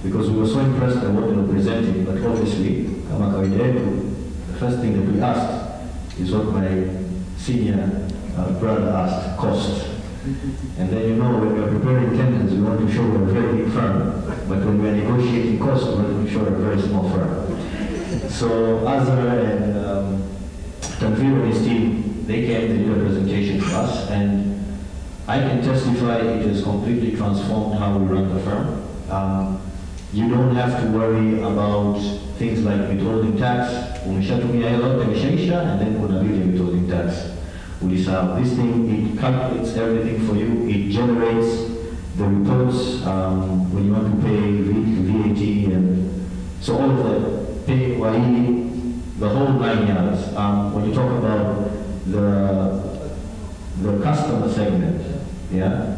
Because we were so impressed by what they were presenting, but obviously, the first thing that we asked is what my senior brother asked, cost. And then you know, when we are preparing tenders, we want to show we're a very big firm, but when we are negotiating costs, we want to show we're a very small firm. So Azhar and Tanvir and his team, they came, they did a presentation to us, and I can testify it has completely transformed how we run the firm. You don't have to worry about things like withholding tax, umeshatumia hela umeshaisha, and then kuna vile withholding tax. This thing, it calculates everything for you. It generates the reports when you want to pay VAT, and so all of that, pay the whole 9 yards. When you talk about the customer segment, yeah,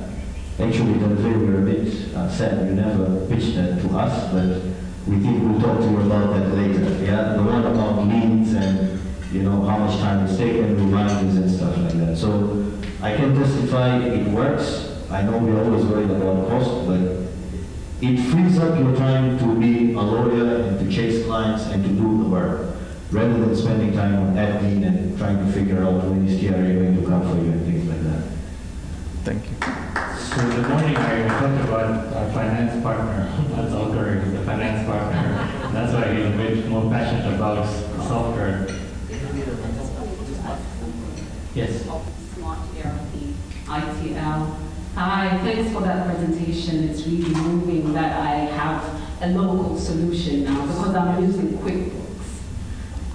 actually we were a bit sad you never pitched that to us, but we think we'll talk to you about that later. Yeah, the one about leads and you know how much time it's taken, reminders and stuff like that. So I can testify it works. I know we're always worried about cost, but it frees up your time to be a lawyer and to chase clients and to do the work, rather than spending time on admin and trying to figure out when is TRA going to come for you and things like that. Thank you. So in the morning I talked about our finance partner. That's Algar, he's the finance partner. That's why he's a bit more passionate about software. Yes. Smart ERP, ITL. Hi, thanks for that presentation. It's really moving that I have a local solution now because I'm using QuickBooks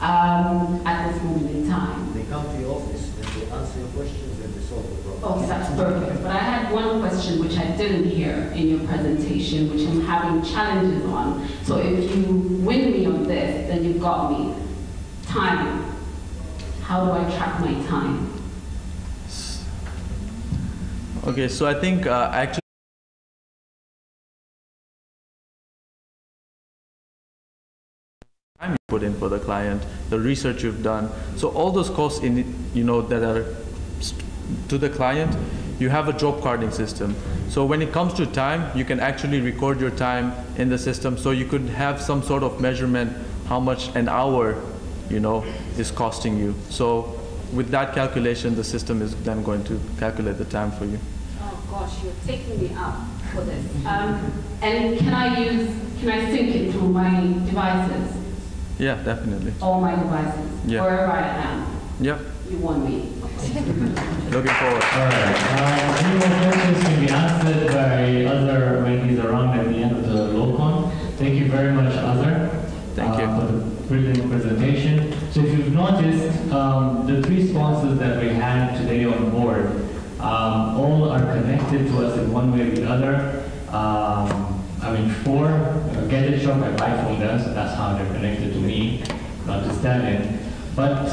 at this moment in time. They come to your office and they answer your questions and they solve the problem. Oh, that's perfect. But I had one question which I didn't hear in your presentation, which I'm having challenges on. So if you win me on this, then you've got me. Time. How do I track my time? Okay, so I think actually time you put in for the client, the research you've done. So all those costs in that are to the client, you have a job carding system. So when it comes to time, you can actually record your time in the system. So you could have some sort of measurement how much an hour is costing you. So with that calculation, the system is then going to calculate the time for you. Oh gosh, you're taking me up for this. And can I sync it through my devices? Yeah, definitely. All my devices, yeah. Wherever I am. Yep. You won me. Looking forward. All right. Any more questions can be answered by Azhar when he's around at the end of the LOCON. Thank you very much, Azhar. Thank you. For the brilliant presentation. So if you've noticed, the 3 sponsors that we had today on board all are connected to us in one way or the other. 4, Gadget Shop, I buy from them, so that's how they're connected to me, not to Stalin. But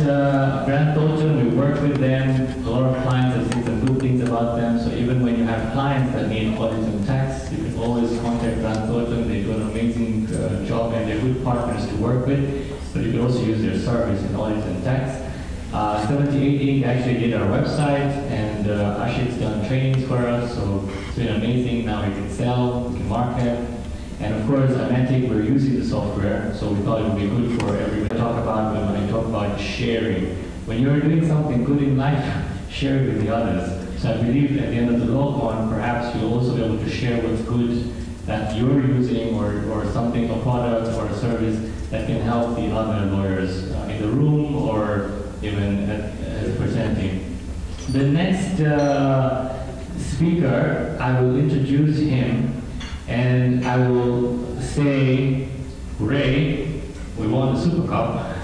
Grant Thornton, we work with them. A lot of clients have seen some good things about them. So even when you have clients that need audit and tax, you can always contact Grant Thornton. They do an amazing use their service in audit and tax. 78 Inc. actually did our website, and Ashik's done trainings for us, so it's been amazing. Now we can sell, we can market. And of course, Amatic, we're using the software, so we thought it would be good for everybody to talk about when I talk about sharing. When you're doing something good in life, share it with the others. So I believe at the end of the log on, perhaps you'll also be able to share what's good that you're using, or something, a product or a service that can help the other lawyers in the room or even as presenting. The next speaker, I will introduce him, and I will say, Ray, we won the Super Cup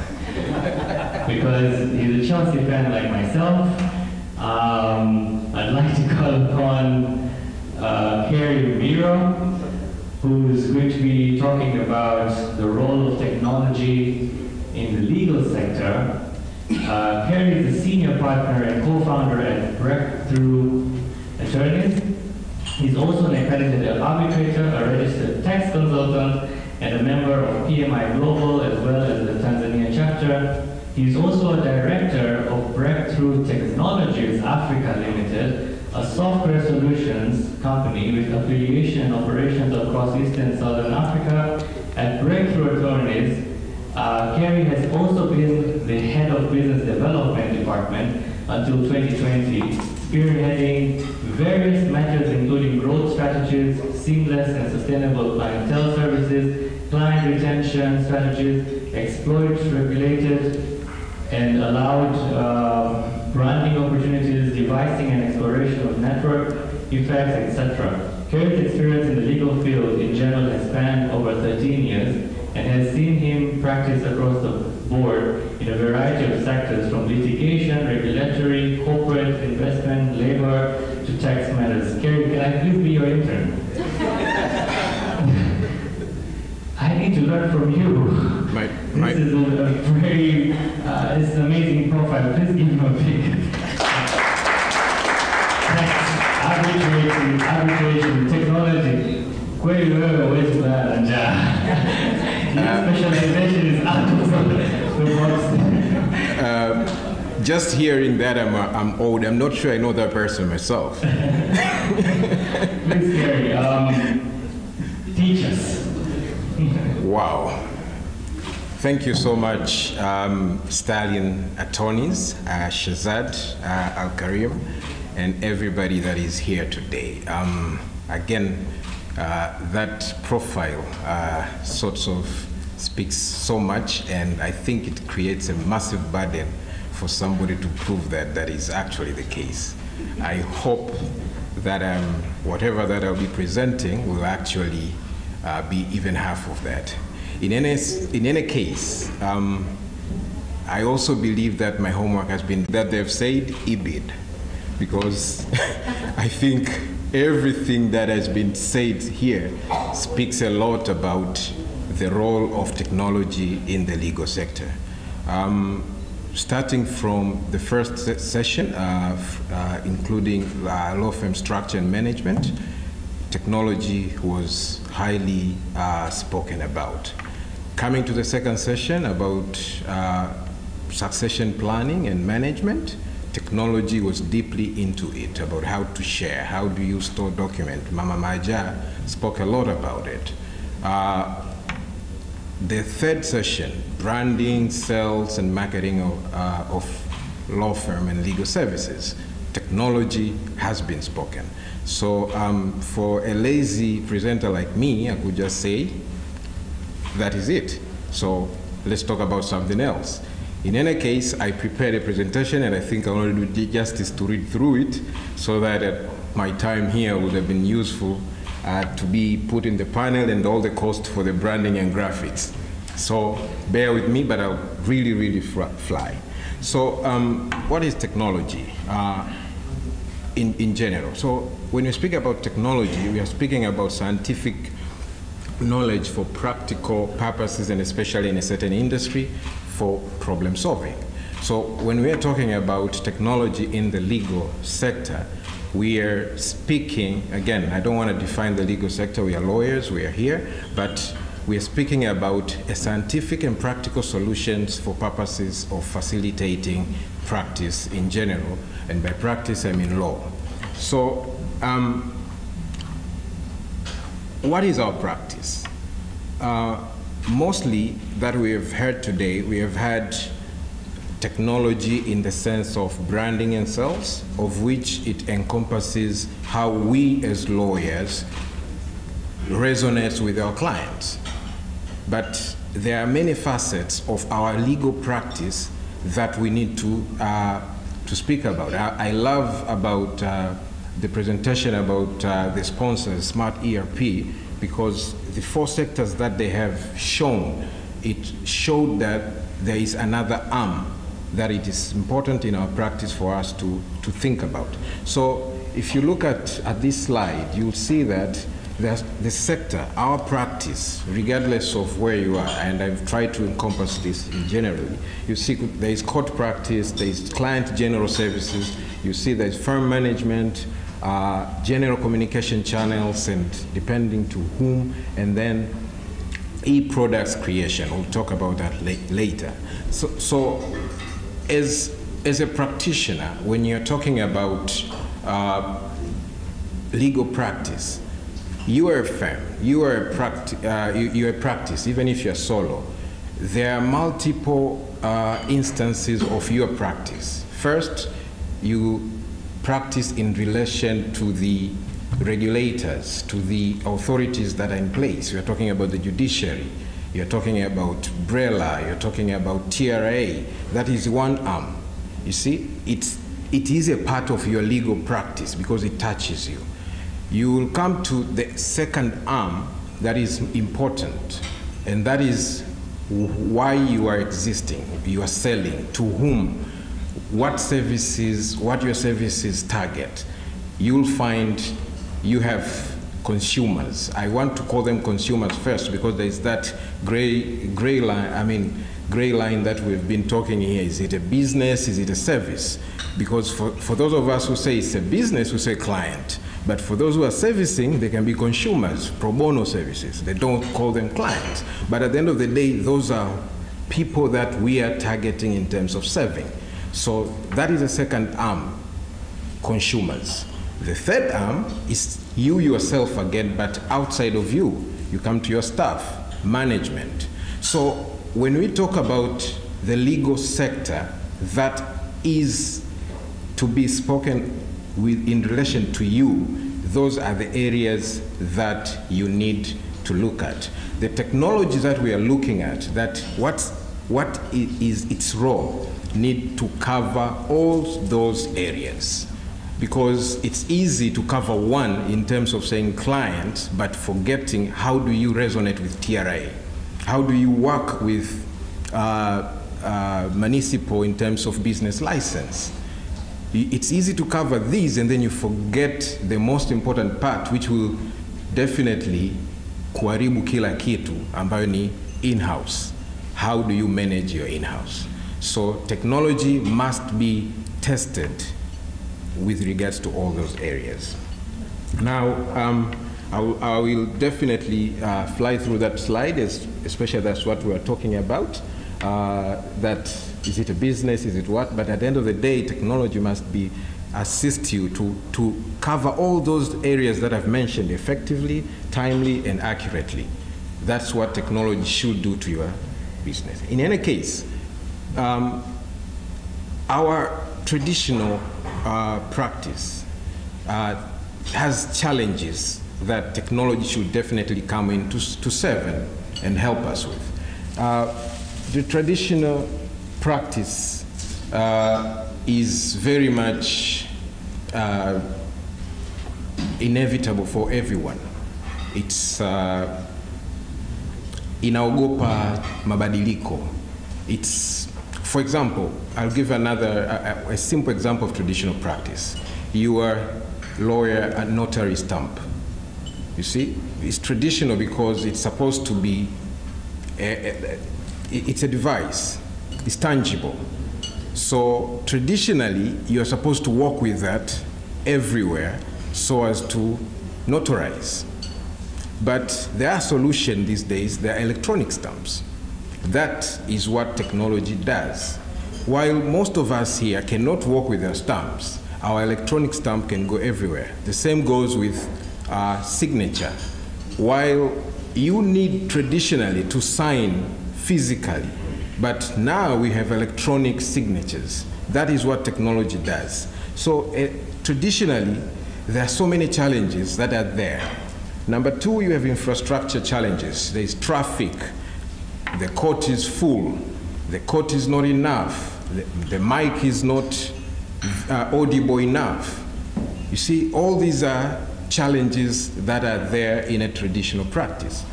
because he's a Chelsea fan like myself. I'd like to call upon Carrie Miro, who's going to be talking about the role of technology in the legal sector. Carrie is a senior partner and co-founder at Breakthrough Attorneys. He's also an accredited arbitrator, a registered tax consultant, and a member of PMI Global as well as the Tanzania chapter. He's also a director of Breakthrough Technologies Africa Limited, a software solutions company with affiliation and operations across Eastern and Southern Africa. At Breakthrough Attorneys, Carrie has also been the head of business development department until 2020, spearheading various matters including growth strategies, seamless and sustainable clientele services, client retention strategies, exploit regulated and allowed branding opportunities, devising and exploration of network effects, etc. Carrie's experience in the legal field in general has spanned over 13 years and has seen him practice across the board in a variety of sectors, from litigation, regulatory, corporate, investment, labor, to tax matters. Carrie, can I please be your intern? I need to learn from you. This is a very, it's an amazing profile. Please give him a big. Arbitration, technology. Kweli wewe huwezi kulala njaa. Specialization is out of the box. Just hearing that I'm old, I'm not sure I know that person myself. Please, Gary, teach us. Wow. Thank you so much, Stallion Attorneys, Shazad, Al-Karim, and everybody that is here today. Again, that profile sort of speaks so much, and I think it creates a massive burden for somebody to prove that that is actually the case. I hope that whatever that I'll be presenting will actually be even half of that. In any case, I also believe that my homework has been that they've said EBID, because I think everything that has been said here speaks a lot about the role of technology in the legal sector. Starting from the first session, including law firm structure and management, technology was highly spoken about. Coming to the second session about succession planning and management, technology was deeply into it, about how to share, how do you store document. Mama Maja spoke a lot about it. The third session, branding, sales, and marketing of law firm and legal services. Technology has been spoken. So for a lazy presenter like me, I could just say, that is it. So let's talk about something else. In any case, I prepared a presentation, and I think I want to do justice to read through it so that my time here would have been useful to be put in the panel and all the cost for the branding and graphics. So bear with me, but I'll really, really fly. So what is technology in general? So when we speak about technology, we are speaking about scientific knowledge for practical purposes, and especially in a certain industry, for problem solving. So when we are talking about technology in the legal sector, we are speaking, again, I don't want to define the legal sector, we are lawyers, we are here, but we are speaking about a scientific and practical solutions for purposes of facilitating practice in general, and by practice I mean law. So, what is our practice? Mostly that we have heard today, we have had technology in the sense of branding and sales, of which it encompasses how we as lawyers resonate with our clients. But there are many facets of our legal practice that we need to speak about. I love about the presentation about the sponsors, Smart ERP, because the 4 sectors that they have shown, it showed that there is another arm that it is important in our practice for us to think about. So if you look at this slide, you'll see that the sector, our practice, regardless of where you are, and I've tried to encompass this in generally, you see there is court practice, there is client general services, you see there is firm management, general communication channels, and depending to whom, and then e-products creation. We'll talk about that later. So as a practitioner, when you're talking about legal practice, you are a firm, you are a practice, even if you're solo. There are multiple instances of your practice. First, you practice in relation to the regulators, to the authorities that are in place. You're talking about the judiciary, you're talking about BRELA, you're talking about TRA. That is one arm. You see, it is a part of your legal practice because it touches you. You will come to the second arm that is important, and that is why you are existing, you are selling, to whom, what services, what your services target. You'll find you have consumers. I want to call them consumers first because there's that gray line that we've been talking here. Is it a business? Is it a service? Because for those of us who say it's a business, we say client. But for those who are servicing, they can be consumers, pro bono services. They don't call them clients. But at the end of the day, those are people that we are targeting in terms of serving. So that is the second arm, consumers. The third arm is you yourself again, but outside of you. You come to your staff, management. So when we talk about the legal sector that is to be spoken with in relation to you, those are the areas that you need to look at. The technology that we are looking at, that what is its role, need to cover all those areas. Because it's easy to cover one in terms of saying client, but forgetting how do you resonate with TRA? How do you work with municipal in terms of business license? It's easy to cover these and then you forget the most important part, which will definitely kuharibu kila kitu ambayo ni in-house. How do you manage your in-house? So technology must be tested with regards to all those areas. Now, I will definitely fly through that slide, especially that's what we are talking about. That is it a business, is it what? But at the end of the day, technology must assist you to cover all those areas that I've mentioned effectively, timely, and accurately. That's what technology should do to your business. In any case, our traditional practice has challenges that technology should definitely come in to serve and help us with. The traditional practice is very much inevitable for everyone. It's inaogopa mabadiliko. It's, for example, I'll give a simple example of traditional practice. You are lawyer at notary stamp. You see, it's traditional because it's supposed to be, it's a device, it's tangible. So traditionally, you're supposed to work with that everywhere so as to notarize. But their solution these days, they're electronic stamps. That is what technology does. While most of us here cannot work with our stamps, our electronic stamp can go everywhere. The same goes with signature. While you need traditionally to sign physically, but now we have electronic signatures. That is what technology does. So traditionally, there are so many challenges that are there. Number two, you have infrastructure challenges. There is traffic. The court is full. The court is not enough. The mic is not audible enough. You see, all these are challenges that are there in a traditional practice.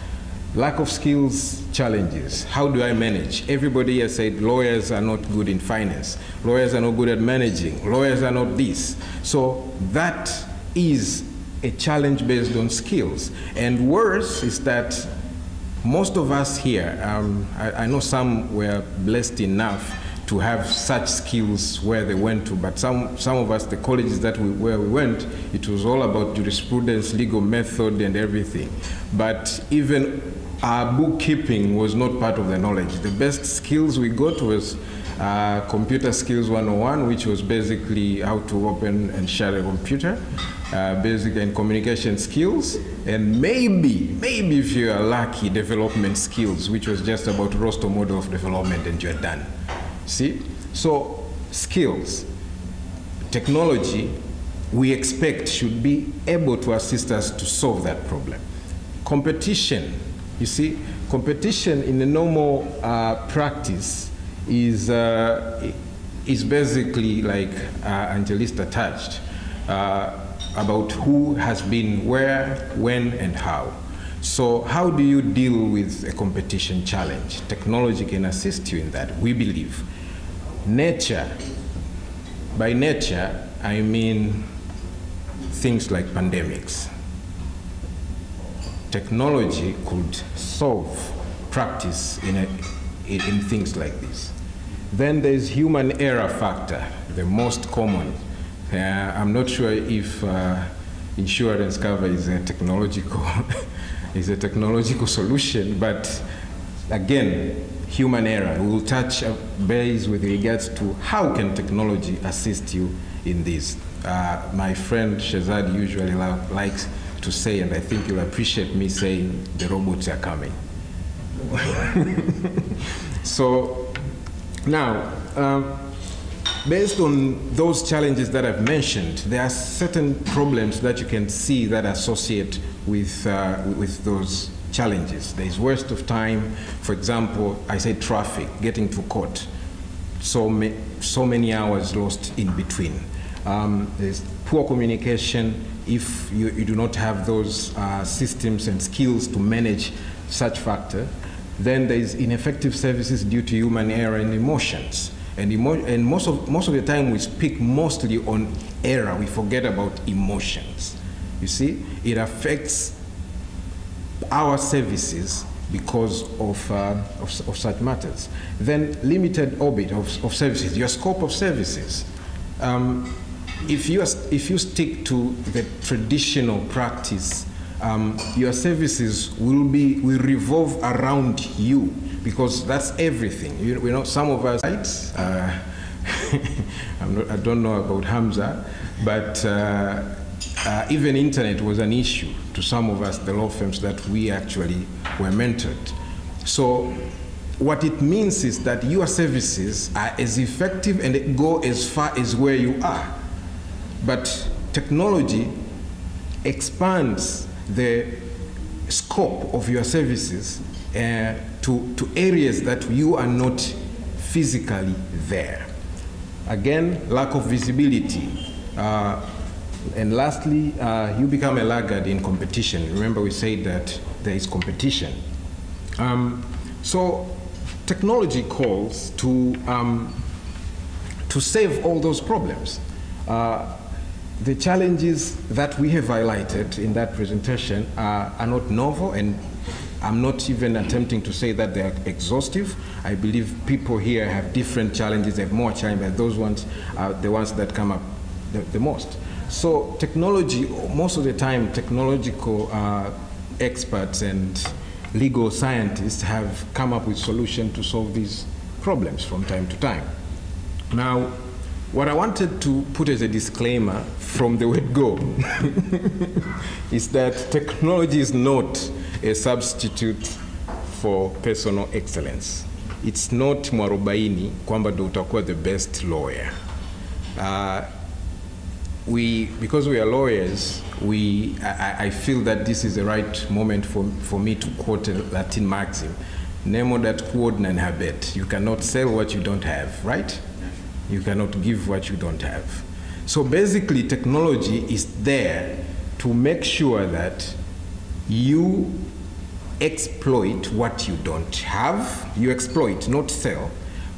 Lack of skills challenges. How do I manage? Everybody has said lawyers are not good in finance. Lawyers are not good at managing. Lawyers are not this. So that is a challenge based on skills. And worse is that most of us here, I know some were blessed enough to have such skills where they went to, but some of us, the colleges where we went, it was all about jurisprudence, legal method, and everything. But even our bookkeeping was not part of the knowledge. The best skills we got was Computer Skills 101, which was basically how to open and shut a computer, basic and communication skills, and maybe if you are lucky, development skills, which was just about roster model of development, and you're done. See? So skills, technology, we expect should be able to assist us to solve that problem. Competition, you see, competition in a normal practice is basically like Angelista touched about who has been where, when, and how. So how do you deal with a competition challenge? Technology can assist you in that, we believe. Nature, by nature, I mean things like pandemics. Technology could solve practice in things like this. Then there's human error factor, the most common. I'm not sure if insurance cover is a technological solution, but again, human error. We will touch base with regards to how can technology assist you in this. My friend Shazad usually likes to say, and I think you'll appreciate me saying, the robots are coming. So now, based on those challenges that I've mentioned, there are certain problems that you can see that associate with those challenges. There is waste of time. For example, I say traffic, getting to court. So many hours lost in between. There's poor communication. If you do not have those systems and skills to manage such factor, then there is ineffective services due to human error and emotions. And most of the time we speak mostly on error. We forget about emotions. You see, it affects our services because of such matters. Then limited orbit of services, your scope of services. If you stick to the traditional practice, your services will revolve around you, because that's everything. You know, some of us, I don't know about Hamza, but even internet was an issue to some of us, the law firms that we actually were mentored. So what it means is that your services are as effective and go as far as where you are. But technology expands the scope of your services to areas that you are not physically there. Again, lack of visibility. And lastly, you become a laggard in competition. Remember, we said that there is competition. So technology calls to save all those problems. The challenges that we have highlighted in that presentation are not novel, and I'm not even attempting to say that they're exhaustive. I believe people here have different challenges, they have more challenges, but those ones are the ones that come up the most. So technology, most of the time, technological experts and legal scientists have come up with solutions to solve these problems from time to time. Now, what I wanted to put as a disclaimer from the word go is that technology is not a substitute for personal excellence. It's not mwarobaini kwamba ndo utakuwa the best lawyer. Because we are lawyers, I feel that this is the right moment for me to quote a Latin maxim, nemo dat quod non habet. You cannot sell what you don't have, right? You cannot give what you don't have. So basically, technology is there to make sure that you exploit what you don't have. You exploit, not sell,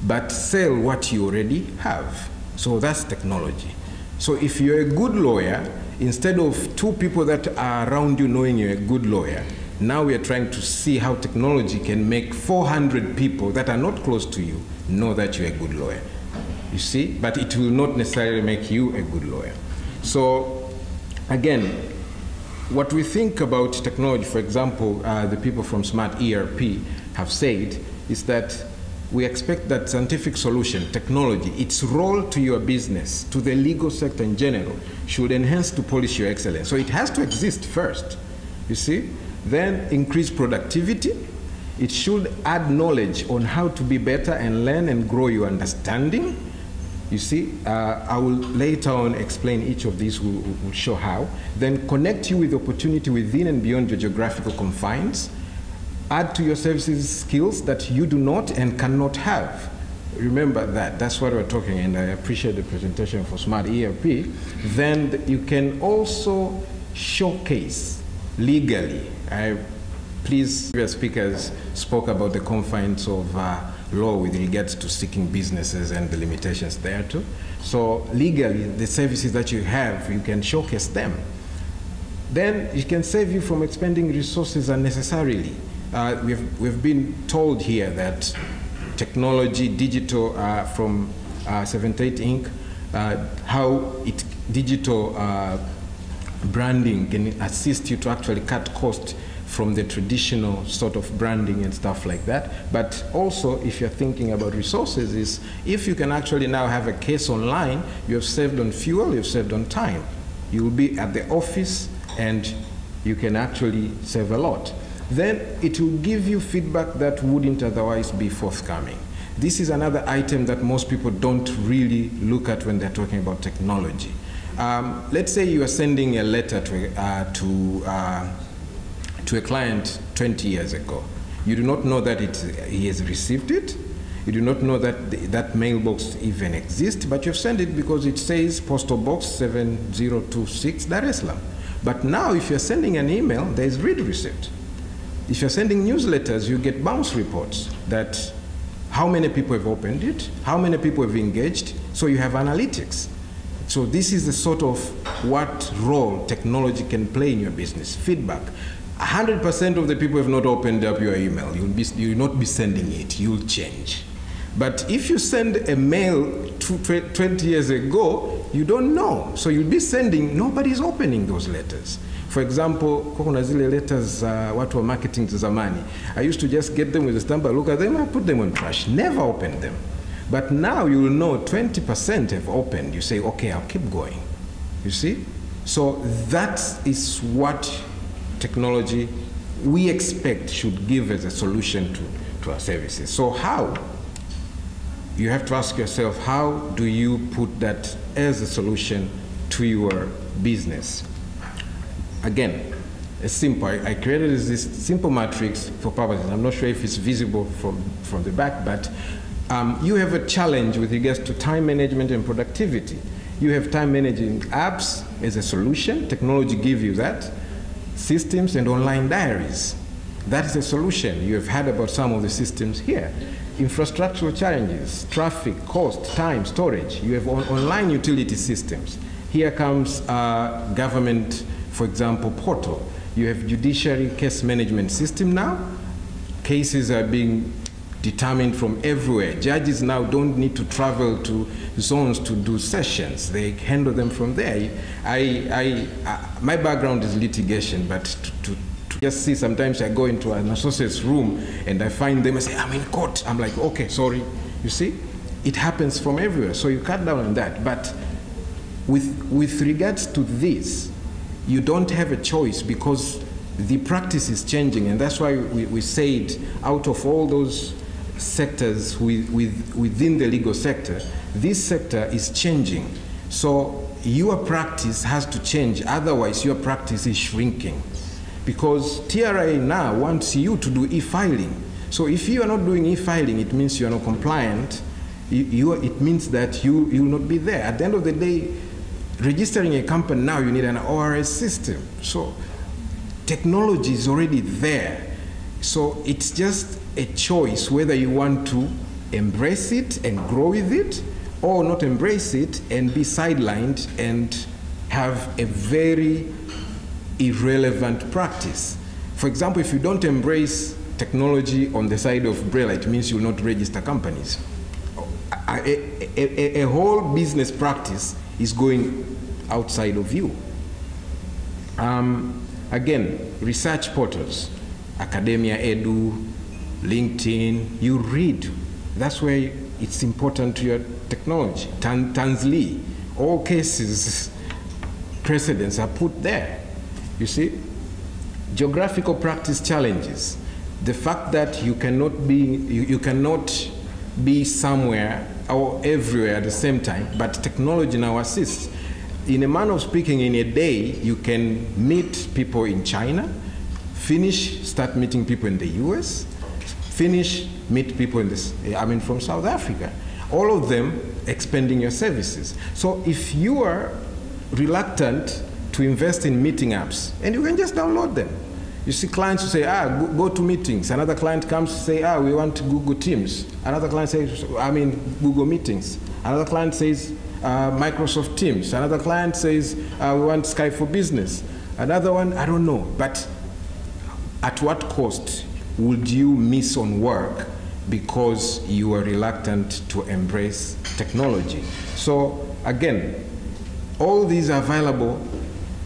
but sell what you already have. So that's technology. So if you're a good lawyer, instead of 2 people that are around you knowing you're a good lawyer, now we are trying to see how technology can make 400 people that are not close to you know that you're a good lawyer. You see? But it will not necessarily make you a good lawyer. So again, what we think about technology, for example, the people from Smart ERP have said, is that we expect that scientific solution, technology, its role to your business, to the legal sector in general, should enhance to polish your excellence. So it has to exist first, you see? Then increase productivity. It should add knowledge on how to be better and learn and grow your understanding. You see, I will later on explain each of these, will show how. Then connect you with opportunity within and beyond your geographical confines. Add to your services skills that you do not and cannot have. Remember that, that's what we're talking, and I appreciate the presentation for Smart ERP. Then you can also showcase legally. Please, previous speakers spoke about the confines of law with regards to seeking businesses and the limitations there too. So legally, the services that you have, you can showcase them. Then it can save you from expending resources unnecessarily. We've been told here that technology, digital, from 78 Inc., how digital branding can assist you to actually cut costs from the traditional sort of branding and stuff like that. But also, if you're thinking about resources, is if you can actually now have a case online, you have saved on fuel, you've saved on time. You'll be at the office and you can actually save a lot. Then it will give you feedback that wouldn't otherwise be forthcoming. This is another item that most people don't really look at when they're talking about technology. Let's say you are sending a letter to a client 20 years ago. You do not know that he has received it. You do not know that that mailbox even exists, but you've sent it because it says Postal Box 7026, Dar es Salaam. But now if you're sending an email, there's read receipt. If you're sending newsletters, you get bounce reports that how many people have opened it, how many people have engaged, so you have analytics. So this is the sort of what role technology can play in your business, feedback. 100% of the people have not opened up your email. You'll not be sending it, you'll change. But if you send a mail 20 years ago, you don't know. So you'll be sending, nobody's opening those letters. For example, kuna zile letters watu wa marketing zamani. I used to just get them with a stamp, I look at them, I put them on trash, never open them. But now you will know 20% have opened. You say, okay, I'll keep going. You see? So that is what technology we expect should give as a solution to our services. So how? You have to ask yourself, how do you put that as a solution to your business? Again, it's simple. I created this simple matrix for purposes. I'm not sure if it's visible from the back, but you have a challenge with regards to time management and productivity. You have time managing apps as a solution. Technology gives you that. Systems and online diaries. That's a solution. You have heard about some of the systems here. Infrastructural challenges, traffic, cost, time, storage. You have online utility systems. Here comes government, for example, portal. You have judiciary case management system now. Cases are being determined from everywhere. Judges now don't need to travel to zones to do sessions. They handle them from there. My background is litigation, but just see, sometimes I go into an associate's room and I find them and say, I'm in court. I'm like, okay, sorry. You see, it happens from everywhere. So you cut down on that. But with regards to this, you don't have a choice because the practice is changing. And that's why we said out of all those sectors within the legal sector, this sector is changing. So your practice has to change. Otherwise, your practice is shrinking. Because TRA now wants you to do e-filing. So if you are not doing e-filing, it means you are not compliant. It means that you will not be there. At the end of the day, registering a company now, you need an ORS system. So technology is already there. So it's just a choice whether you want to embrace it and grow with it, or not embrace it and be sidelined and have a very irrelevant practice. For example, if you don't embrace technology on the side of BRELA, it means you will not register companies. A whole business practice is going outside of you. Again, research portals, Academia Edu, LinkedIn, you read. That's where it's important to your technology. Tanzania'S, all cases, precedents are put there. You see, geographical practice challenges. The fact that you cannot be somewhere or everywhere at the same time, but technology now assists. In a manner of speaking, in a day, you can meet people in China, start meeting people in the US, meet people from South Africa. All of them expanding your services. So if you are reluctant to invest in meeting apps, and you can just download them. You see clients who say, go to meetings. Another client comes to say, we want Google Teams. Another client says, Google Meetings. Another client says, Microsoft Teams. Another client says, we want Skype for Business. Another one, I don't know. But at what cost would you miss on work because you are reluctant to embrace technology? So again, all these are available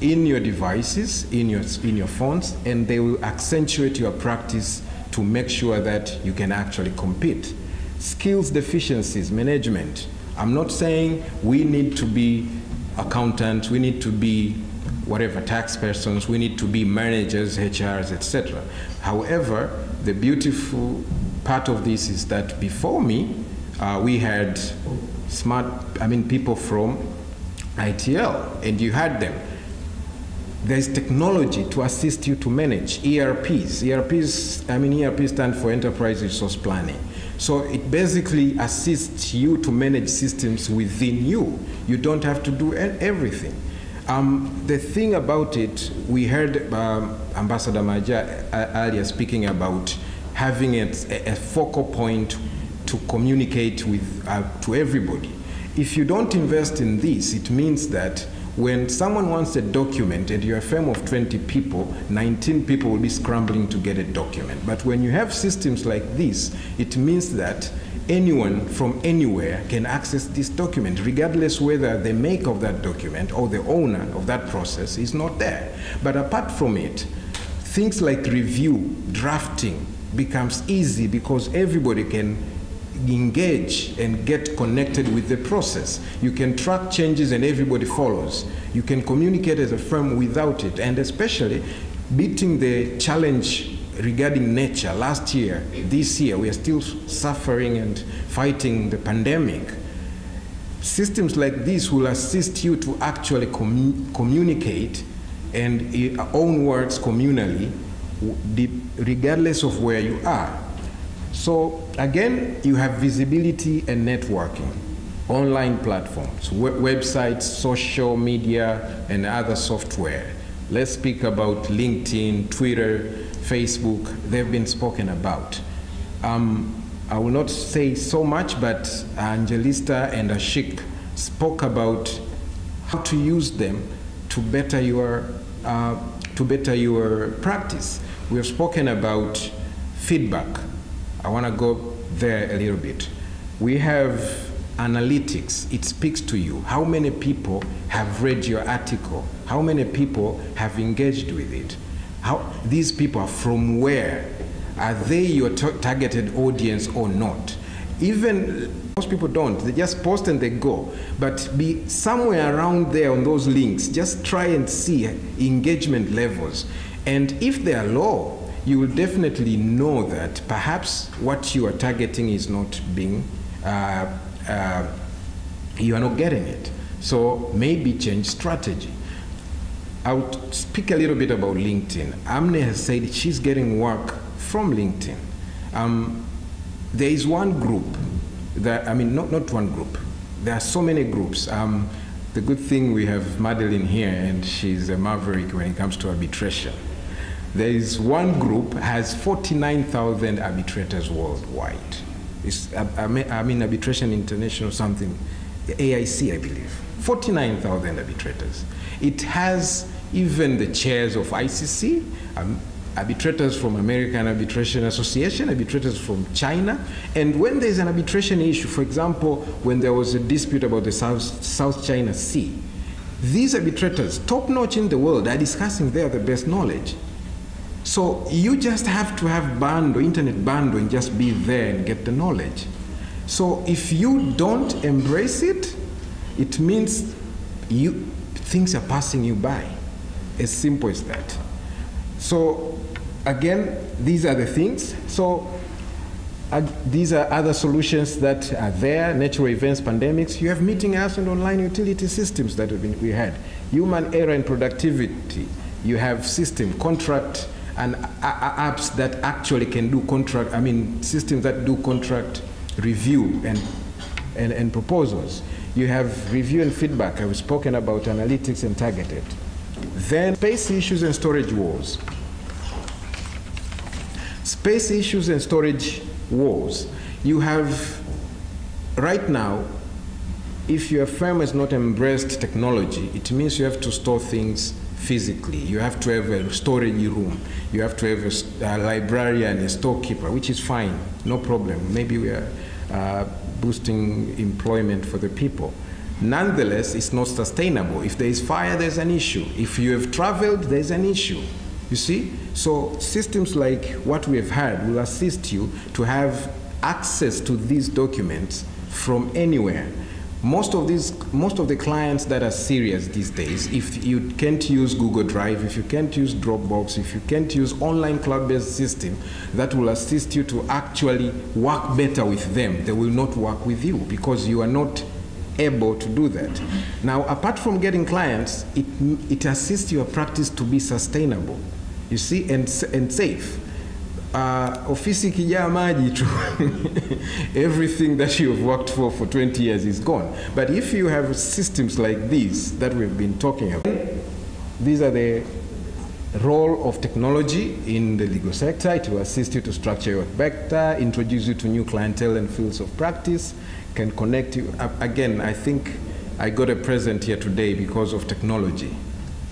in your devices, in your phones, and they will accentuate your practice to make sure that you can actually compete. Skills deficiencies, management. I'm not saying we need to be accountants, we need to be whatever, tax persons, we need to be managers, HRs, etc. However, the beautiful part of this is that before me, we had people from ITL, and you had them. There's technology to assist you to manage ERPs. ERP stands for Enterprise Resource Planning. So it basically assists you to manage systems within you. You don't have to do everything. The thing about it, we heard Ambassador Maja earlier speaking about having a focal point to communicate with to everybody. If you don't invest in this, it means that when someone wants a document and you're a firm of 20 people, 19 people will be scrambling to get a document. But when you have systems like this, it means that anyone from anywhere can access this document, regardless whether the maker of that document or the owner of that process is not there. But apart from it, things like review, drafting becomes easy because everybody can engage and get connected with the process. You can track changes and everybody follows. You can communicate as a firm without it, and especially beating the challenge regarding nature. Last year, this year, we are still suffering and fighting the pandemic. Systems like this will assist you to actually communicate and in own words communally, regardless of where you are. So again, you have visibility and networking, online platforms, websites, social media, and other software. Let's speak about LinkedIn, Twitter, Facebook. They've been spoken about. I will not say so much, but Angelista and Ashik spoke about how to use them to better your practice. We have spoken about feedback. I want to go there a little bit. We have analytics. It speaks to you. How many people have read your article? How many people have engaged with it? How these people are from where? Are they your targeted audience or not? Even most people don't. They just post and they go. But be somewhere around there on those links. Just try and see engagement levels. And if they are low, you will definitely know that perhaps what you are targeting is not being, you are not getting it. So maybe change strategy. I'll speak a little bit about LinkedIn. Amne has said she's getting work from LinkedIn. There is one group that, I mean, not one group. There are so many groups. The good thing we have Madeline here, and she's a maverick when it comes to arbitration. There is one group has 49,000 arbitrators worldwide. It's, I mean Arbitration International something, AIC I believe. 49,000 arbitrators. It has even the chairs of ICC, arbitrators from American Arbitration Association, arbitrators from China. And when there's an arbitration issue, for example, when there was a dispute about the South China Sea, these arbitrators, top notch in the world, are discussing there the best knowledge. So you just have to have bando, internet bando, and just be there and get the knowledge. So if you don't embrace it, it means things are passing you by. As simple as that. So again, these are the things. So these are other solutions that are there, natural events, pandemics. You have meeting apps and online utility systems that we had. Human error and productivity. You have system, contract, and apps that actually can do contract, I mean, systems that do contract review and proposals. You have review and feedback. I've spoken about analytics and targeted. Then space issues and storage wars. Space issues and storage wars. You have, right now, if your firm has not embraced technology, it means you have to store things physically. You have to have a storage room. You have to have a librarian, a storekeeper, which is fine, no problem. Maybe we are boosting employment for the people. Nonetheless, it's not sustainable. If there is fire, there's an issue. If you have traveled, there's an issue. You see? So systems like what we have had will assist you to have access to these documents from anywhere. Most of the clients that are serious these days, if you can't use Google Drive, if you can't use Dropbox, if you can't use online cloud-based system that will assist you to actually work better with them, they will not work with you because you are not able to do that. Now, apart from getting clients, it assists your practice to be sustainable, you see, and safe. Ofisi kijaa maji tu, everything that you have worked for 20 years is gone. But if you have systems like these that we've been talking about, these are the role of technology in the legal sector. It will assist you to structure your better, introduce you to new clientele and fields of practice, can connect you. Again, I think I got a present here today because of technology.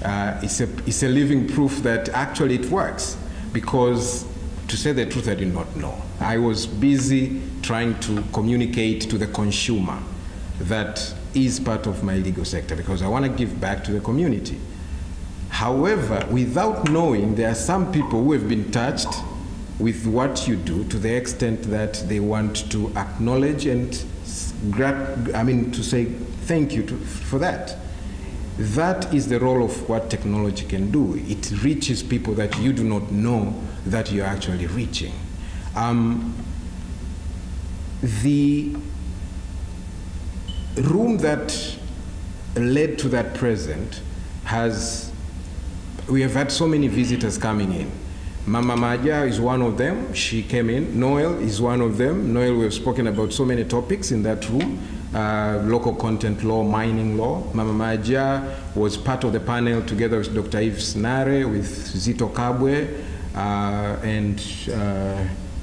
It's a living proof that actually it works, because to say the truth, I did not know. I was busy trying to communicate to the consumer that is part of my legal sector because I want to give back to the community. However, without knowing, there are some people who have been touched with what you do to the extent that they want to acknowledge and to say thank you for that. That is the role of what technology can do. It reaches people that you do not know that you're actually reaching. The room that led to that present we have had so many visitors coming in. Mama Maja is one of them, she came in. Noel is one of them. Noel, we have spoken about so many topics in that room. Local content law, mining law. Mama Maja was part of the panel together with Dr. Yves Nare, with Zito Kabwe, and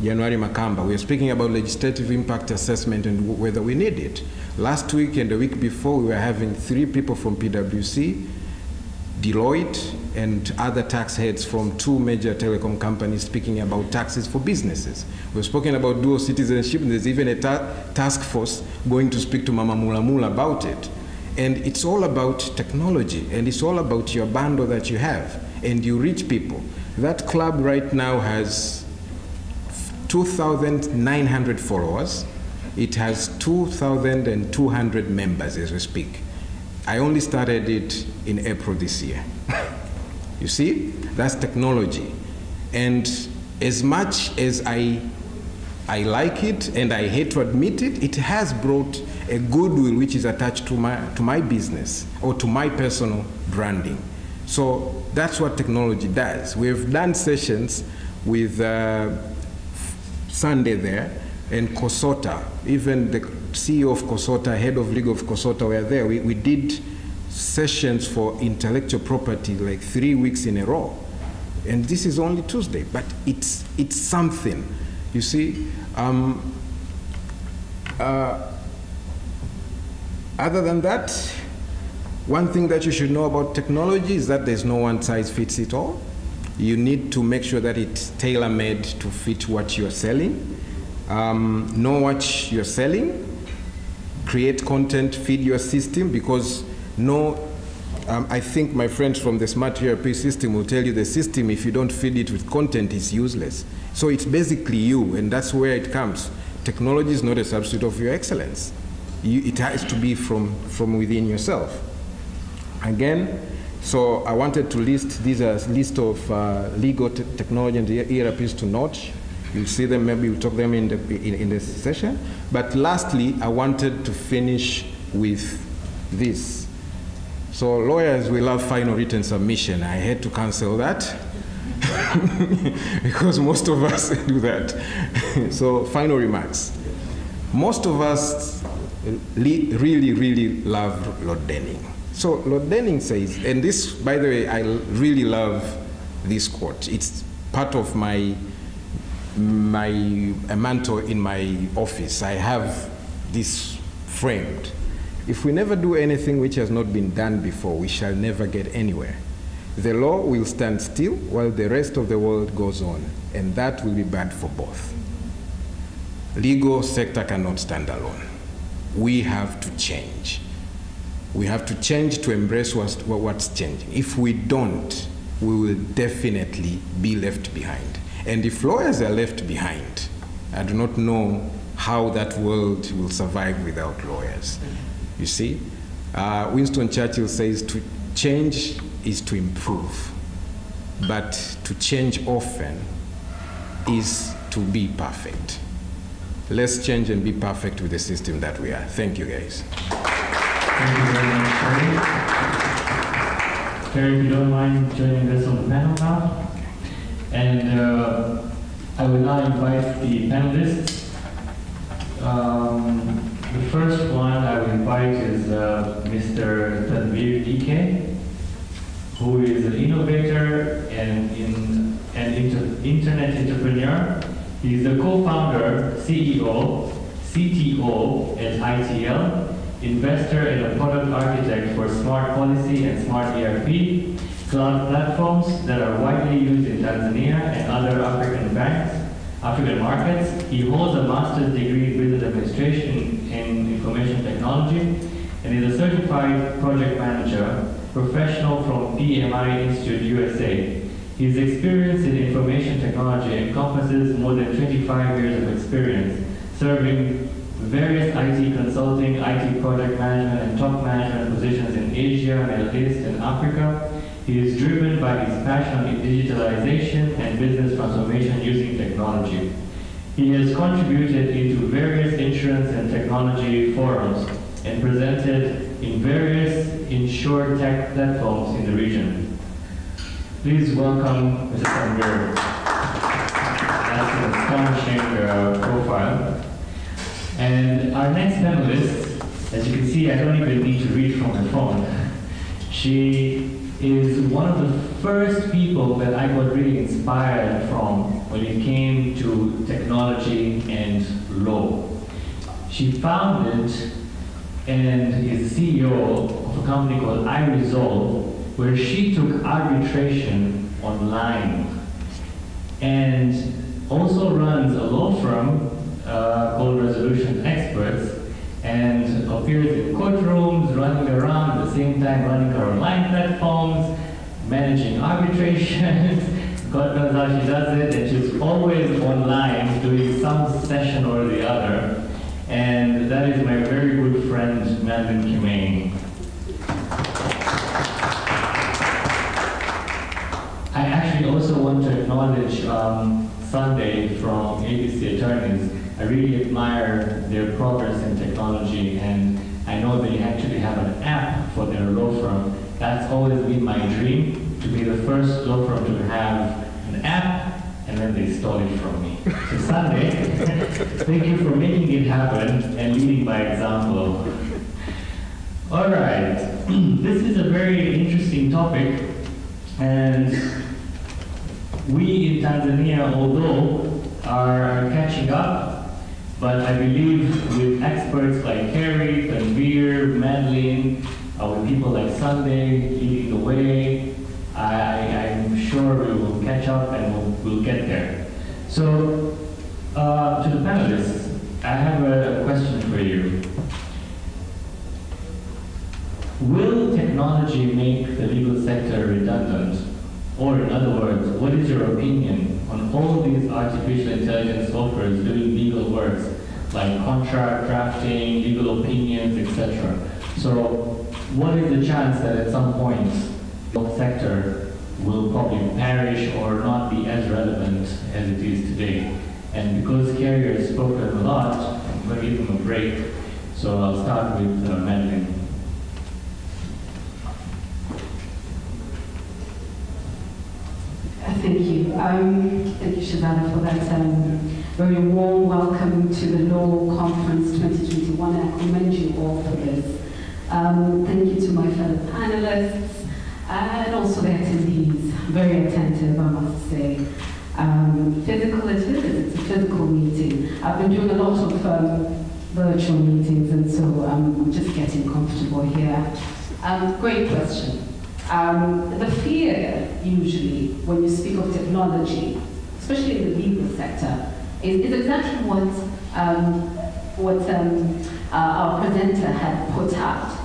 January Makamba. We are speaking about legislative impact assessment and whether we need it. Last week and the week before, we were having 3 people from PwC, Deloitte, and other tax heads from 2 major telecom companies speaking about taxes for businesses. We've spoken about dual citizenship, and there's even a task force going to speak to Mama Mula Mula about it. And it's all about technology, and it's all about your bundle that you have. and you reach people. That club right now has 2,900 followers. It has 2,200 members as we speak. I only started it in April this year. You see, that's technology. And as much as I like it and I hate to admit it, it has brought a goodwill which is attached to my business or to my personal branding. So that's what technology does. We've done sessions with Sunday there and Kosota. Even the CEO of Kosota, head of legal of Kosota were there. We did sessions for intellectual property like 3 weeks in a row. And this is only Tuesday, but it's something. You see, other than that, one thing that you should know about technology is that there's no one size fits it all. You need to make sure that it's tailor-made to fit what you're selling. Know what you're selling, create content, feed your system, because I think my friends from the Smart ERP system will tell you the system, if you don't feed it with content, is useless. So it's basically you, and that's where it comes. Technology is not a substitute of your excellence. It has to be from within yourself. Again, so I wanted to list, these are a list of legal technology and ERPs to note. You'll see them, maybe we'll talk them in the session. But lastly, I wanted to finish with this. So lawyers, we love final written submission. I had to cancel that because most of us do that. So final remarks. Most of us really love Lord Denning. So Lord Denning says, and this, by the way, I really love this quote. It's part of my mantle in my office. I have this framed. If we never do anything which has not been done before, we shall never get anywhere. The law will stand still while the rest of the world goes on, and that will be bad for both. Legal sector cannot stand alone. We have to change. We have to change to embrace what's changing. If we don't, we will definitely be left behind. And if lawyers are left behind, I do not know how that world will survive without lawyers. You see, Winston Churchill says to change is to improve, but to change often is to be perfect. Let's change and be perfect with the system that we are. Thank you, guys. Thank you very much, Terry. Terry, if you don't mind joining us on the panel now. And I will now invite the panelists. The first one I will invite is Mr. Tanvir Ike, who is an innovator and internet entrepreneur. He's the co-founder, CEO, CTO at ITL, investor and a product architect for smart policy and smart ERP, cloud platforms that are widely used in Tanzania and other African markets. He holds a master's degree in business administration and information technology and is a certified project manager, professional from PMI Institute USA. His experience in information technology encompasses more than 25 years of experience, serving various IT consulting, IT project management, and top management positions in Asia, Middle East, and Africa. He is driven by his passion in digitalization and business transformation using technology. He has contributed into various insurance and technology forums and presented in various insure tech platforms in the region. Please welcome Mr. Tanvir. That's an astonishing profile. And our next panelist, as you can see, I don't even need to read from her phone. She is one of the first people that I got really inspired from when it came to technology and law. She founded and is CEO of a company called iResolve, where she took arbitration online, and also runs a law firm called Resolution Experts, and appears in courtrooms, running around at the same time running her online platforms, managing arbitrations. God knows how she does it, and she's always online doing some session or the other. And that is my very good friend, Madeline Kimane. I actually also want to acknowledge Sunday from ABC Attorneys. I really admire their progress in technology, and I know they actually have an app for their law firm. That's always been my dream, to be the first law firm to have an app, and then they stole it from me. So Sunday, thank you for making it happen and leading by example. All right, this is a very interesting topic, and we in Tanzania, although are catching up, but I believe with experts like Carrie, Tanvir, Madeline, with people like Sunday leading the way, I'm sure we will catch up and we'll get there. So, to the panelists, I have a question for you. Will technology make the legal sector redundant? Or in other words, what is your opinion on all these artificial intelligence softwares doing legal works like contract drafting, legal opinions, etc.? So what is the chance that at some point the sector will probably perish or not be as relevant as it is today? And because Carrie has spoken a lot, I'm going to give him a break. So I'll start with Madeline. Thank you. Thank you, Shazana, for that very warm welcome to the Law Conference 2021. I commend you all for this. Thank you to my fellow panelists and also the attendees. Very attentive, I must say. Physical it is, it's a physical meeting. I've been doing a lot of virtual meetings, and so I'm just getting comfortable here. Great question. The fear, usually, when you speak of technology, especially in the legal sector, is exactly what our presenter had put out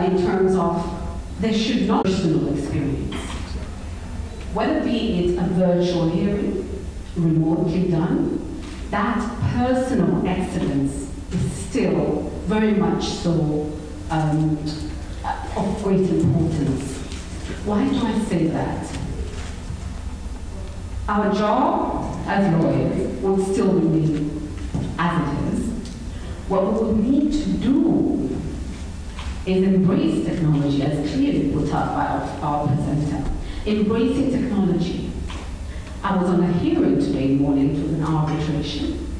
in terms of there should not be personal experience. Whether be it a virtual hearing, remotely done, that personal excellence is still very much so of great importance. Why do I say that? Our job as lawyers will still remain as it is. What we will need to do is embrace technology, as clearly put out by our presenter. Embracing technology. I was on a hearing today morning, it was an arbitration,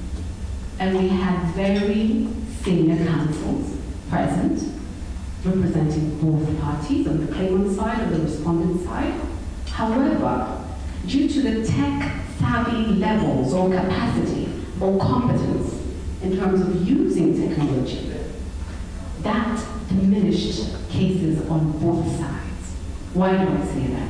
and we had very senior counsels present, representing both parties on the claimant side and the respondent side. However, due to the tech-savvy levels or capacity or competence in terms of using technology, that diminished cases on both sides. Why do I say that?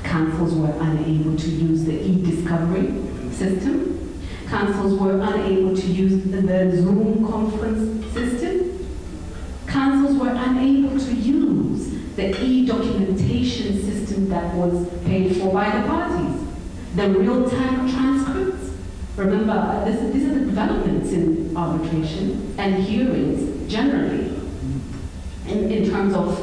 Counsels were unable to use the e-discovery system. Counsels were unable to use the Zoom conference system. Counsels were unable to use the e-documentation system that was paid for by the parties. The real-time transcripts. Remember, these are the developments in arbitration and hearings generally. In terms of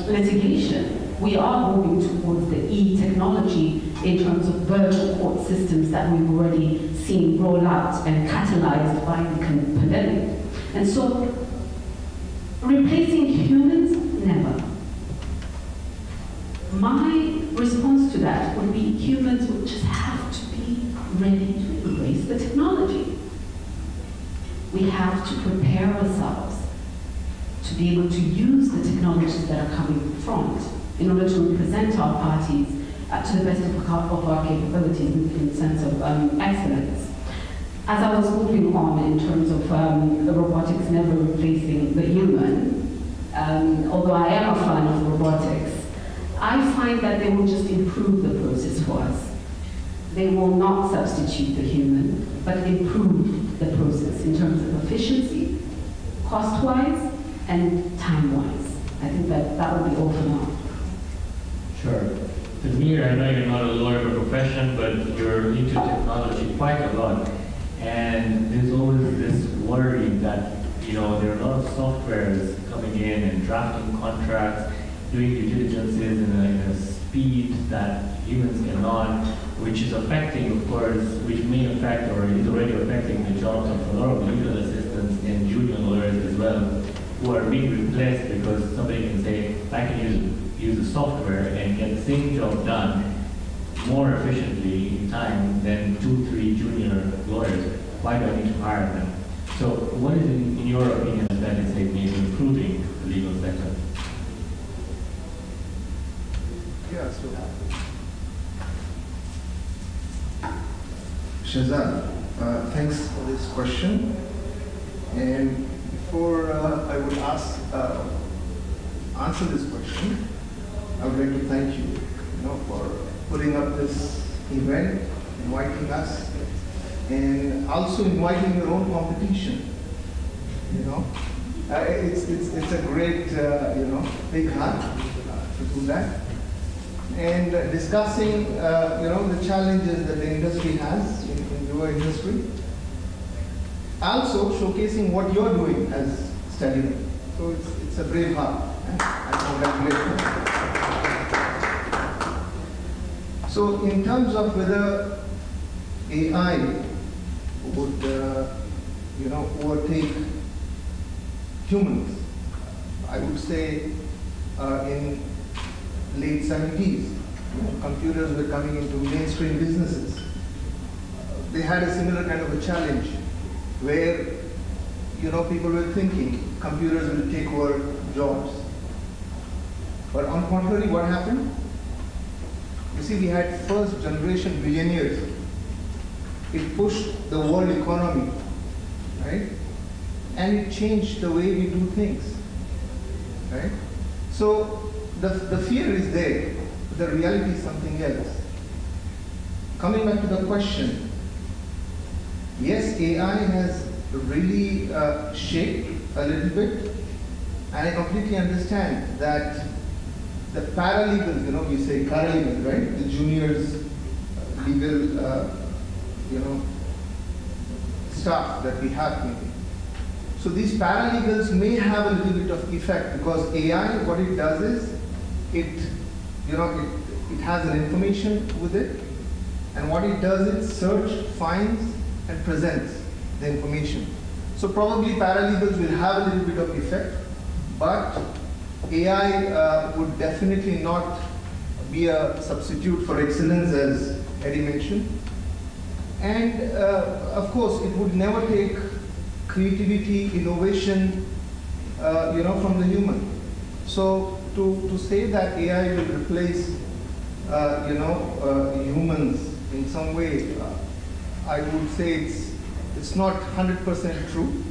litigation, we are moving towards the e-technology in terms of virtual court systems that we've already seen roll out and catalyzed by the pandemic. And so, replacing humans, never. My response to that would be humans would just have to be ready to embrace the technology. We have to prepare ourselves to be able to use the technologies that are coming in front in order to represent our parties to the best of our capabilities in the sense of excellence. As I was moving on in terms of the robotics never replacing the human, although I am a fan of robotics, I find that they will just improve the process for us. They will not substitute the human, but improve the process in terms of efficiency, cost-wise, and time-wise. I think that would be all for now. Sure. Tanvir, I know you're not a lawyer by profession, but you're into technology quite a lot. And there's always this worry that, you know, there are a lot of softwares coming in and drafting contracts, doing due diligences in a speed that humans cannot, which is affecting, of course, which may affect or is already affecting the jobs of a lot of legal assistants and junior lawyers as well, who are being replaced because somebody can say, I can use a software and get the same job done more efficiently in time than 2-3 junior lawyers. Why do I need to hire them? So what is, in your opinion, that is maybe improving the legal sector? Yeah, so Shazad, thanks for this question. And before I would answer this question, I would like to thank you, for putting up this event, inviting us, and also inviting your own competition. It's a great, big heart to do that. And discussing, the challenges that the industry has in your industry. Also showcasing what you're doing as studying. So it's a brave heart. I congratulate you. So in terms of whether AI would, overtake humans, I would say in late 70s, computers were coming into mainstream businesses. They had a similar kind of a challenge where, people were thinking computers will take over jobs. But on the contrary, what happened? You see, we had first generation billionaires. It pushed the world economy, right? And it changed the way we do things, right? So the fear is there, but the reality is something else. Coming back to the question, yes, AI has really shaped a little bit, and I completely understand that the paralegals, you say paralegals, right? The juniors, legal, staff that we have maybe. So these paralegals may have a little bit of effect because AI, what it does is, it has an information with it, and what it does is search, finds, and presents the information. So probably paralegals will have a little bit of effect, but AI would definitely not be a substitute for excellence, as Eddie mentioned. And of course, it would never take creativity, innovation, from the human. So to say that AI will replace, humans in some way, I would say it's not 100% true.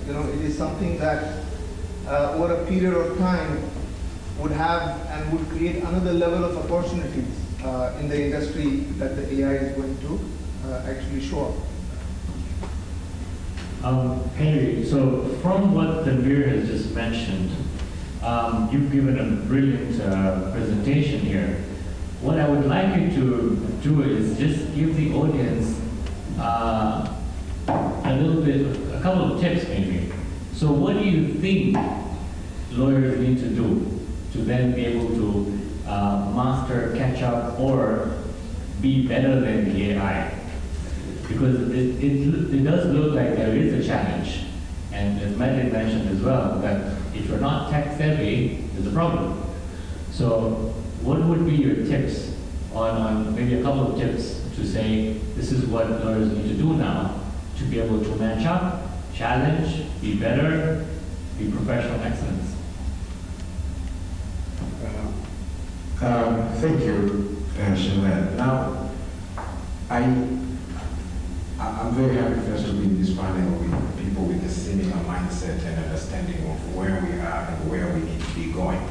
It is something that over a period of time would have and would create another level of opportunities in the industry that the AI is going to actually show up. Henry, so from what Tanvir has just mentioned, you've given a brilliant presentation here. What I would like you to do is just give the audience a couple of tips maybe. So what do you think lawyers need to do to then be able to master, catch up, or be better than the AI? Because it does look like there is a challenge. And as Madeline mentioned as well, that if you're not tech savvy, there's a problem. So what would be your tips on maybe a couple of tips to say, this is what lawyers need to do now to be able to match up, challenge, be better, be professional excellence? Thank you, Shalad. Now, I'm very happy first to be in this panel with people with a similar mindset and understanding of where we are and where we need to be going.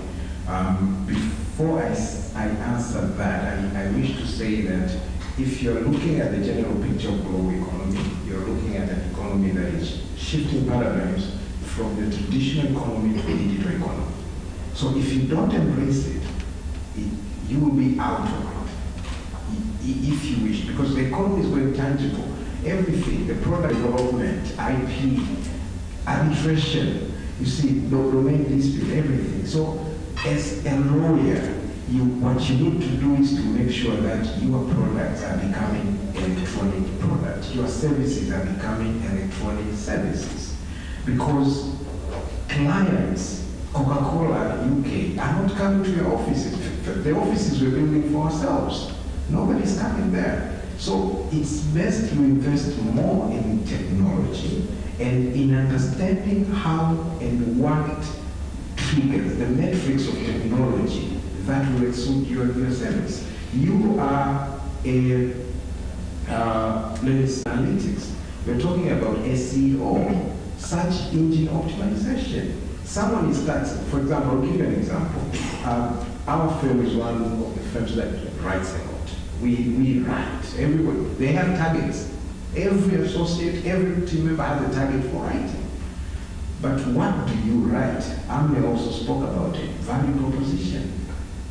Before I answer that, I wish to say that if you're looking at the general picture of global economy, you're looking at an economy that is shifting paradigms from the traditional economy to the digital economy. So if you don't embrace it, it will be out of it, if you wish, because the economy is very tangible. Everything, the product development, IP, arbitration, you see, the domain dispute, everything. So as a lawyer, what you need to do is to make sure that your products are becoming electronic products. Your services are becoming electronic services. Because clients, Coca-Cola UK, are not coming to your offices. The offices we're building for ourselves. Nobody's coming there. So it's best to invest more in technology and in understanding how and what triggers the metrics of technology that will suit your service. You are a analytics. We're talking about SEO, search engine optimization. Someone is that, for example, I'll give you an example. Our firm is one of the firms that writes a lot. We write, everybody. They have targets. Every associate, every team member has a target for writing. But what do you write? Amne also spoke about it, value proposition.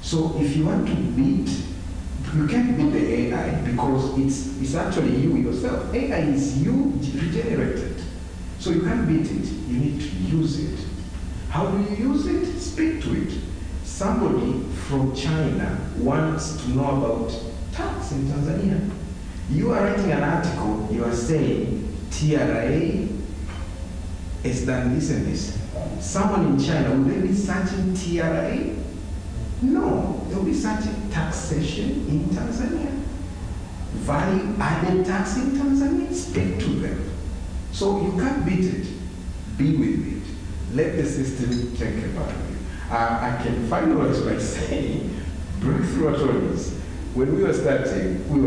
So if you want to beat, you can't beat the AI because it's actually you yourself. AI is you regenerated. So you can't beat it, you need to use it. How do you use it? Speak to it. Somebody from China wants to know about tax in Tanzania. You are writing an article, you are saying TRA has done this and this. Someone in China, will they be searching TRA? No, they'll be searching taxation in Tanzania. Value added tax in Tanzania, speak to them. So you can't beat it, be with it. Let the system take care of you. I can finalize by saying, breakthrough attorneys, when we were starting, we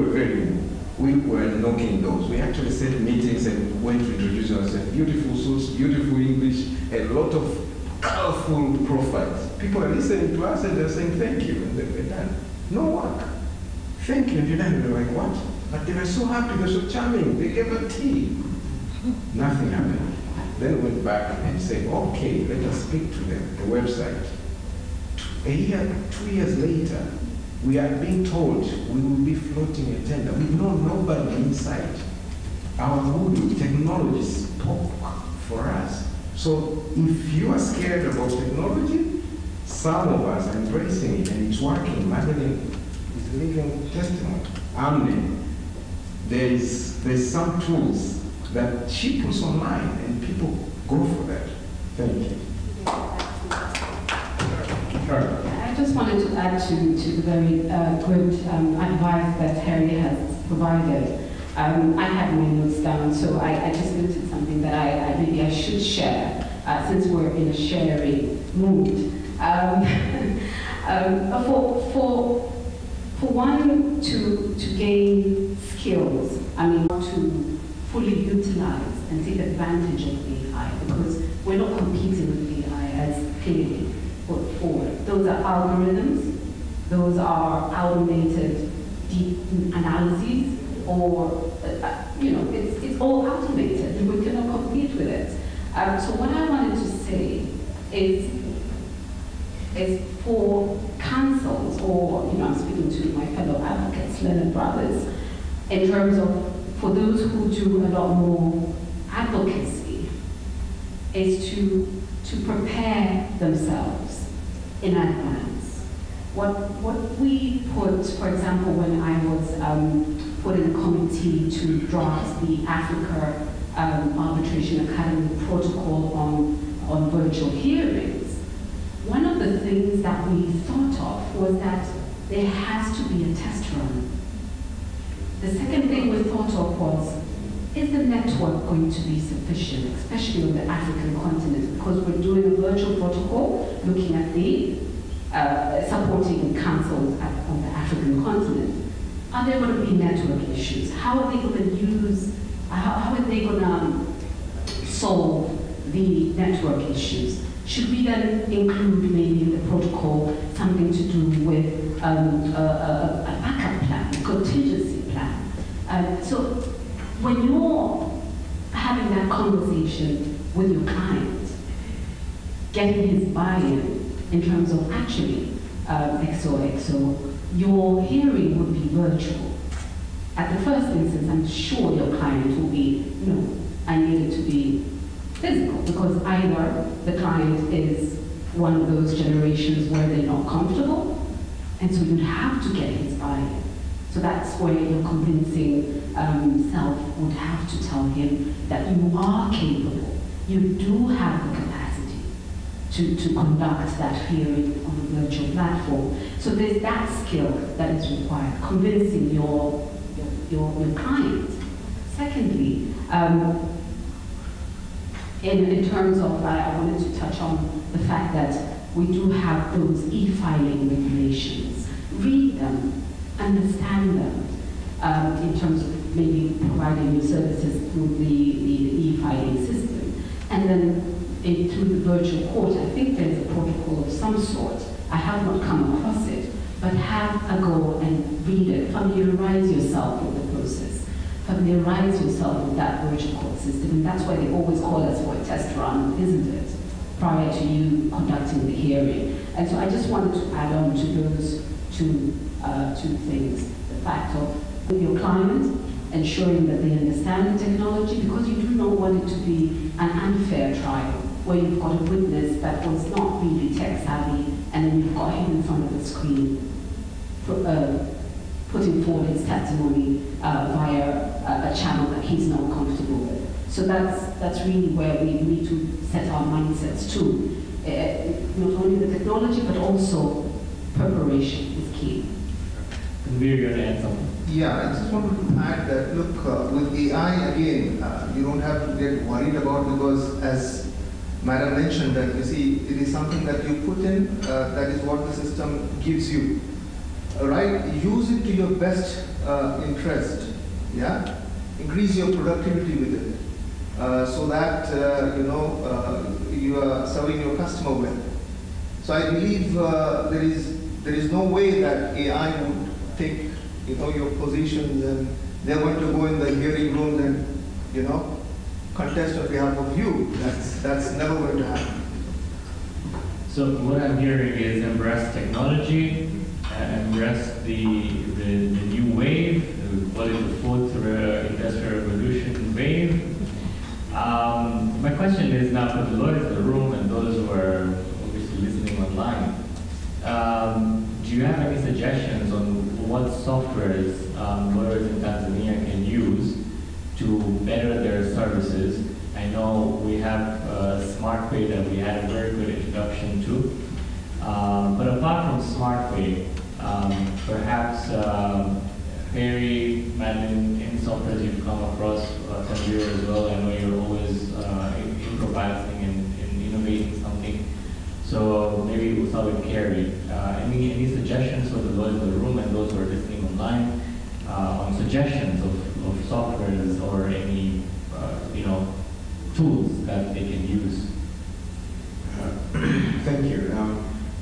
were knocking doors. We actually set meetings and went to introduce ourselves. Beautiful suits, beautiful English, a lot of colorful profiles. People are listening to us and they're saying thank you, and then we're done. No work. Thank you, and you're done. And they're like, what? But they were so happy, they were so charming. They gave her tea. Nothing happened. Then went back and said, okay, let us speak to them, the website. A year, 2 years later, we are being told we will be floating a tender. We know nobody inside. Our voodoo technology spoke for us. So if you are scared about technology, some of us are embracing it and it's working. Madeline is a living testimony. Amne, there's some tools that she puts online and people go for that. Thank you. Sure. I just wanted to add to the very good advice that Harry has provided. I have my notes down, so I just looked at something that maybe I should share, since we're in a sharing mood. For one to gain skills, to fully utilize and take advantage of AI, because we're not competing with AI as clearly put forward. Those are algorithms, those are automated deep analyses, or it's all automated and we cannot compete with it. So what I wanted to say is for councils, or I'm speaking to my fellow advocates, learned brothers, in terms of for those who do a lot more advocacy, is to prepare themselves in advance. What we put, for example, when I was put in a committee to draft the Africa Arbitration Academy protocol on virtual hearings, one of the things that we thought of was that there has to be a test run. The second thing we thought of was, is the network going to be sufficient, especially on the African continent? Because we're doing a virtual protocol looking at the supporting councils on the African continent. Are there going to be network issues? How are they going to use, how are they going to solve the network issues? Should we then include maybe in the protocol something to do with a backup plan, a contingency plan? So when you're having that conversation with your client, getting his buy-in in terms of actually XOXO, your hearing would be virtual. At the first instance, I'm sure your client will be, no, I need it to be physical, because either the client is one of those generations where they're not comfortable, and so you'd have to get his buy-in. So that's where your convincing self would have to tell him that you are capable, you do have the capacity to conduct that hearing on a virtual platform. So there's that skill that is required, convincing your client. Secondly, in terms of, I wanted to touch on the fact that we do have those e-filing regulations. Read them, understand them, in terms of maybe providing your services through the e-filing system. And then through the virtual court, I think there's a protocol of some sort. I have not come across it, but have a go and read it. Familiarize yourself with the process. Familiarize yourself with that virtual court system. And that's why they always call us for a test run, isn't it? Prior to you conducting the hearing. And so I just wanted to add on to those two things. The fact of your client, ensuring that they understand the technology, because you do not want it to be an unfair trial where you've got a witness that was not really tech savvy and then you've got him in front of the screen putting forward his testimony via a channel that he's not comfortable with. So that's really where we need to set our mindsets too. Not only the technology, but also preparation is key. We're going to add something. Yeah, I just wanted to add that, look, with AI, again, you don't have to get worried about, because as Madam mentioned, that you see, it is something that you put in, that is what the system gives you. Right? Use it to your best interest, yeah? Increase your productivity with it, so that, you are serving your customer well. So I believe there is no way that AI would take your positions and they're going to go in the hearing room and contest on behalf of you. That's never going to happen. So what I'm hearing is embrace technology, embrace the new wave, what is the fourth industrial revolution wave. My question is now for the lawyers in the room and those who are obviously listening online. Do you have any suggestions on what softwares lawyers in Tanzania can use to better their services? I know we have SmartPay that we had a very good introduction to. But apart from SmartPay, perhaps Perry, Madeline, any softwares you've come across, Tanzania as well. I know you're always improvising and innovating something. So maybe we'll start with Carrie. Any suggestions for the lawyers in the room and those who are listening online on suggestions of softwares or any tools that they can use? Thank you.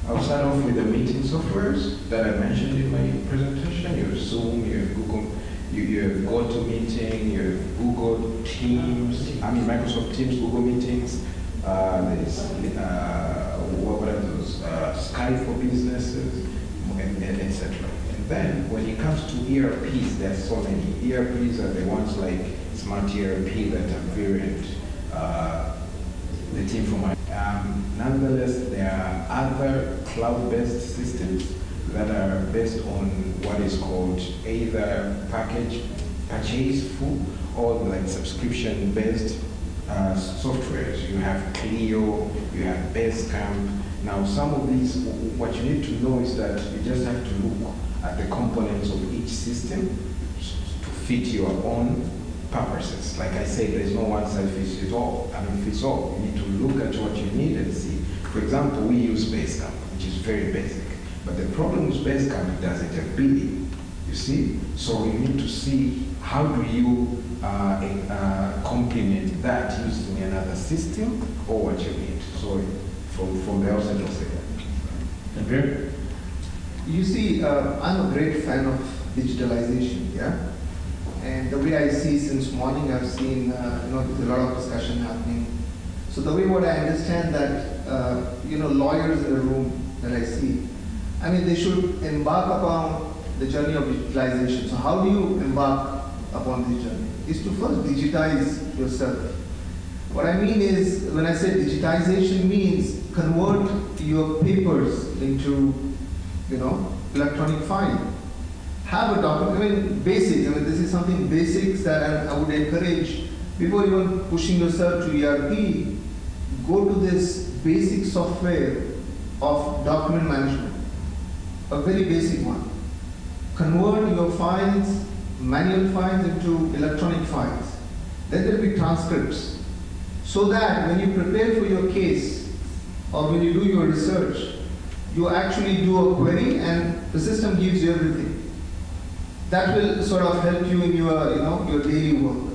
I'll start off with the meeting softwares that I mentioned in my presentation. You have Zoom, you have Google, you have GoToMeeting, you have Google Teams, Microsoft Teams, Google Meetings. There's what are those? Skype for businesses, etc. And then when it comes to ERPs, there's so many. ERPs are the ones like Smart ERP that are variant. The team from nonetheless, there are other cloud-based systems that are based on what is called either purchase full or like subscription-based softwares. You have Clio, you have Basecamp. Now, some of these, what you need to know is that you just have to look at the components of each system to fit your own purposes. Like I said, there's no one size fits all. Fits all. You need to look at what you need and see. For example, we use Basecamp, which is very basic. But the problem with Basecamp, it doesn't have billing. You see? So you need to see how do you complement that using another system or what you need. So from the outset, I'll say that. You see, I'm a great fan of digitalization, yeah? And the way I see since morning, I've seen, there's a lot of discussion happening. So the way what I understand that, lawyers in the room that I see, I mean, they should embark upon the journey of digitalization. So how do you embark upon this journey? Is to first digitize yourself. What I mean is, when I say digitization means convert your papers into, electronic file. Have a document, I mean, basics. I mean, this is something basics that I would encourage before even pushing yourself to ERP. Go to this basic software of document management, a very basic one. Convert your files, manual files into electronic files. Let there be transcripts, so that when you prepare for your case or when you do your research, you actually do a query and the system gives you everything. That will sort of help you in your, your daily work.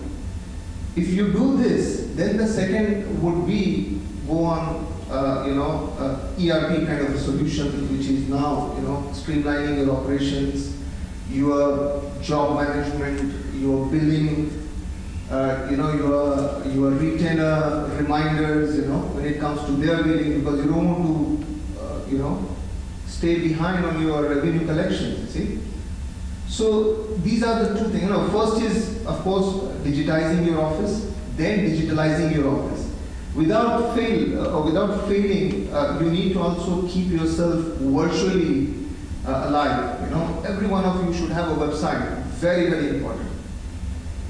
If you do this, then the second would be go on, ERP kind of a solution, which is now, streamlining your operations, your job management, your billing, your retainer reminders, when it comes to their billing, because you don't want to, stay behind on your revenue collections, you see. So these are the two things. First is, of course, digitizing your office, then digitalizing your office. Without failing, you need to also keep yourself virtually alive. Every one of you should have a website. Very, very important.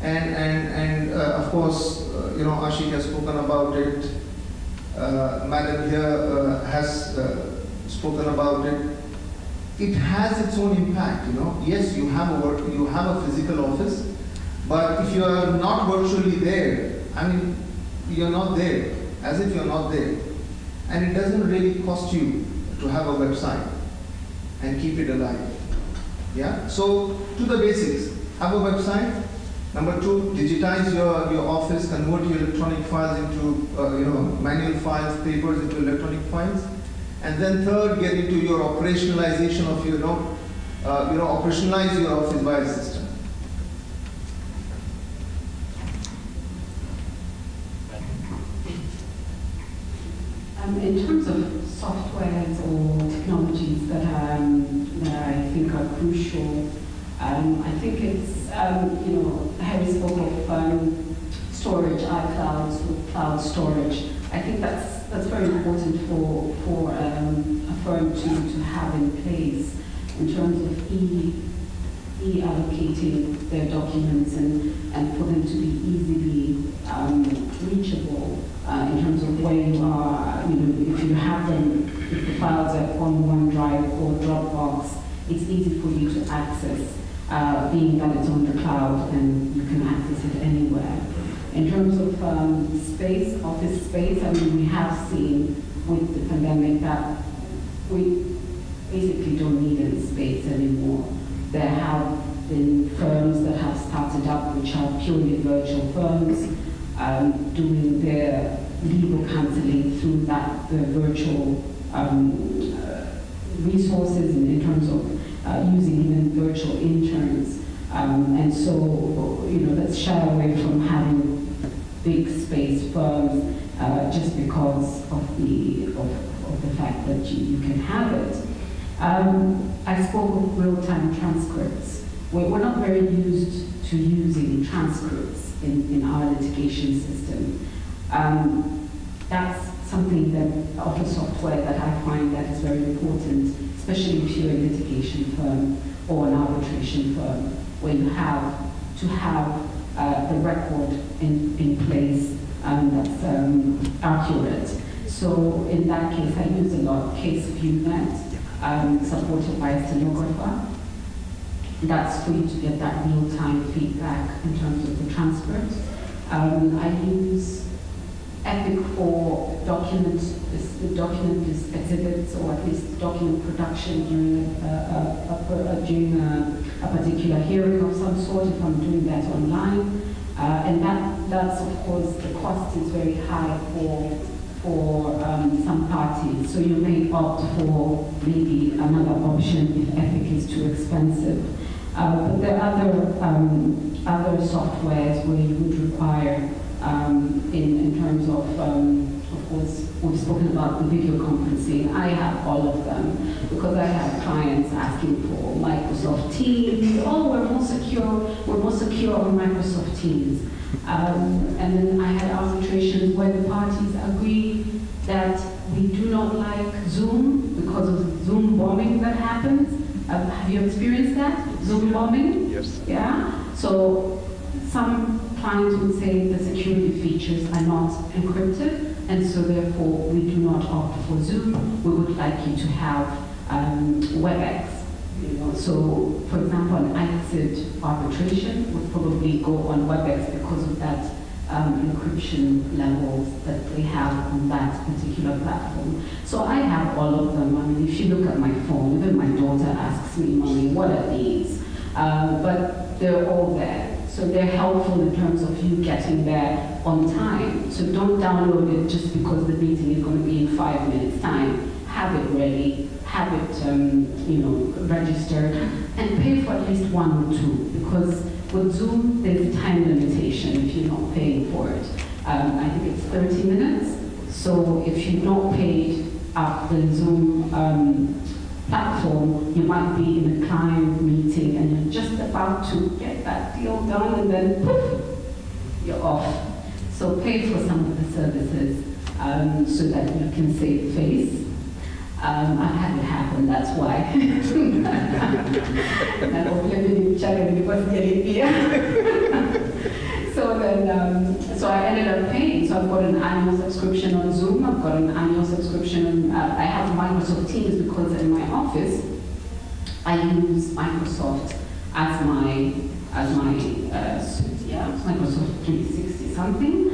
And of course, Ashik has spoken about it. Madam here has spoken about it. It has its own impact. Yes, you have a physical office, but if you are not virtually there, I mean, you're not there, as if you're not there, and it doesn't really cost you to have a website and keep it alive. Yeah. So to the basics: have a website. Number two, digitize your office, convert your electronic files into manual files, papers into electronic files. And then third, get into your operationalization of operationalize your office via system. In terms of softwares or technologies that I think are crucial, I think it's, Harry spoke of storage, iClouds with cloud storage. I think that's very important for a firm to have in place in terms of allocating their documents and for them to be easily reachable in terms of where you are. If you have them, if the files are on OneDrive or Dropbox, it's easy for you to access, being that it's on the cloud and you can access it anywhere. In terms of office space, we have seen with the pandemic that we basically don't need any space anymore. There have been firms that have started up which are purely virtual firms, doing their legal counseling through the virtual resources in terms of using even virtual interns. And so, let's shy away from having big space firms just because of the fact that you can have it. I spoke of real-time transcripts. We're not very used to using transcripts in our litigation system. That's something that of the software that I find that is very important, especially if you're a litigation firm or an arbitration firm, where you have to have the record in place that's accurate. So in that case, I use a lot Case ViewNet, supported by a stenographer. That's for you to get that real-time feedback in terms of the transcript. I use Epic for document exhibits, or at least document production during a particular hearing of some sort, if I'm doing that online. And that's of course, the cost is very high for some parties. So you may opt for maybe another option if Epic is too expensive. But there are other softwares where you would require in terms of Of course, we've spoken about the video conferencing. I have all of them because I have clients asking for Microsoft Teams. Oh, we're more secure on Microsoft Teams. And then I had arbitrations where the parties agree that we do not like Zoom because of Zoom bombing that happens. Have you experienced that? Zoom bombing? Yes. Yeah? So some clients would say the security features are not encrypted, and so therefore we do not opt for Zoom. We would like you to have WebEx. You know, so, for example, an ICSID arbitration would probably go on WebEx because of that encryption levels that they have on that particular platform. So I have all of them. I mean, if you look at my phone, even my daughter asks me, Mommy, what are these? But they're all there. So they're helpful in terms of you getting there on time. So don't download it just because the meeting is going to be in 5 minutes' time. Have it ready, have it registered, and pay for at least 1 or 2, because with Zoom, there's a time limitation if you're not paying for it. I think it's 30 minutes. So if you've not paid up the Zoom platform, you might be in a client meeting and you're just about to get that deal done, and then poof, you're off. So pay for some of the services so that you can save face. I've had it happen, that's why. So I ended up paying. So I've got an annual subscription on Zoom, I've got an annual subscription on, I have Microsoft Teams because in my office, I use Microsoft as my suite, yeah, Microsoft 360 something.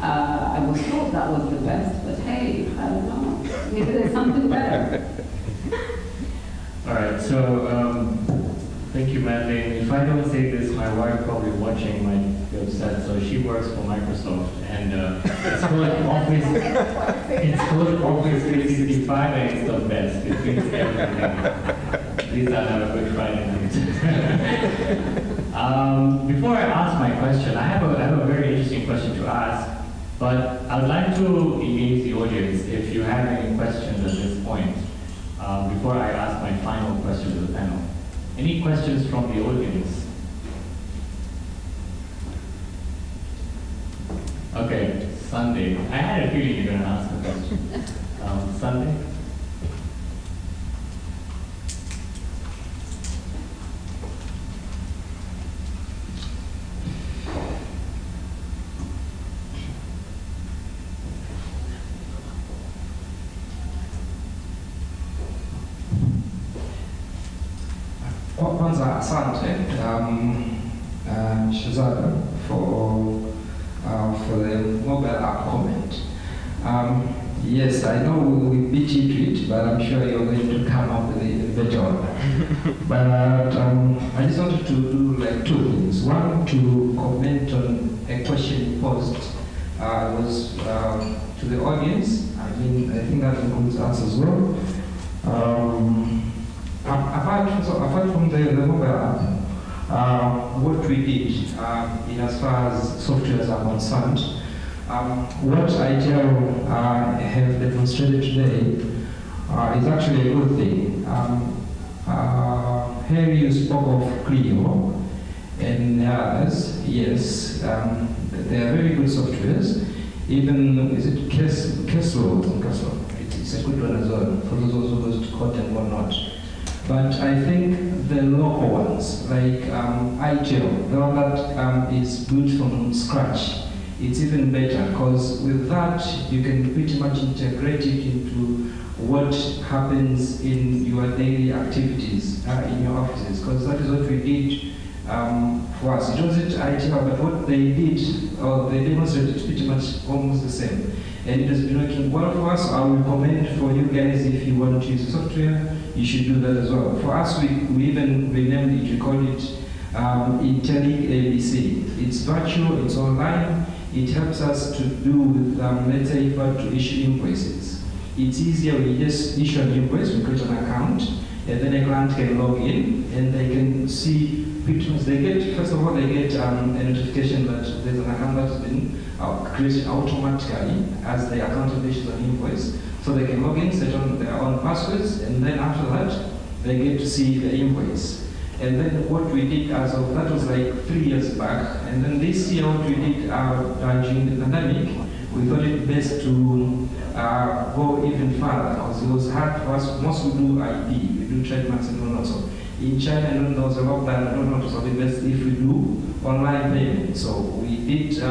I was told that was the best, but hey, I don't know. Maybe there's something better. All right, so thank you, Madeleine. If I don't say this, my wife probably watching might be upset. So she works for Microsoft, and it's called Office 365, and it's the best. It means everything. These are not a good Friday night. Before I ask my question, I have a very interesting question to ask. But I would like to engage the audience if you have any questions at this point, before I ask my final question to the panel. Any questions from the audience? Okay, Sunday. I had a feeling you're going to ask a question. Sunday? Kwanza asante Shazada for the mobile app comment. Yes, I know we beat you to it, but I'm sure you're going to come up with a better one. But I just wanted to do like 2 things. One, to comment on a question you posed was to the audience. I mean, I think that includes us as well. Apart from the mobile app, what we did in as far as softwares are concerned, what ITL have demonstrated today is actually a good thing. Here you spoke of Clio and others. Yes, they are very good softwares. Even, is it Kessel? It's a good one as well, for those who goes to court and whatnot. But I think the local ones, like ITL, the one that is built from scratch, it's even better, because with that you can pretty much integrate it into what happens in your daily activities in your offices, because that is what we did for us. It wasn't ITL, but what they did, or they demonstrated, pretty much almost the same. And it has been working well for us. I will recommend for you guys, if you want to use the software, you should do that as well. For us, we even renamed it, we call it Intellic ABC. It's virtual, it's online. It helps us to do with, let's say, if we want to issue invoices. It's easier, we just issue an invoice, we create an account, and then a client can log in and they can see pictures. They get, first of all, they get a notification that there's an account that's been created automatically as the account issues an invoice. So they can log in, set on their own passwords, and then after that, they get to see the invoice. And then what we did as of, that was like 3 years back, and then this year what we did during the pandemic, we thought it best to go even further, because it was hard for us. Most we do ID, we do trademarks and all that. So in China, I don't know, there was a lockdown, I don't know, so it best if we do online payment. So we did a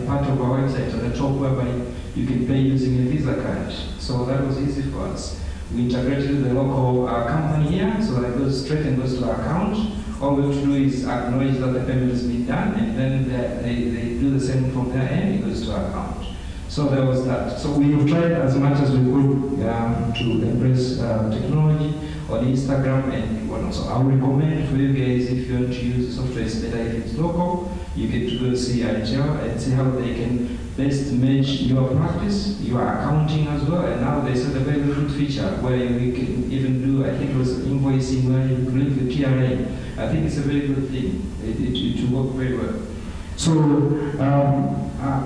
part of our website at the top whereby you can pay using a Visa card. So that was easy for us. We integrated with the local company here, so that it goes straight and goes to our account. All we have to do is acknowledge that the payment has been done, and then they do the same from their end, it goes to our account. So there was that. So we have tried as much as we could to embrace technology on Instagram and whatnot. So I would recommend for you guys, if you want to use the software, it's better if it's local. You get to go see ITL and see how they can best match your practice, your accounting as well. And now they said a very good feature where we can even do, I think it was invoicing where you link the TRA. I think it's a very good thing. It will work very well. So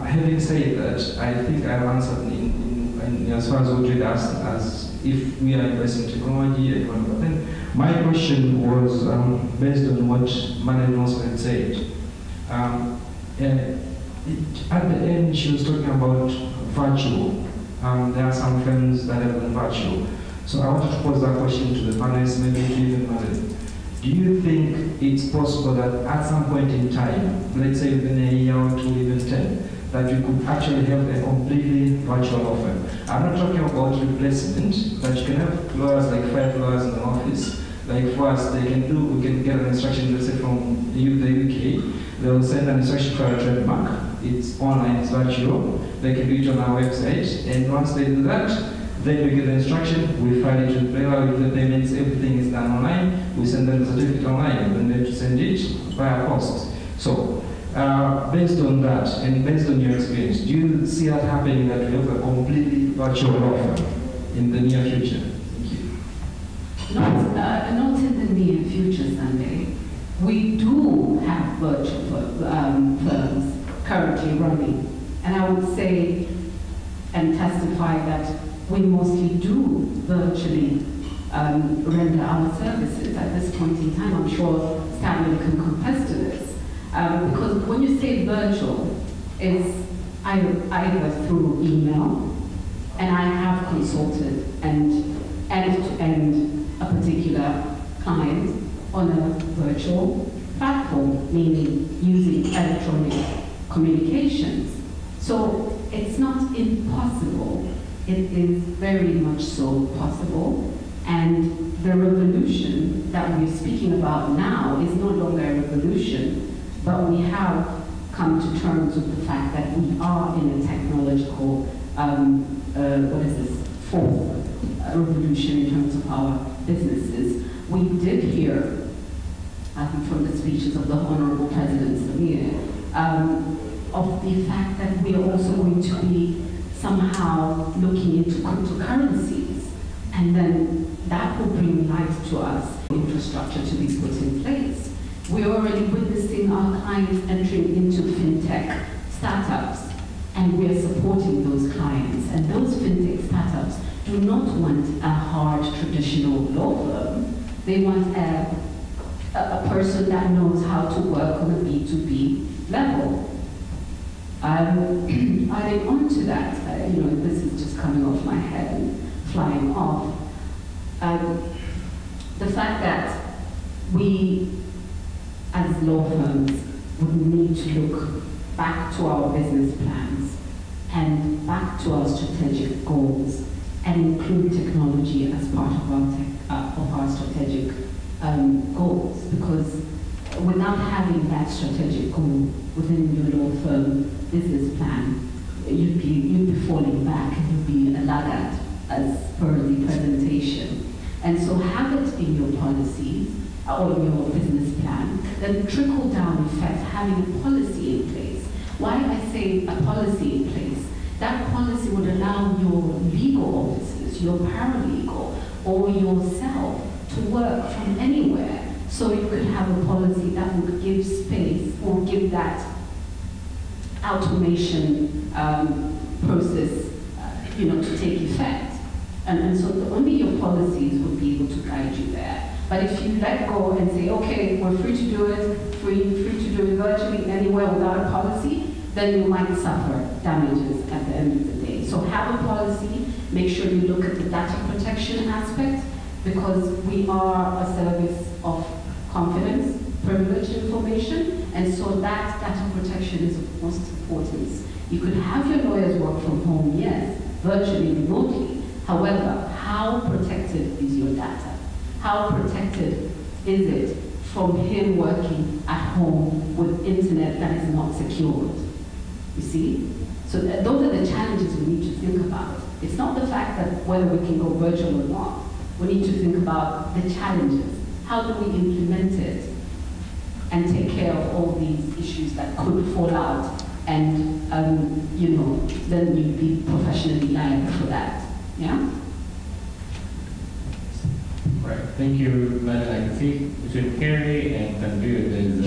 having said that, I think I've answered in as far as what you asked, as if we are embracing technology and whatnot. Then my question was based on what Management also had said. At the end, she was talking about virtual. There are some firms that have been virtual. So I wanted to pose that question to the panelists, maybe to even Madeline. Do you think it's possible that at some point in time, let's say within a year or two, even 10, that you could actually have a completely virtual offer? I'm not talking about replacement, but you can have lawyers, like 5 lawyers in the office. Like for us, we can get an instruction, let's say from the UK, they'll send an instruction for a trademark. It's online, it's virtual. They can do it on our website, and once they do that, then we get the instruction, we file it with Payroll, with the payments, everything is done online. We send them the certificate online, and then they have to send it via post. So, based on that, and based on your experience, do you see that happening, that we have a completely virtual offer in the near future? Thank you. Not in the near future, Sunday. We do have virtual firms currently running, and I would say and testify that we mostly do virtually render our services at this point in time. I'm sure Stanley can confess to this. Because when you say virtual, it's either through email, and I have consulted and end-to-end a particular client on a virtual platform, meaning using electronic communications. So it's not impossible. It is very much so possible, and the revolution that we're speaking about now is no longer a revolution, but we have come to terms with the fact that we are in a technological, fourth revolution in terms of our businesses. We did hear, I think from the speeches of the Honorable President Samir, of the fact that we are also going to be somehow looking into cryptocurrencies, and then that will bring light to us, infrastructure to be put in place. We're already witnessing our clients entering into fintech startups, and we're supporting those clients. And those fintech startups do not want a hard traditional law firm. They want a person that knows how to work on a B2B level. Adding on to that, this is just coming off my head and flying off. The fact that we, as law firms, would need to look back to our business plans and back to our strategic goals and include technology as part of our strategic goals, because without having that strategic goal within your law firm business plan, you'd be falling back, and you'd be a laggard as per the presentation. And so have it in your policies or your business plan, then trickle down effect, having a policy in place. Why I say a policy in place, that policy would allow your legal officers, your paralegal, or yourself to work from anywhere. So you could have a policy that would give space or give that automation process, to take effect. And so only your policies would be able to guide you there. But if you let go and say, okay, we're free to do it, free to do it virtually anywhere without a policy, then you might suffer damages at the end of the day. So have a policy, make sure you look at the data protection aspect, because we are a service of confidence, privileged information, and so that data protection is of most importance. You could have your lawyers work from home, yes, virtually, remotely. However, how protected is your data? How protected is it from him working at home with internet that is not secured? You see? So those are the challenges we need to think about. It's not the fact that whether we can go virtual or not. We need to think about the challenges. How do we implement it and take care of all these issues that could fall out, and then you'd be professionally liable for that. Yeah? Right. Thank you, Madam. I can see between Kerry and Tanvir there's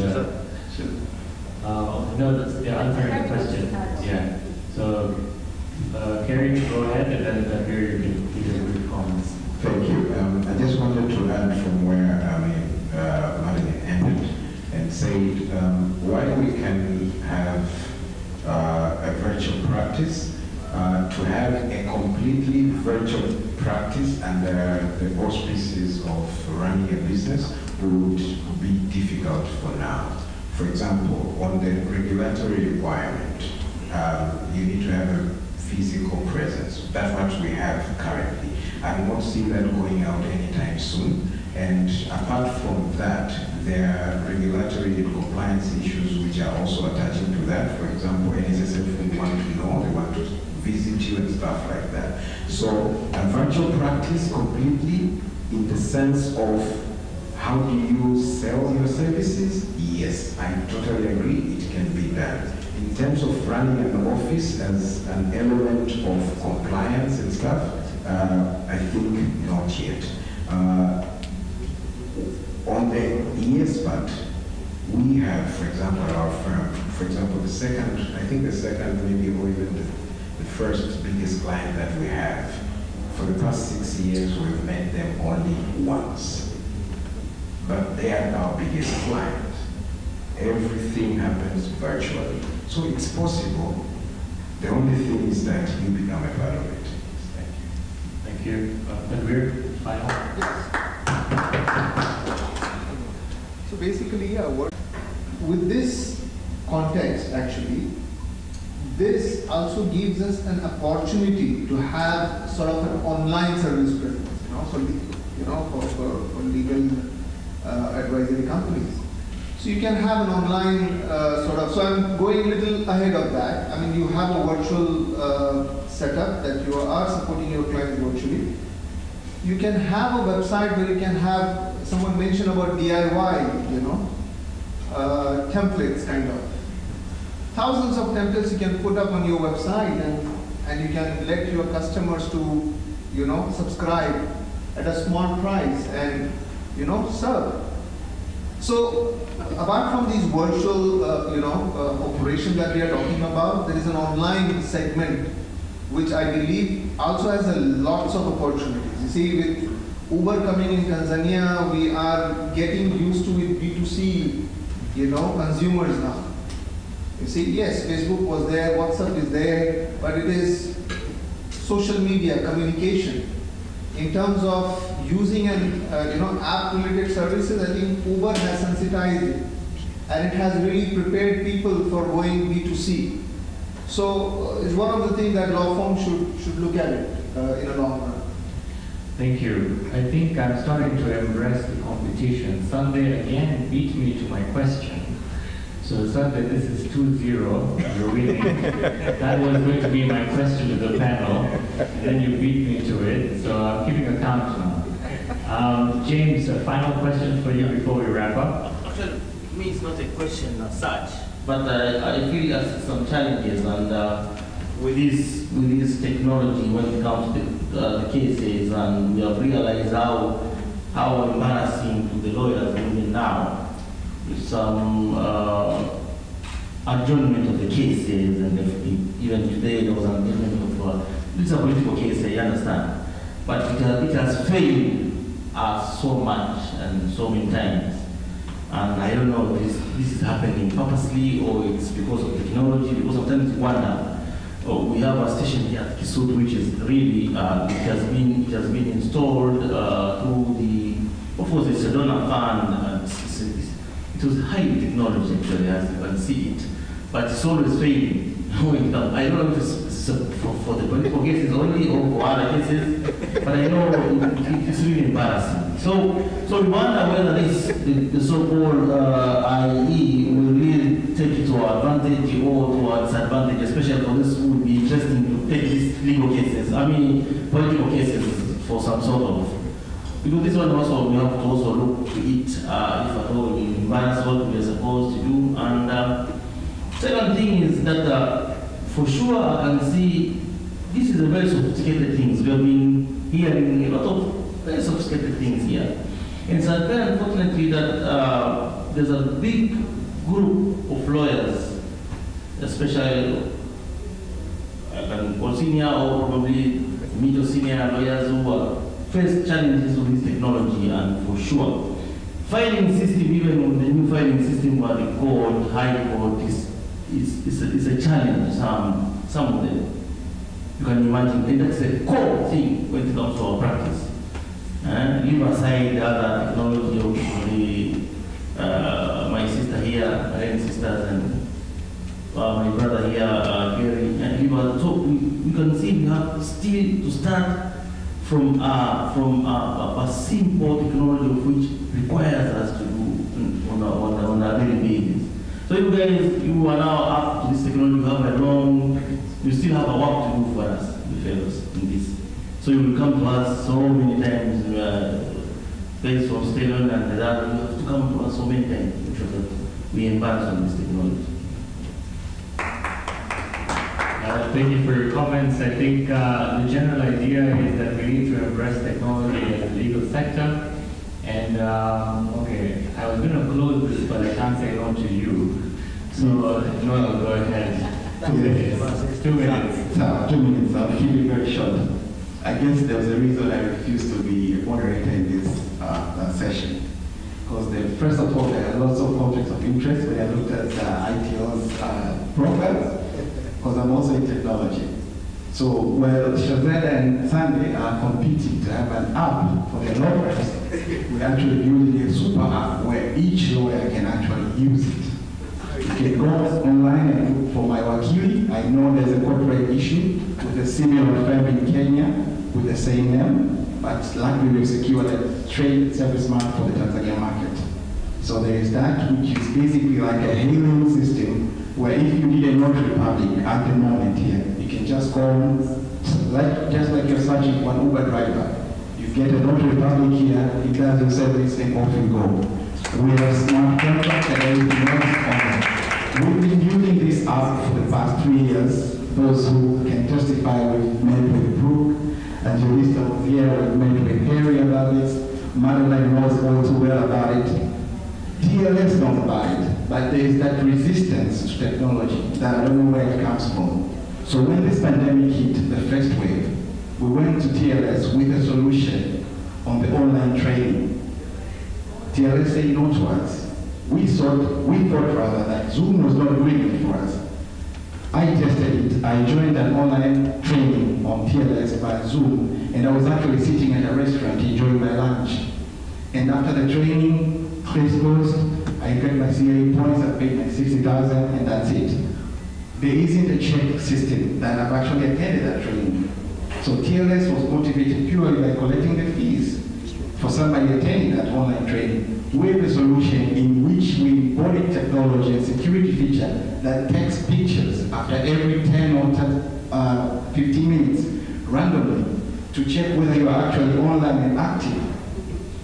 no, they're answering the question. Yeah. So, Kerry, go ahead, and then Tanvir, you can give your brief comments. Thank you. I just wanted to add from where Madeline ended and say why we can have a virtual practice. To have a completely virtual practice under the auspices of running a business would be difficult for now. For example, on the regulatory requirement, you need to have a physical presence. That's what we have currently. I do not see that going out anytime soon. And apart from that, there are regulatory and compliance issues which are also attaching to that. For example, NSSF want to know, they want to visit you and stuff like that. So a virtual practice completely in the sense of how do you sell your services? Yes, I totally agree, it can be done. In terms of running an office as an element of compliance and stuff, I think not yet. On the yes, but we have, for example, our firm, for example, the second maybe, or even the first biggest client that we have, for the past 6 years, we've met them only once. But they are our biggest client. Everything happens virtually. So it's possible. The only thing is that you become a part of it. Thank you. Tanvir, final? So basically, with this context, actually, this also gives us an opportunity to have sort of an online service presence, for legal advisory companies. So you can have an online so I'm going a little ahead of that. I mean, you have a virtual setup that you are supporting your clients virtually. You can have a website where you can have, someone mentioned about DIY, templates kind of. Thousands of templates you can put up on your website, and you can let your customers to, subscribe at a small price and, serve. So apart from these virtual, operations that we are talking about, there is an online segment which I believe also has lots of opportunities. You see, with Uber coming in Tanzania, we are getting used to with B2C, consumers now. You see, yes, Facebook was there, WhatsApp is there, but it is social media communication. In terms of using an app-related services, I think Uber has sensitized it, and it has really prepared people for going B2C. So it's one of the things that law firms should look at it in a long run. Thank you. I think I'm starting to embrace the competition. Sunday again beat me to my question. So Sunday, this is 2-0, you're winning. That was going to be my question to the panel, and then you beat me to it, so I'm keeping a count now. James, a final question for you before we wrap up. Actually, to me it's not a question as such, but I feel there's some challenges, and with this technology when it comes to the cases, and we have realized how embarrassing to the lawyers even now, with some adjournment of the cases, and even today there was an adjournment of it's a political case, I understand, but it has failed us so much and so many times. And I don't know if this is happening purposely or it's because of technology, because sometimes you wonder. We have a station here at Kisutu which is really, it has been installed through the, of course, it's a donor fund. It was high technology actually, as you can see it, but it's always failing. I don't know if it's for the political cases only or for other cases, but I know it's really embarrassing. So we wonder whether the so-called IE will really take it to our advantage or to our disadvantage, especially for this would be interesting to take these legal cases, political cases for some sort of, because this one also we have to also look to it if at all we embarrass what we are supposed to do. And second thing is that for sure I can see this is a very sophisticated things. We have been hearing a lot of very sophisticated things here. And so very unfortunately that there's a big group of lawyers, especially senior or probably middle senior lawyers who are face challenges with this technology, and for sure filing system, even with the new filing system where the court, high court is a challenge, some of them. You can imagine, and that's the core thing when it comes to our practice. Leave aside the other technology of my sister here, my own sisters, and my brother here, Gary, and so we can see we have still to start from a simple technology which requires us to do on a daily basis. So you guys, you are now up to this technology, you still have a work to do for us, the fellows, in this. So you will come to us so many times, based on Stephen and that, you have to come to us so many times to make sure that we embark on this technology. Thank you for your comments. I think the general idea is that we need to embrace technology in the legal sector. And okay, I was going to close this, but I can't say no to you. So Noel, go ahead. 2 minutes. 2 minutes. 2 minutes. I'll keep it very short. I guess there was a reason I refused to be a moderator in this session. Because first of all, there are lots of conflicts of interest when I looked at ITL's profiles, because I'm also in technology. So, well, Shazada and Sandy are competing to have an app for their lawyers. We're actually building a super app where each lawyer can actually use it. You can go online and look for my wakili. I know there's a corporate issue with a similar firm in Kenya with the same name, but luckily we've secured a trade service mark for the Tanzania market. So there is that, which is basically like a hailing system where if you need a notary public at the moment here, you can just go, just like you're searching for an Uber driver. You get a notary public here, it does your service, and off you go. We have smart contracts and everything else. We've been using this app for the past 3 years. Those who can testify, we've met with Brooke, and Julissa was here, we've met with Harry about this. Madeline knows all too well about it. TLS knows about it, but there is that resistance to technology that I don't know where it comes from. So when this pandemic hit, the first wave, we went to TLS with a solution on the online training. TLS said no to us. We thought rather that Zoom was not doing it for us. I tested it. I joined an online training on TLS by Zoom, and I was actually sitting at a restaurant enjoying my lunch. And after the training, case closed, I got my CA points, I paid my 60,000, and that's it. There isn't a check system that I've actually attended that training. So TLS was motivated purely by collecting the fees for somebody attending that online training. We have a solution in which we embody technology and security feature that takes pictures after every 10 or 15 minutes randomly to check whether you are actually online and active.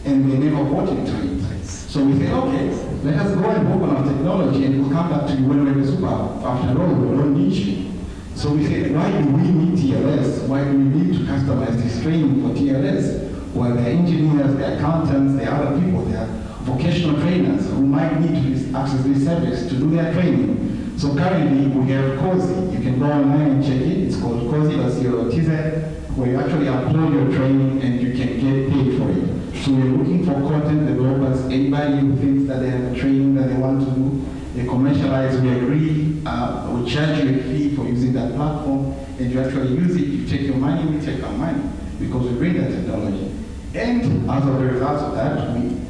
And they never bought into it. So we say, okay, let us go and work on our technology and we'll come back to you when we're super. After all, we don't need you. So we said, why do we need TLS? Why do we need to customize this training for TLS? Well, there are engineers, there are accountants, there are other people, there are vocational trainers who might need to access this service to do their training. So currently we have COSI. You can go online and check it. It's called cosi.co.tz, where you actually upload your training and you can get paid for it. So we're looking for content developers, anybody who thinks that they have a training that they want to do, they commercialize, we agree, we charge you a fee for using that platform, and you actually use it, you take your money, we take our money, because we bring that technology. And as a result of that, we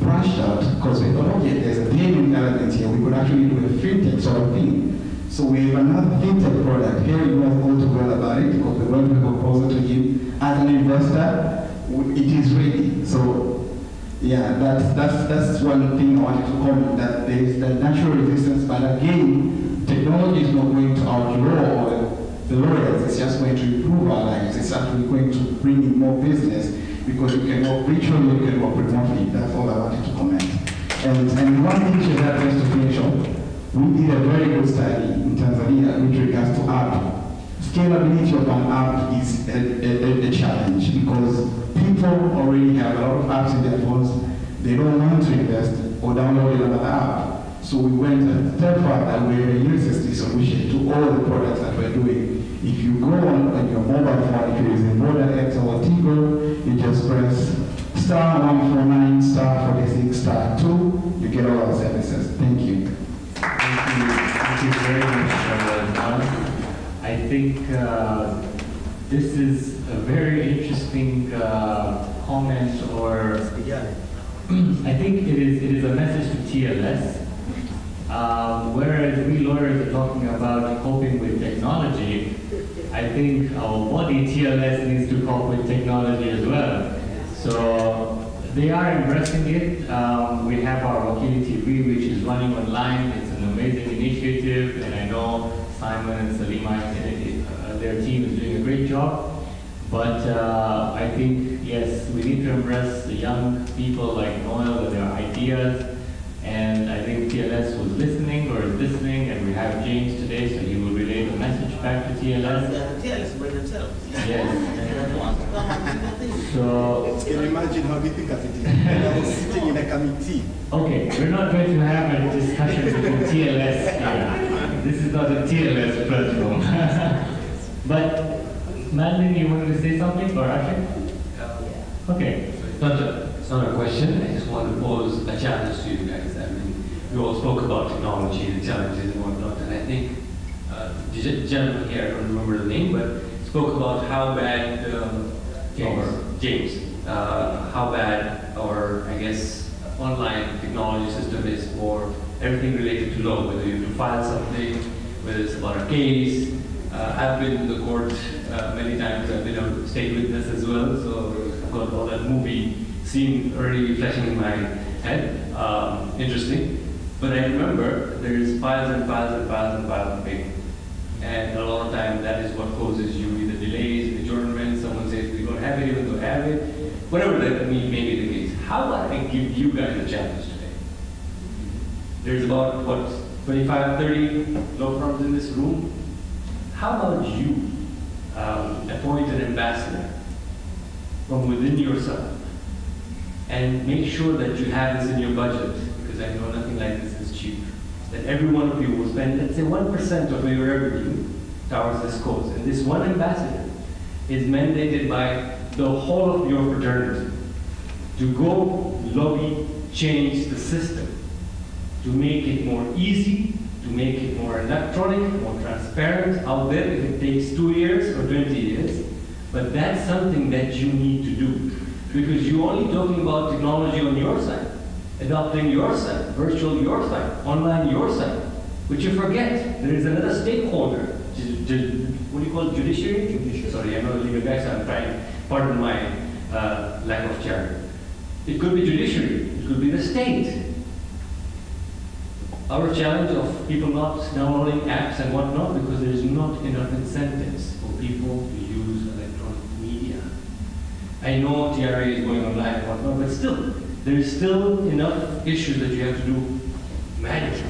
brushed out, because we thought, okay, there's a payment element here, we could actually do a fintech sort of thing. So we have another fintech product. Here you know all too well about it, because we went with a proposal to him as an investor. It is ready. So yeah, that's one thing I wanted to comment, that there is the natural resistance, but again, technology is not going to outlaw the lawyers, it's just going to improve our lives. It's actually going to bring in more business, because you can work virtually, you can work remotely. That's all I wanted to comment. And one thing to that, just to finish off, we did a very good study in Tanzania with regards to app. Scalability of an app is a challenge, because people already have a lot of apps in their phones. They don't want to invest or download another app. So we went a step further, where we use the solution to all the products that we're doing. If you go on your mobile phone, if you're using Vodafone, Airtel, or Tigo, you just press *149 *46 *2. You get all our services. Thank you. Thank you very much, John. I think this is a very interesting comment, or I think it is a message to TLS. Whereas we lawyers are talking about coping with technology, I think our body TLS needs to cope with technology as well. So they are embracing it. We have our Wakili TV, which is running online. It's an amazing initiative, and I know Simon and Salima, their team is doing a great job. But I think, yes, we need to embrace the young people like Noel and their ideas. And I think TLS was listening, or is listening, and we have James today, so he will relay the message back to TLS. TLS by themselves. Yes. So you can imagine how difficult it is. I was sitting in a committee. Okay, we're not going to have a discussion between TLS here. This is not a TLS platform. But Madeline, you wanted to say something, or Ashik? Okay. It's not a question. I just want to pose a challenge to you guys. I mean, we all spoke about technology, the challenges and whatnot, and I think the gentleman here, I don't remember the name, but spoke about how bad James, how bad our, I guess, online technology system is for everything related to law, whether you have to file something, whether it's about a case. I've been in the court many times. I've been a state witness as well, so I've got all that movie scene already flashing in my head. Interesting. But I remember there's files and files and files and files of paper. And a lot of time that is what causes you either delays, adjournments, someone says we don't have it, even though we have it. Whatever that may be the case. How about I give you guys a challenge today? There's about, what, 25, 30 law firms in this room. How about you appoint an ambassador from within yourself and make sure that you have this in your budget, because I know nothing like this is cheap, that every one of you will spend, let's say, 1% of your revenue towards this cause. And this one ambassador is mandated by the whole of your fraternity to go lobby, change the system, to make it more easy, to make it more electronic, more transparent out there, if it takes 2 years or 20 years. But that's something that you need to do, because you're only talking about technology on your side, adopting your side, virtual your side, online your side. But you forget, there is another stakeholder, what do you call it, judiciary? Sorry, I'm not a legal guy, so I'm trying, pardon my lack of charity. It could be judiciary, it could be the state. Our challenge of people not downloading apps and whatnot, because there is not enough incentives for people to use electronic media. I know TRA is going online and whatnot, but still, there is still enough issues that you have to do manually.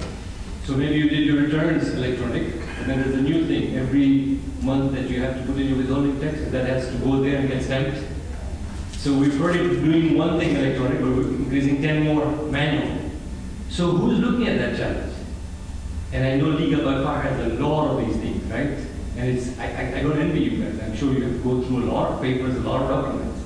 So maybe you did your returns electronic, And then there's a new thing. Every month that you have to put in your withholding tax, that has to go there and get stamped. So we're already doing one thing electronic, but we're increasing 10 more manual. So who's looking at that challenge? And I know legal by far has a lot of these things, right? And it's, I don't envy you guys. I'm sure you have to go through a lot of papers, a lot of documents.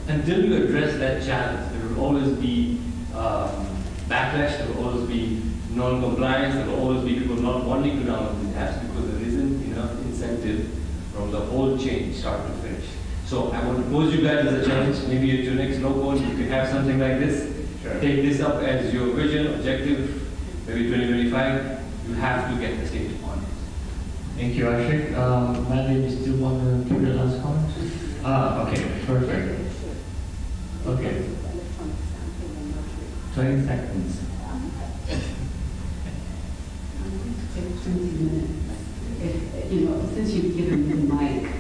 Until you address that challenge, there will always be backlash, there will always be non-compliance, there will always be people not wanting to download these apps because there isn't enough incentive from the whole chain, start to finish. So I want to pose you guys as a challenge. Maybe at your next local, you can have something like this. Sure. Take this up as your vision, objective, maybe 2025. You have to get the state on it. Thank you, Ashik. Madeline, you still want to give your last comment? Okay, perfect. Okay. 20 seconds. Take 20 minutes. If, you know, since you've given me the mic.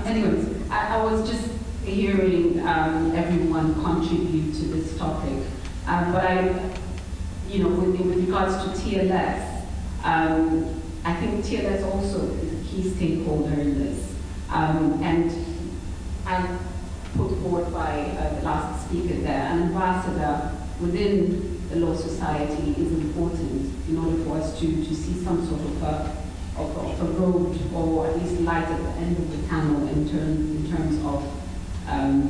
Anyways, I was just hearing everyone contribute to this topic. But you know, with regards to TLS, I think TLS also is a key stakeholder in this. And put forward by the last speaker there, an ambassador within the Law Society is important in order for us to see some sort of a road, or at least light at the end of the tunnel in terms of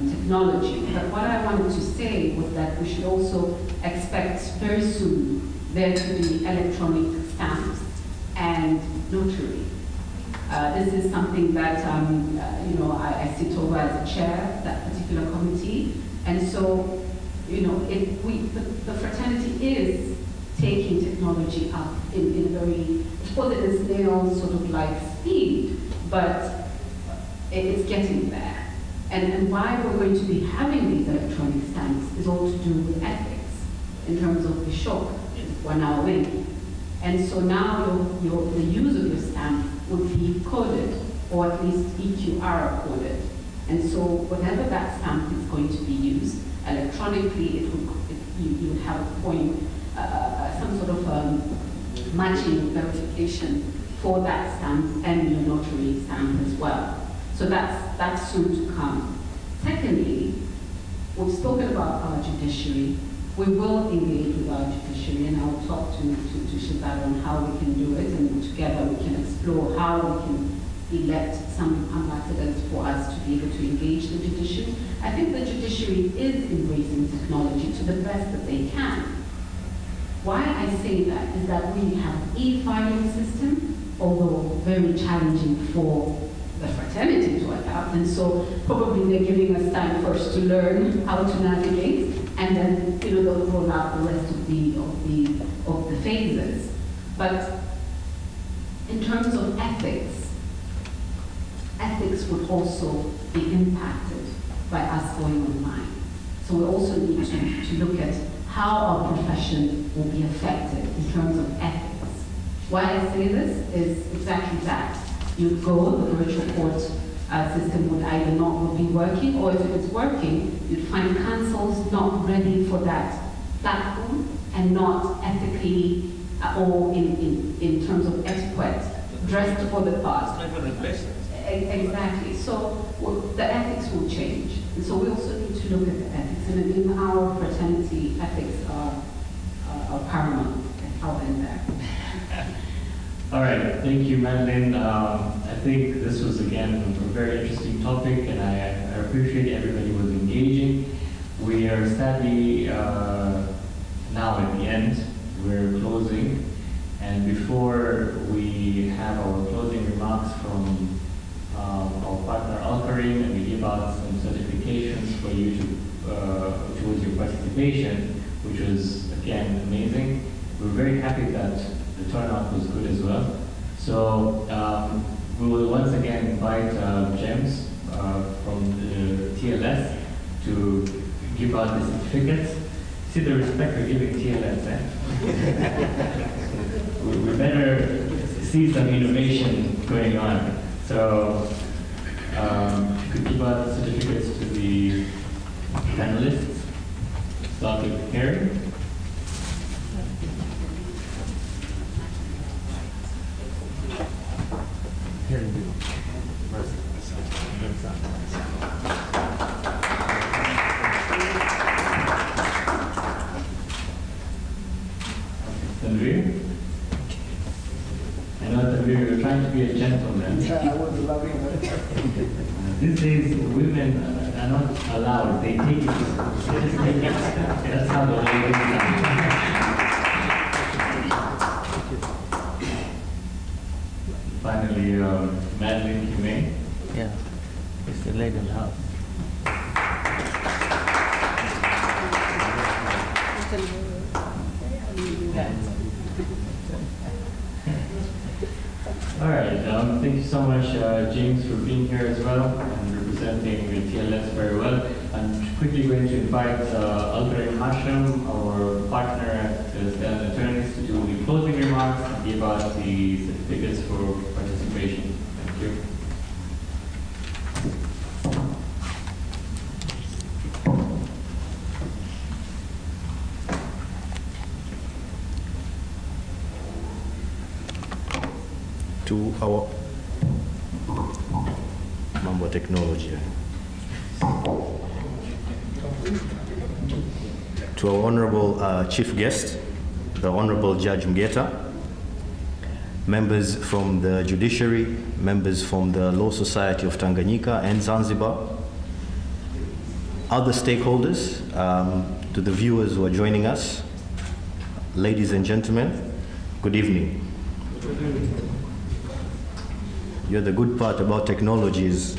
technology. But what I wanted to say was that we should also expect very soon there to be electronic stamps and notary. This is something that you know, I sit over as a chair of that particular committee, and so you know, the fraternity is taking technology up in a very, of course it is snail sort of like speed, but it is getting there. And why we're going to be having these electronic stamps is all to do with ethics in terms of the shock 1 hour in. And so now the use of your stamp would be coded, or at least EQR coded. And so whenever that stamp is going to be used electronically, you would have a point, some sort of matching verification for that stamp and your notary stamp as well. So that's soon to come. Secondly, we've spoken about our judiciary. We will engage with our judiciary, and I'll talk to Shazad on how we can do it, and together we can explore how we can elect some ambassadors for us to be able to engage the judiciary. I think the judiciary is embracing technology to the best that they can. Why I say that is that we have e-filing system, although very challenging for the fraternity to adapt, and so probably they're giving us time first to learn how to navigate, and then they'll roll out the rest of the phases. But in terms of ethics would also be impacted by us going online. So we also need to look at how our profession will be affected in terms of ethics. Why I say this is exactly that. You'd go, the virtual court system would either not be working, or if it's working, you'd find counsels not ready for that platform and not ethically or in terms of etiquette, dressed for the part. Exactly. So the ethics will change. And so we also need to look at the ethics. And in our fraternity, ethics are paramount. I'll end there. All right, thank you, Madeline. I think this was, again, a very interesting topic, and I appreciate everybody was engaging. We are sadly now at the end. We're closing. And before we have our closing remarks from our partner Al-Karim, and we give out some certifications for you towards your participation, which was, again, amazing. We're very happy that the turnout was good as well. So we will once again invite James from the TLS to give out the certificates. See the respect we're giving TLS, eh? we better see some innovation going on. So if you could give out the certificates to the panelists. Start with Harry. Tanvir. I know Tanvir, you're trying to be a gentleman. Yeah, I was loving her. These days, women are not allowed. They take it. They just take it. That's how the ladies are. Finally, Madeline Humane. Yeah, it's the lady in the house. All right, thank you so much, James, for being here as well and representing the TLS very well. I'm quickly going to invite Albert Hashem, our partner at the Attorneys, to do the closing remarks and give out the certificates for participation. Thank you. To our Mambo technology. To our honorable chief guest, the Honorable Judge Mgeta, members from the judiciary, members from the Law Society of Tanganyika and Zanzibar, other stakeholders, to the viewers who are joining us, ladies and gentlemen, good evening. The good part about technology is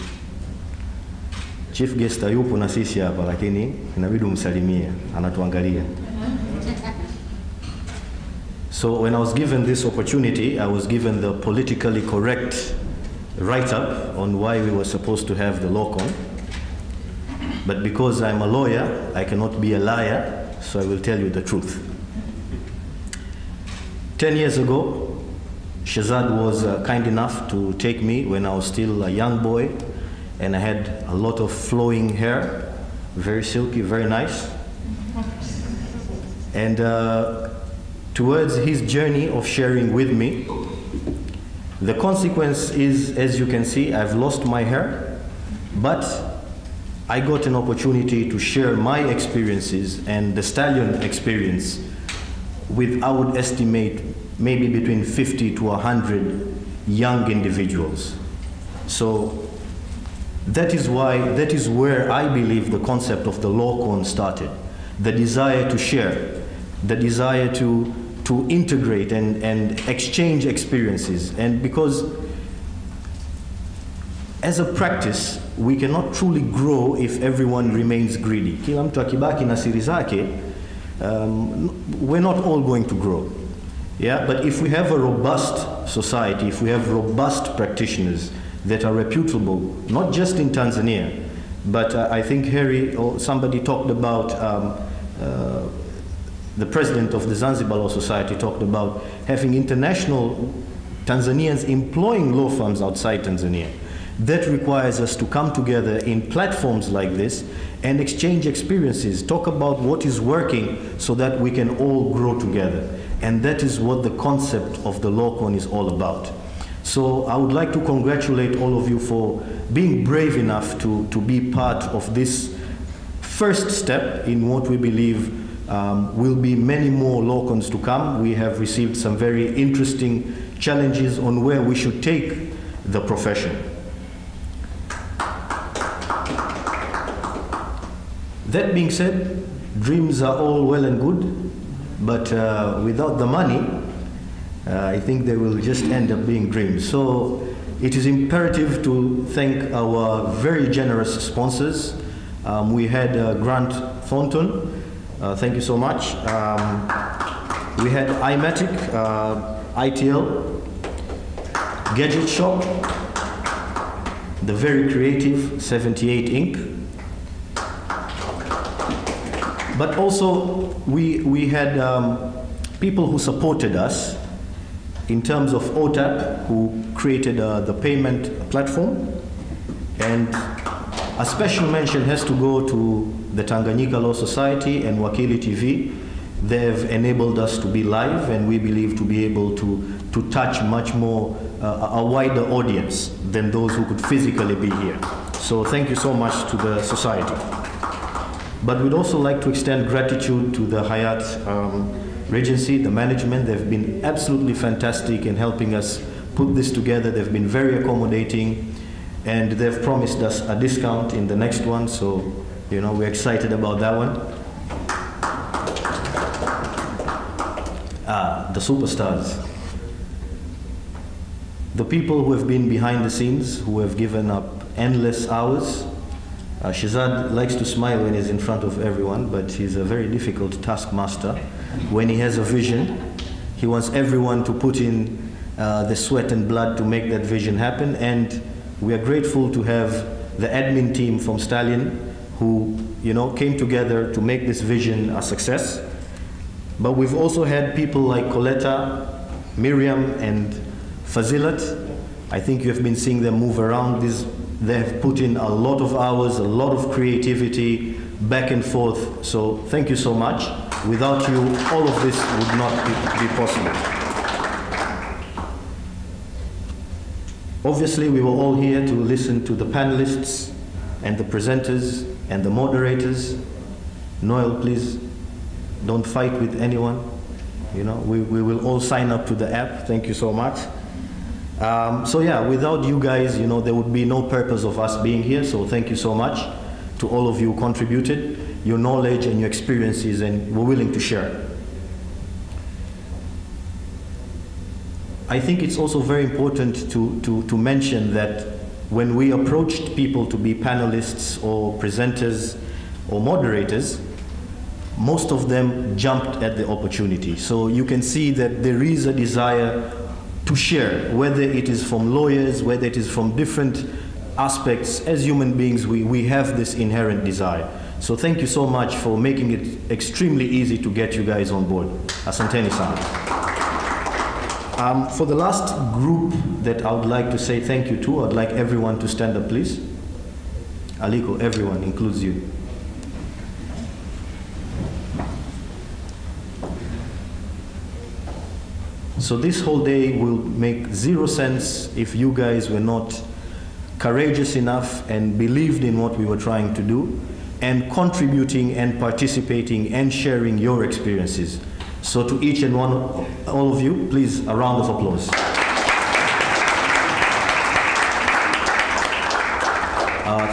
chief guest hayupo na sisi hapa, lakini inabidi umsalimie, anatuangalia. So when I was given this opportunity, I was given the politically correct write-up on why we were supposed to have the LawCon. But because I'm a lawyer, I cannot be a liar, so I will tell you the truth. 10 years ago, Shazad was kind enough to take me when I was still a young boy, and I had a lot of flowing hair, very silky, very nice. And towards his journey of sharing with me, the consequence is, as you can see, I've lost my hair, but I got an opportunity to share my experiences and the stallion experience with, I would estimate, maybe between 50 to 100 young individuals. So that is where I believe the concept of the LawCon started. The desire to share, the desire to integrate and exchange experiences. And because as a practice, we cannot truly grow if everyone remains greedy. Kila mtu akibaki na siri zake, we're not all going to grow. Yeah, but if we have a robust society, if we have robust practitioners that are reputable, not just in Tanzania, but I think Harry or somebody talked about, the president of the Zanzibar Law Society talked about having international Tanzanians employing law firms outside Tanzania. That requires us to come together in platforms like this and exchange experiences, talk about what is working so that we can all grow together. And that is what the concept of the LawCon is all about. So I would like to congratulate all of you for being brave enough to be part of this first step in what we believe will be many more LawCons to come. We have received some very interesting challenges on where we should take the profession. That being said, dreams are all well and good, but without the money, I think they will just end up being dreams. So it is imperative to thank our very generous sponsors. We had Grant Thornton, thank you so much. We had iMatic, ITL, Gadget Shop, the very creative 78 Inc. But also we had people who supported us in terms of OTAP, who created the payment platform. And a special mention has to go to the Tanganyika Law Society and Wakili TV. They've enabled us to be live, and we believe to be able to touch much more, a wider audience than those who could physically be here. So thank you so much to the society. But we'd also like to extend gratitude to the Hyatt Regency, the management. They've been absolutely fantastic in helping us put this together. They've been very accommodating, and they've promised us a discount in the next one, so we're excited about that one. The superstars. The people who have been behind the scenes, who have given up endless hours. Shazad likes to smile when he's in front of everyone, but he's a very difficult taskmaster. When he has a vision, he wants everyone to put in the sweat and blood to make that vision happen. And we are grateful to have the admin team from Stallion who came together to make this vision a success. But we've also had people like Coletta, Miriam, and Fazilat. I think you have been seeing them move around. They have put in a lot of hours, a lot of creativity, back and forth. So thank you so much. Without you, all of this would not be possible. Obviously, we were all here to listen to the panelists and the presenters and the moderators. Noel, please don't fight with anyone. We will all sign up to the app. Thank you so much. So yeah, without you guys, there would be no purpose of us being here. So thank you so much to all of you who contributed, your knowledge and your experiences, and were willing to share. I think it's also very important to mention that when we approached people to be panelists or presenters or moderators, most of them jumped at the opportunity. So you can see that there is a desire to share, whether it is from lawyers, whether it is from different aspects. As human beings, we have this inherent desire. So thank you so much for making it extremely easy to get you guys on board. Asanteni sana. For the last group that I would like to say thank you to, I'd like everyone to stand up, please. Aliko, everyone, includes you. So this whole day will make zero sense if you guys were not courageous enough and believed in what we were trying to do and contributing and participating and sharing your experiences. So to each and one, all of you, please, a round of applause.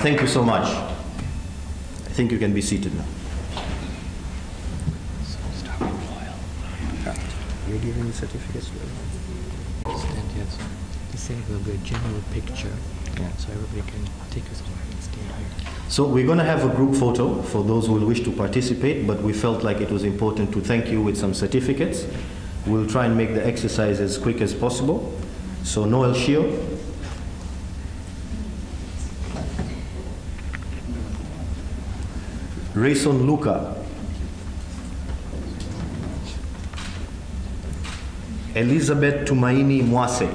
Thank you so much. I think you can be seated now. You're giving the certificates to everyone? And yes, the same will be a general picture, so everybody can take us on and stay here. So we're going to have a group photo for those who will wish to participate, but we felt like it was important to thank you with some certificates. We'll try and make the exercise as quick as possible. So Noel Shio. Rayson Luca. Elizabeth Tumaini Mwase.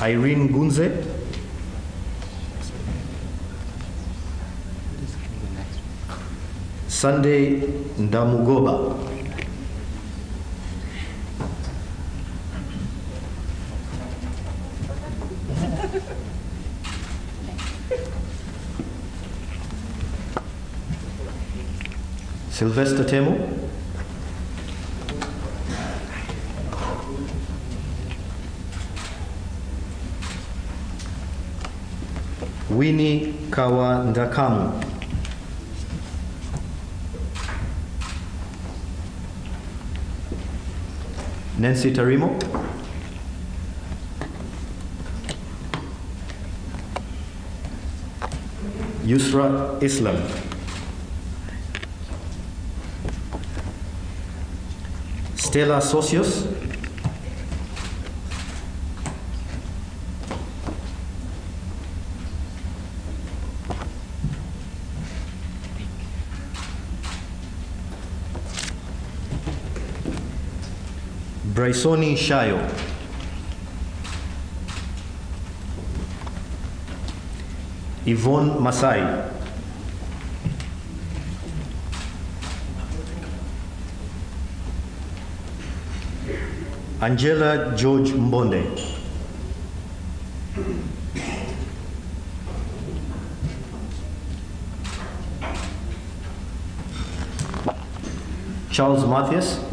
Irene Gunze. Sunday Ndamugoba. Sylvester Temo. Winnie Kawandakamu. Nancy Tarimo. Yusra Islam. Stella Socios. Brysoni Shayo. Yvonne Masai. Angela George Mbonde. Charles Matthias.